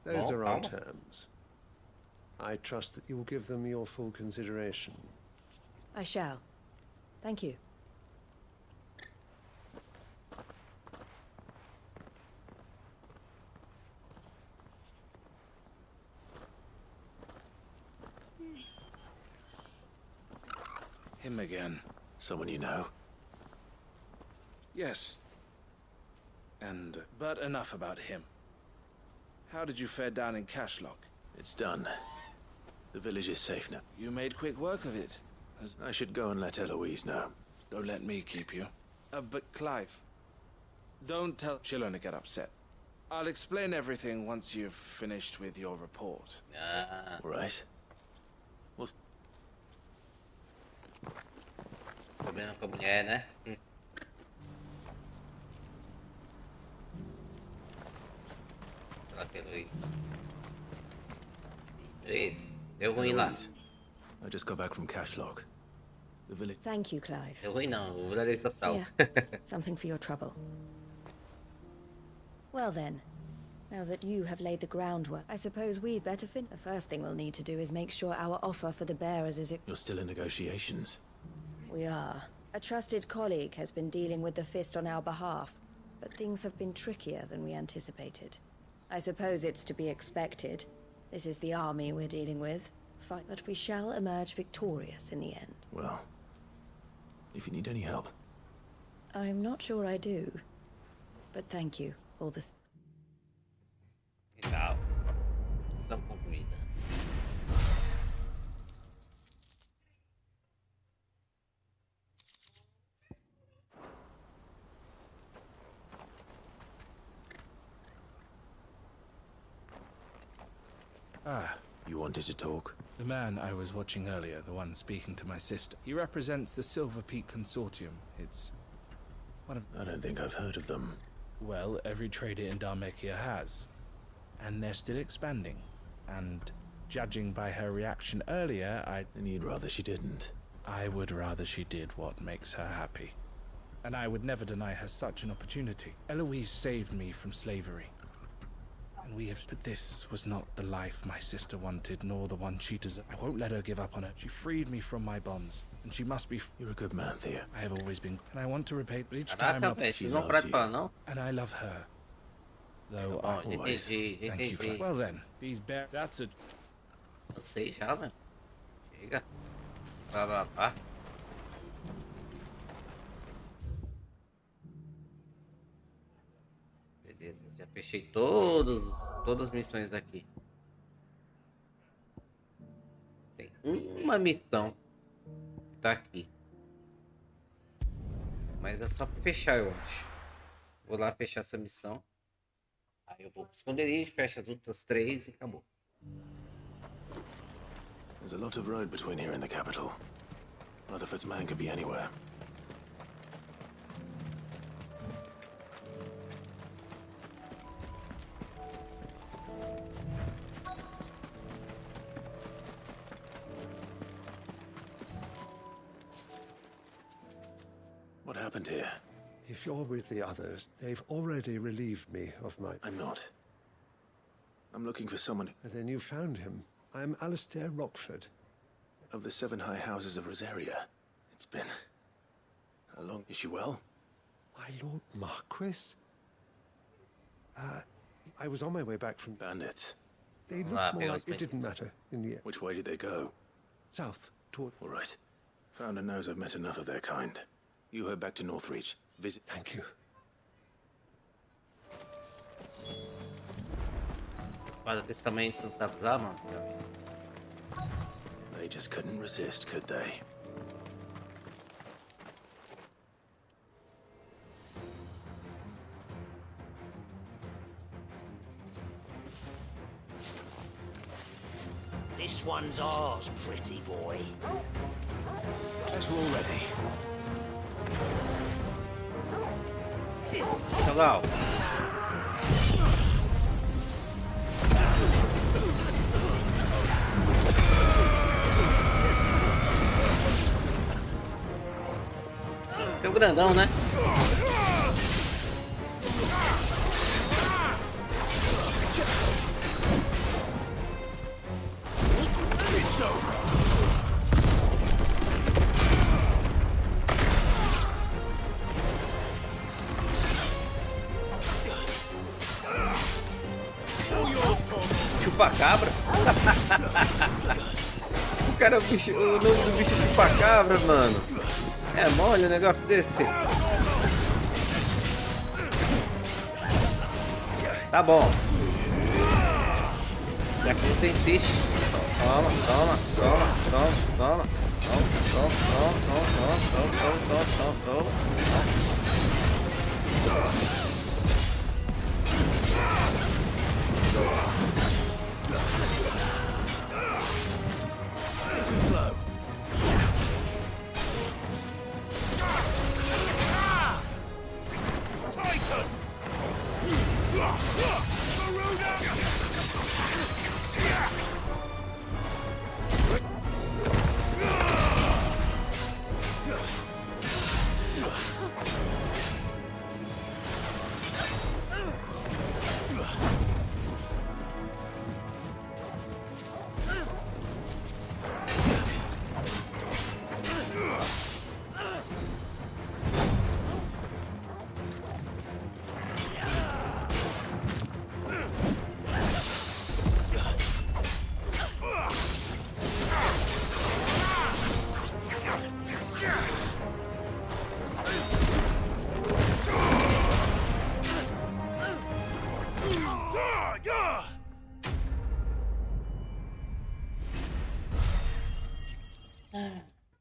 Those Bom, are our calma. terms. I trust that you will give them your full consideration. I shall. Thank you. Him again. Someone you know? Yes. But enough about him. How did you fare down in Cashlock? It's done. The village is safe now. You made quick work of it. I should go and let Eloise know. Don't let me keep you. But Clive, don't tell... She'll only get upset. I'll explain everything once you've finished with your report. Ah. All right. Well... Problema com a mulher, né? Olha lá que Luiz. Luiz, deu ruim lá. I just got back from Cashlock. The village... Thank you, Clive. Deu ruim não, vou dar essa sal. Here, something for your trouble. Well then, now that you have laid the groundwork, I suppose we'd better fin. The first thing we'll need to do is make sure our offer for the bearers is... You're still in negotiations. We are. A trusted colleague has been dealing with the Fist on our behalf, but things have been trickier than we anticipated. I suppose it's to be expected. This is the army we're dealing with. But we shall emerge victorious in the end. Well, if you need any help. I'm not sure I do. But thank you, all this. Legal. Missão concluída. Ah, you wanted to talk? The man I was watching earlier, the one speaking to my sister, he represents the Silver Peak Consortium. It's one of... I don't think I've heard of them. Well, every trader in Dharmekia has. And they're still expanding. And judging by her reaction earlier, And you'd rather she didn't? I would rather she did what makes her happy. And I would never deny her such an opportunity. Eloise saved me from slavery. And we have... But this was not the life my sister wanted, nor the one she deserved. I won't let her give up on it. She freed me from my bonds. And she must be... You're a good man, Thea. I have always been. And I want to repay... But each Caraca, time... velho, She vocês vão loves pra you. cá, não? And I love her. Though Tá bom, I always... entendi, Thank you, entendi. Clive. Well then, these bear... That's a... Eu sei já, velho. Chega. Pá. Beleza, já fechei todas as missões daqui. Tem uma missão que tá aqui. Mas é só pra fechar, eu acho. Vou lá fechar essa missão. Aí eu vou pro esconderijo, fecho as outras 3 e acabou. There's a lot of road between here and the capital. Rutherford's man could be anywhere. happened here? If you're with the others, they've already relieved me of my... I'm not. I'm looking for someone... Then you found him. I'm Alistair Rockford. Of the 7 high houses of Rosaria. It's been... How long? Is she well? My Lord Marquis? I was on my way back from... Bandits. They looked more like it didn't matter in the end. Which way did they go? South, toward... All right. Founder knows I've met enough of their kind. You head back to Northreach. Visit... Thank you. Espada desse tamanho você não sabe usar, mano? They just couldn't resist, could they? This one's ours, pretty boy. Guess we're all ready. Legal. Seu grandão, né? Chupacabra? O cara, o nome do bicho é chupacabra, mano. É mole um negócio desse? Tá bom. Já que você insiste. Toma, toma, toma, toma, toma, toma, toma, toma, toma, toma, toma. Too slow. Titan!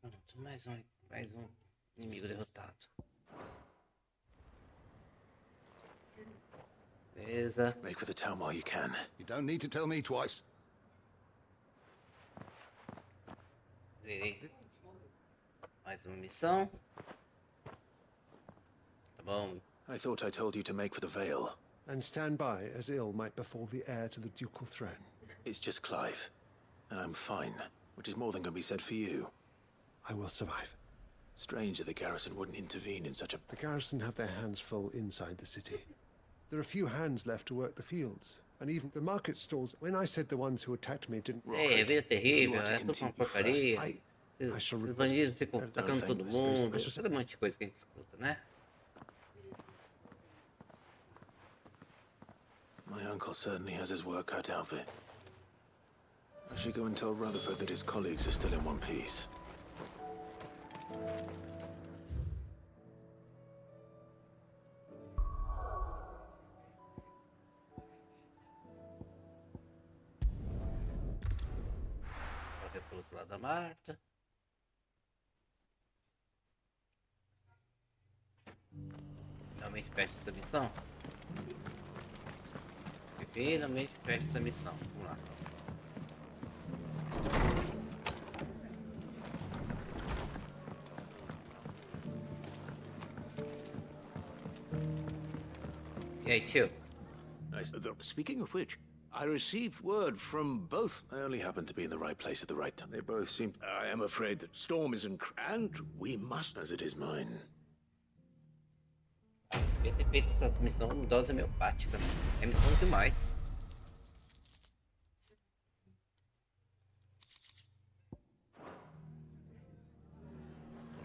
Pronto, mais um inimigo derrotado. Beleza. Make for the town while you can. You don't need to tell me twice. Zerei. Mais uma missão. Tá bom. I thought I told you to make for the Vale. And stand by as ill might befall the heir to the ducal throne. It's just Clive. And I'm fine, which is more than can be said for you. I will survive. Strange that the garrison wouldn't intervene in such a... The garrison have their hands full inside the city. There are few hands left to work the fields. And even the market stalls, when I said the ones who attacked me didn't... É, vida terrível, é tudo uma porcaria. Esses bandidos ficam atacando todo mundo. Todo um monte de coisa que a gente escuta, né? My uncle certainly has his work cut out of it. I should go and tell Rutherford that his colleagues are still in one piece. O repouso lá da Marta. Finalmente fecha essa missão. Finalmente fecha essa missão. Vamos lá. E aí, tio? Speaking of which, I received word from both. I only happened to be in the right place at the right time. They both seem... I am afraid that Storm is and we must... As it is mine. Devia ter feito essas missões em dose homeopática. É missão demais.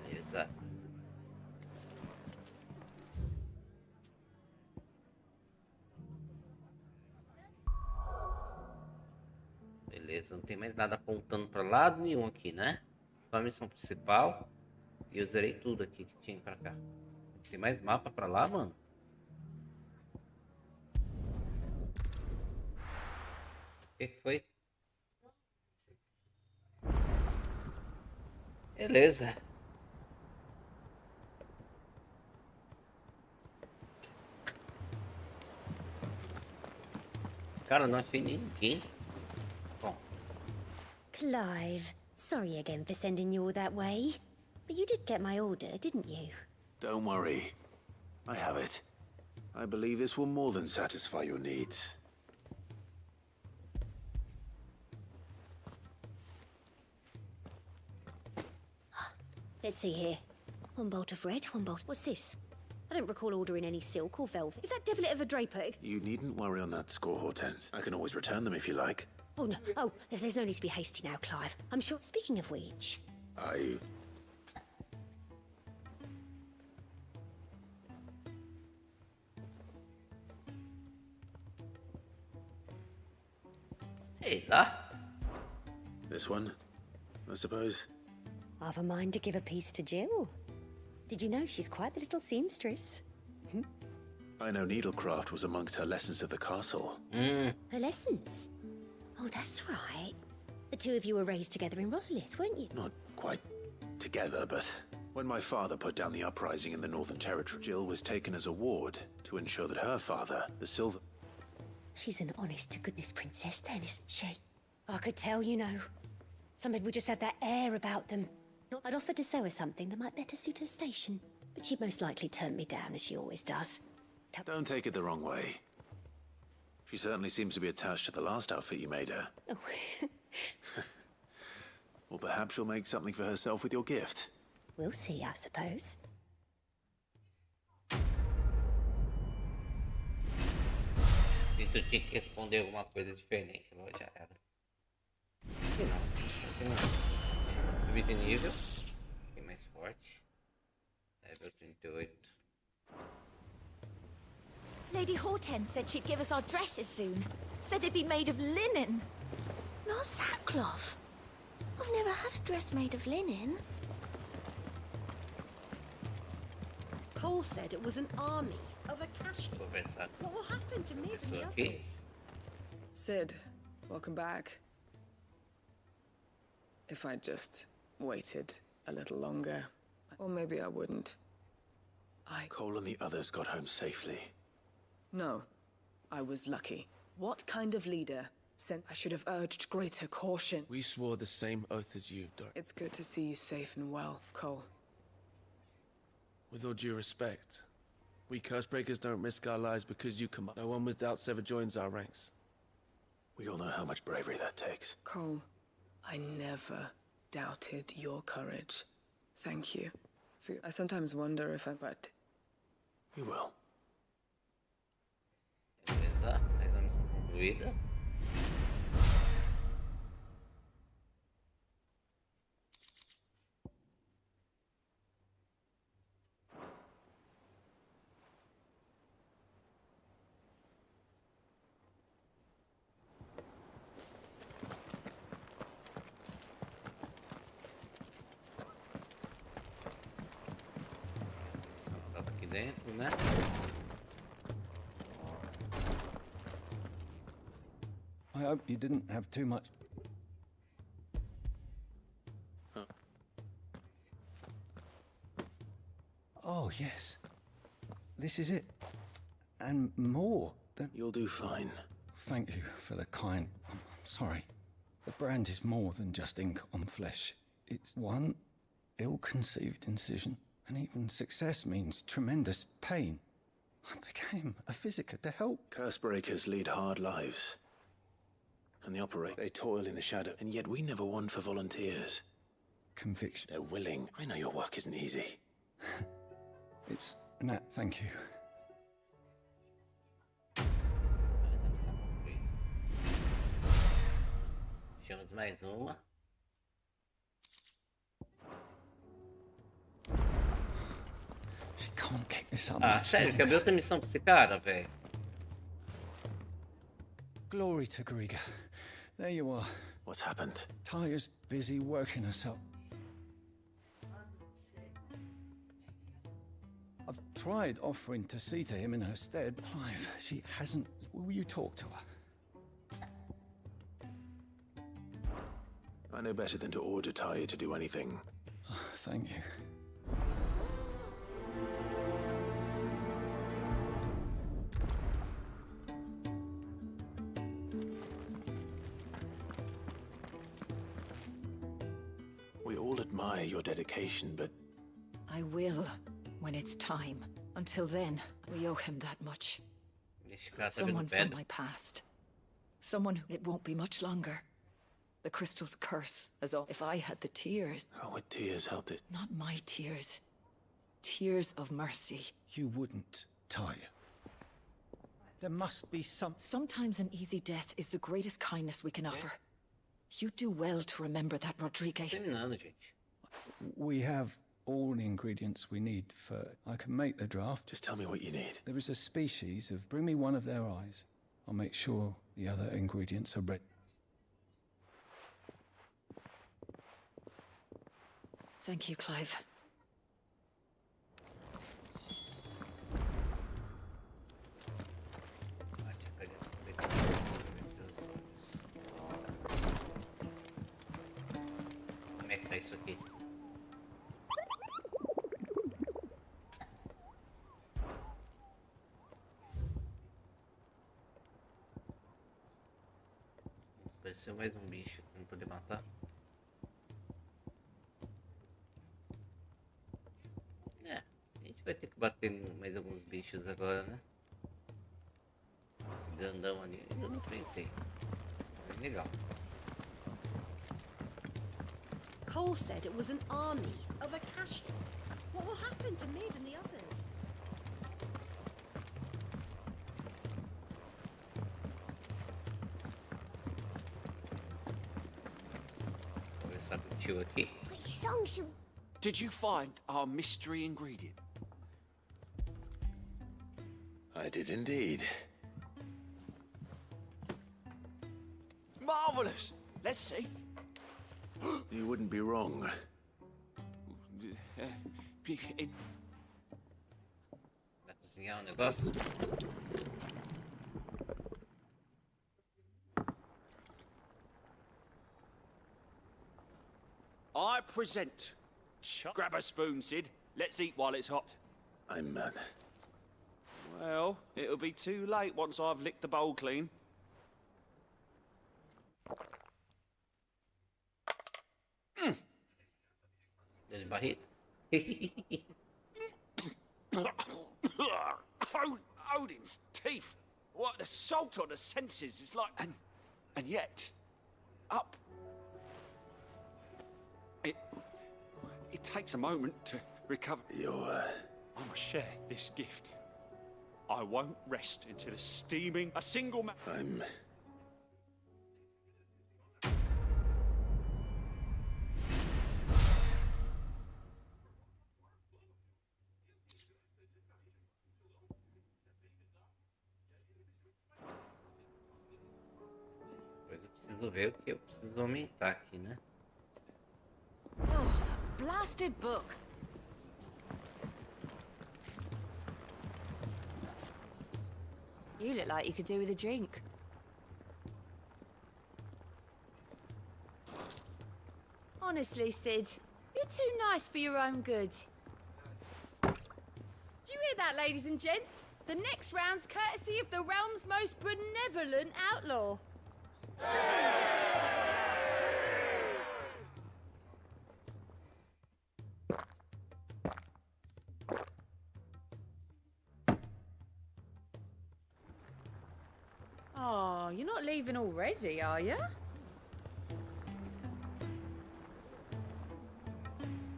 Beleza. Beleza, não tem mais nada apontando para lado nenhum aqui, né? Só a missão principal. E eu zerei tudo aqui que tinha pra cá. Tem mais mapa pra lá, mano? O que foi? Beleza. Cara, não achei ninguém. Bom. Clive, sorry again for sending you all that way. But you did get my order, didn't you? Don't worry. I have it. I believe this will more than satisfy your needs. Let's see here. One bolt of red, one bolt. What's this? I don't recall ordering any silk or velvet. If that devilet of a draper... You needn't worry on that score, Hortense. I can always return them if you like. Oh, no. Oh, there's no need to be hasty now, Clive. I'm sure... Speaking of which... Sei lá. This one, I suppose. I've a mind to give a piece to Jill. Did you know she's quite the little seamstress? I know needlecraft was amongst her lessons at the castle. Her lessons? Oh, that's right. The two of you were raised together in Rosalith, weren't you? Not quite together, but when my father put down the uprising in the Northern Territory, Jill was taken as a ward to ensure that her father, the Silver... She's an honest-to-goodness princess then, isn't she? I could tell, you know. Some people just have that air about them. I'd offered to sew her something that might better suit her station, but she'd most likely turn me down, as she always does. Don't take it the wrong way. She certainly seems to be attached to the last outfit you made her. Oh. Or perhaps she'll make something for herself with your gift. We'll see, I suppose. Se eu tinha que responder alguma coisa diferente, agora já era. Aqui não. Temos subir de nível. Fiquei mais forte. Level 38. Lady Hortense said she'd give us our dresses soon. Said they'd be made of linen. Not sackcloth. I've never had a dress made of linen. Cole said it was an army of Akashi. What will happen to me and the others? Sid, welcome back. If I'd just waited a little longer, or maybe I wouldn't. Cole and the others got home safely. No, I was lucky. What kind of leader said I should have urged greater caution? We swore the same oath as you, Doc. It's good to see you safe and well, Cole. With all due respect, we Cursebreakers don't risk our lives because you come up. No one without Sever joins our ranks. We all know how much bravery that takes. Cole, I never doubted your courage. Thank you. I sometimes wonder if but... You will. Beleza, mais uma missão concluída. Dentro, né? I hope you didn't have too much. Oh, yes. This is it. And more than... You'll do fine. Thank you for the kind... I'm sorry. The brand is more than just ink on flesh. It's one ill-conceived incision. And even success means tremendous pain. I became a physiker to help. Cursebreakers lead hard lives. And they toil in the shadow, and yet we never won for volunteers. Conviction. They're willing. I know your work isn't easy. It's... Nat, thank you. Temos mais uma. Ah, sério, quer ver outra missão pra esse cara, velho? Glory to Griga. There you are. What's happened? Tyre's busy working us up. I've tried offering to see to him in her stead. Clive, she hasn't. Will you talk to her? I know better than to order Tyre to do anything. Thank you. We all admire your dedication, but I will, when it's time. Until then, we owe him that much. Someone from my past. Someone who it won't be much longer. The crystal's curse, as though if I had the tears. how would tears helped it? Not my tears. Tears of mercy. You wouldn't, Tyre. There must be some... Sometimes an easy death is the greatest kindness we can offer. You do well to remember that, Rodrigue. We have all the ingredients we need for... I can make the draft. Just tell me what you need. There is a species of... Bring me one of their eyes. I'll make sure the other ingredients are ready. Thank you, Clive. Como é que tá isso aqui? Apareceu mais um bicho pra não poder matar. É, a gente vai ter que bater em mais alguns bichos agora, né? Esse grandão ali eu não enfrentei. É legal. Cole said it was an army of Akashi. What will happen to Mid and the others? Vou conversar com o tio aqui. Which song should... Did you find our mystery ingredient? I did indeed. Marvelous! Let's see. You wouldn't be wrong. Vai cozinhar um negócio? I present. Grab a spoon, Sid. Let's eat while it's hot. I'm mad. Well, it'll be too late once I've licked the bowl clean. Dele barriga. Odin's teeth. What an assault on the senses. It's like... And yet... Up. It takes a moment to recover. I must share this gift. I won't rest until esteeming a single man... I'm... Depois eu preciso ver o que eu preciso aumentar aqui, né? Oh, that blasted book. You look like you could do with a drink. Honestly, Sid, you're too nice for your own good. Do you hear that, ladies and gents? The next round's courtesy of the realm's most benevolent outlaw. Oh, you're not leaving already, are you?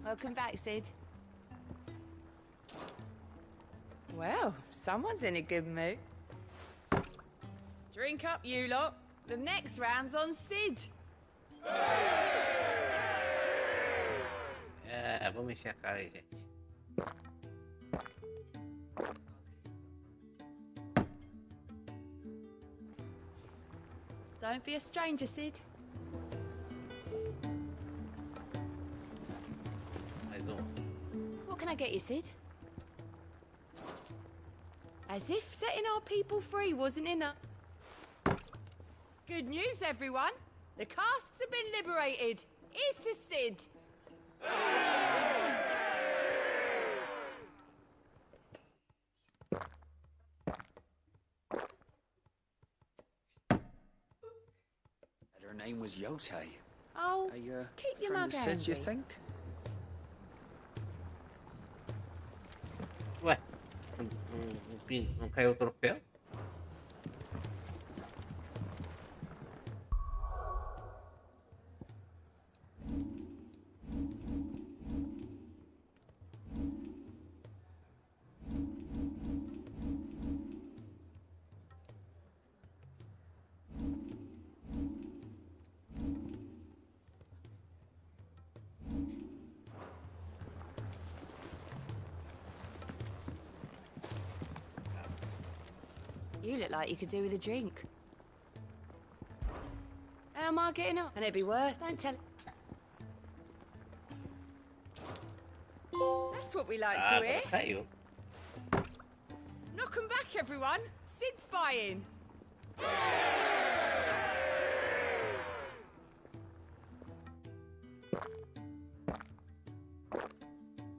Welcome back, Sid. Well, someone's in a good mood. Drink up, you lot. The next round's on Sid. Vamos encher a cara aí, gente. Don't be a stranger, Sid. Mais um. What can I get you, Sid? As if setting our people free wasn't enough. Good news, everyone. The casks have been liberated. Here's to Sid. Her name was Yote. Oh, keep your mug Friend of Sid's, you handy. think? Ué, não caiu o troféu? You look like you could do with a drink. How am I getting on? And it'd be worth. Don't tell. That's what we like to hear. Caiu. Knock 'em back, everyone. Sid's buying.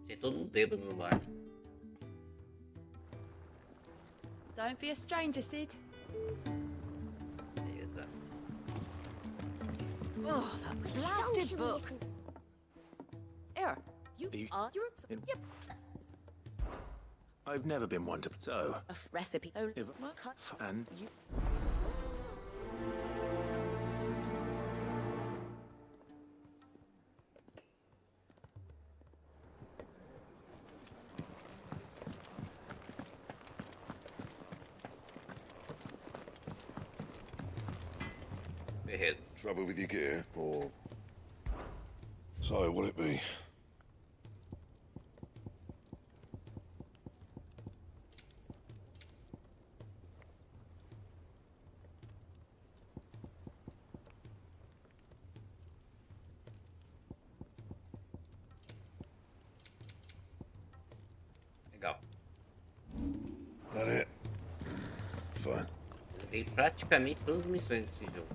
Tinha todo mundo bêbado no bar. Don't be a stranger, Sid. Beleza. Oh, that blasted book. Here, you are. Yep. I've never been one to... So... A recipe. And... Trouble with your gear, or... So, what'll it be? Legal. That it? Fine. Joguei praticamente todas as missões desse jogo.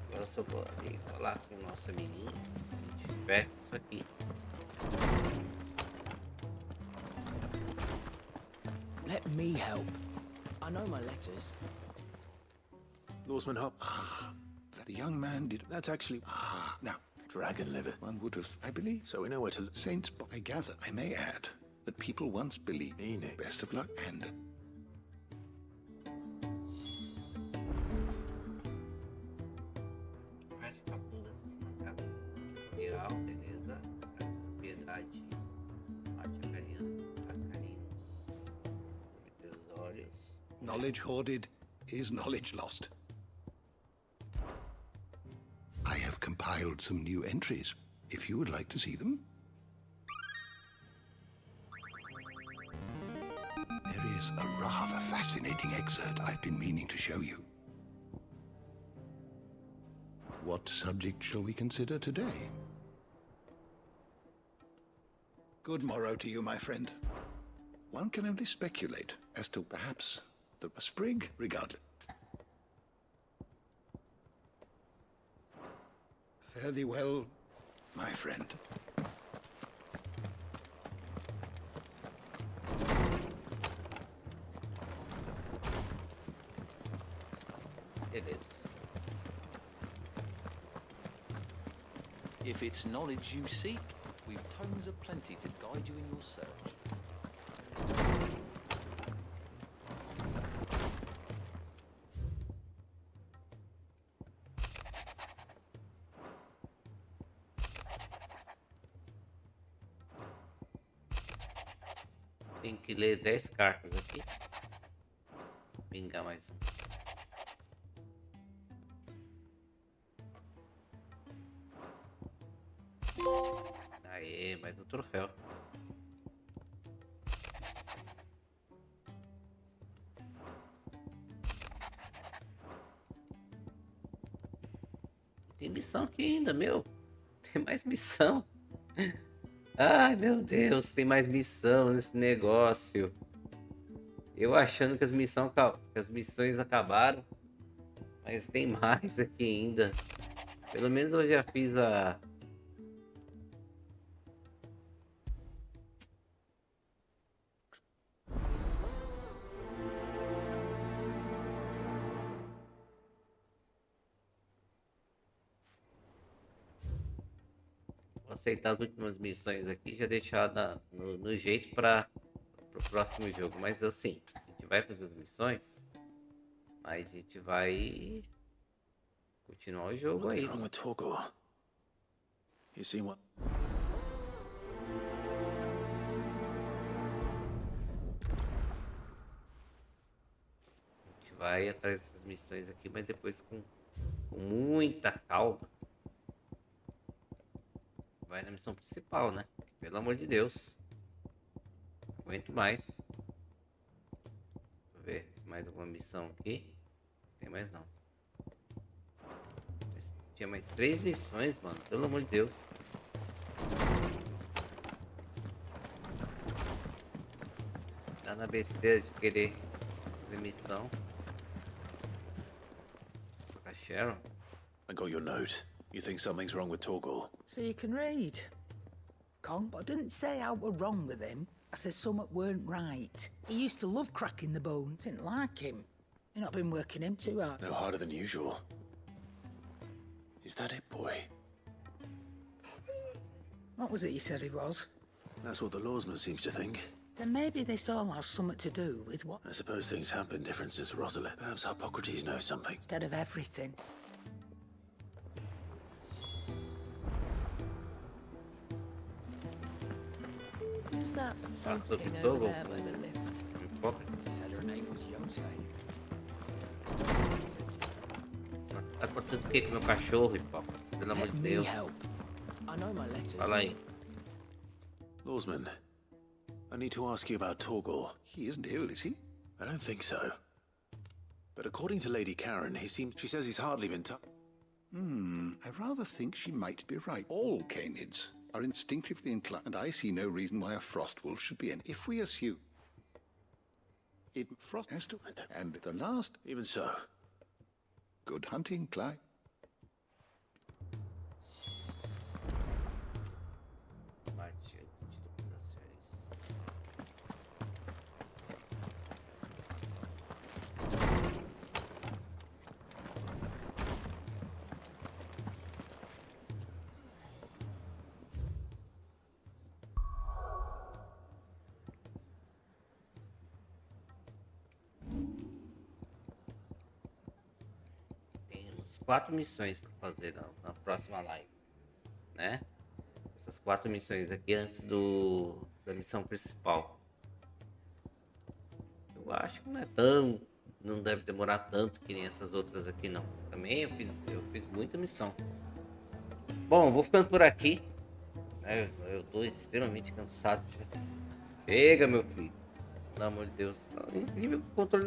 Agora só vou ali falar com o nosso amiguinho. A gente fecha isso aqui. Let me help. I know my letters. Norseman Hop. The young man did... That's actually... Now, Dragon liver. one would have... I believe... So we know where to... Saints, I gather, I may add, that people once believed... Best of luck, and... Mais papulas. Espiral, beleza. Piedade. Mate a carinhos. Meter os olhos. Knowledge hoarded is knowledge lost. I have compiled some new entries, if you would like to see them. There is a rather fascinating excerpt I've been meaning to show you. What subject shall we consider today? Good morrow to you, my friend. One can only speculate as to perhaps a sprig, regardless. Fare thee well, my friend. Beleza. If it's knowledge you seek, we've tomes aplenty to guide you in your search. Tem que ler 10 cartas aqui. Pingar mais um. Aí, mais um troféu. Tem missão aqui ainda, meu. Tem mais missão. Ai, meu Deus, tem mais missão nesse negócio. Eu achando que as missões acabaram. Mas tem mais aqui ainda. Pelo menos eu já fiz a... Vou aceitar as últimas missões aqui e já deixar no jeito para o próximo jogo. Mas assim, a gente vai fazer as missões, mas a gente vai continuar o jogo aí. A gente vai atrás dessas missões aqui, mas depois com muita calma. Vai na missão principal, né? Pelo amor de Deus. Não aguento mais. Deixa eu ver mais alguma missão aqui. Não tem mais não. Tinha mais 3 missões, mano. Pelo amor de Deus. Tá na besteira de querer fazer missão. A Sharon. I got your note. You think something's wrong with Torgal? So you can read. Con, but I didn't say how we're wrong with him. I said something weren't right. He used to love cracking the bone. Didn't like him. You've not been working him too hard. No harder than usual. Is that it, boy? What was it you said he was? That's what the lawsman seems to think. Then maybe this all has something to do with what... I suppose things have been different since Rosalind. Perhaps Hippocrates knows something. Instead of everything. Who's that sulking over there by the lift? Said her name was Yose. Tá acontecendo o que com meu cachorro, Hipócrates? Pelo amor de Deus. Fala aí. Lawsman, I need to ask you about Torgal. He isn't ill, is he? I don't think so. But according to Lady Karen, she says he's hardly been I rather think she might be right. All canids are instinctively inclined, and I see no reason why a frost wolf should be in. If we assume it frost has to, and the last, even so. Good hunting, Clyde. Temos 4 missões para fazer na próxima live, né? Essas 4 missões aqui antes da missão principal. Eu acho que não deve demorar tanto que nem essas outras aqui não. Também eu fiz muita missão. Bom, vou ficando por aqui, né? Eu tô extremamente cansado já. Chega, meu filho. Pelo amor de Deus. Incrível controle.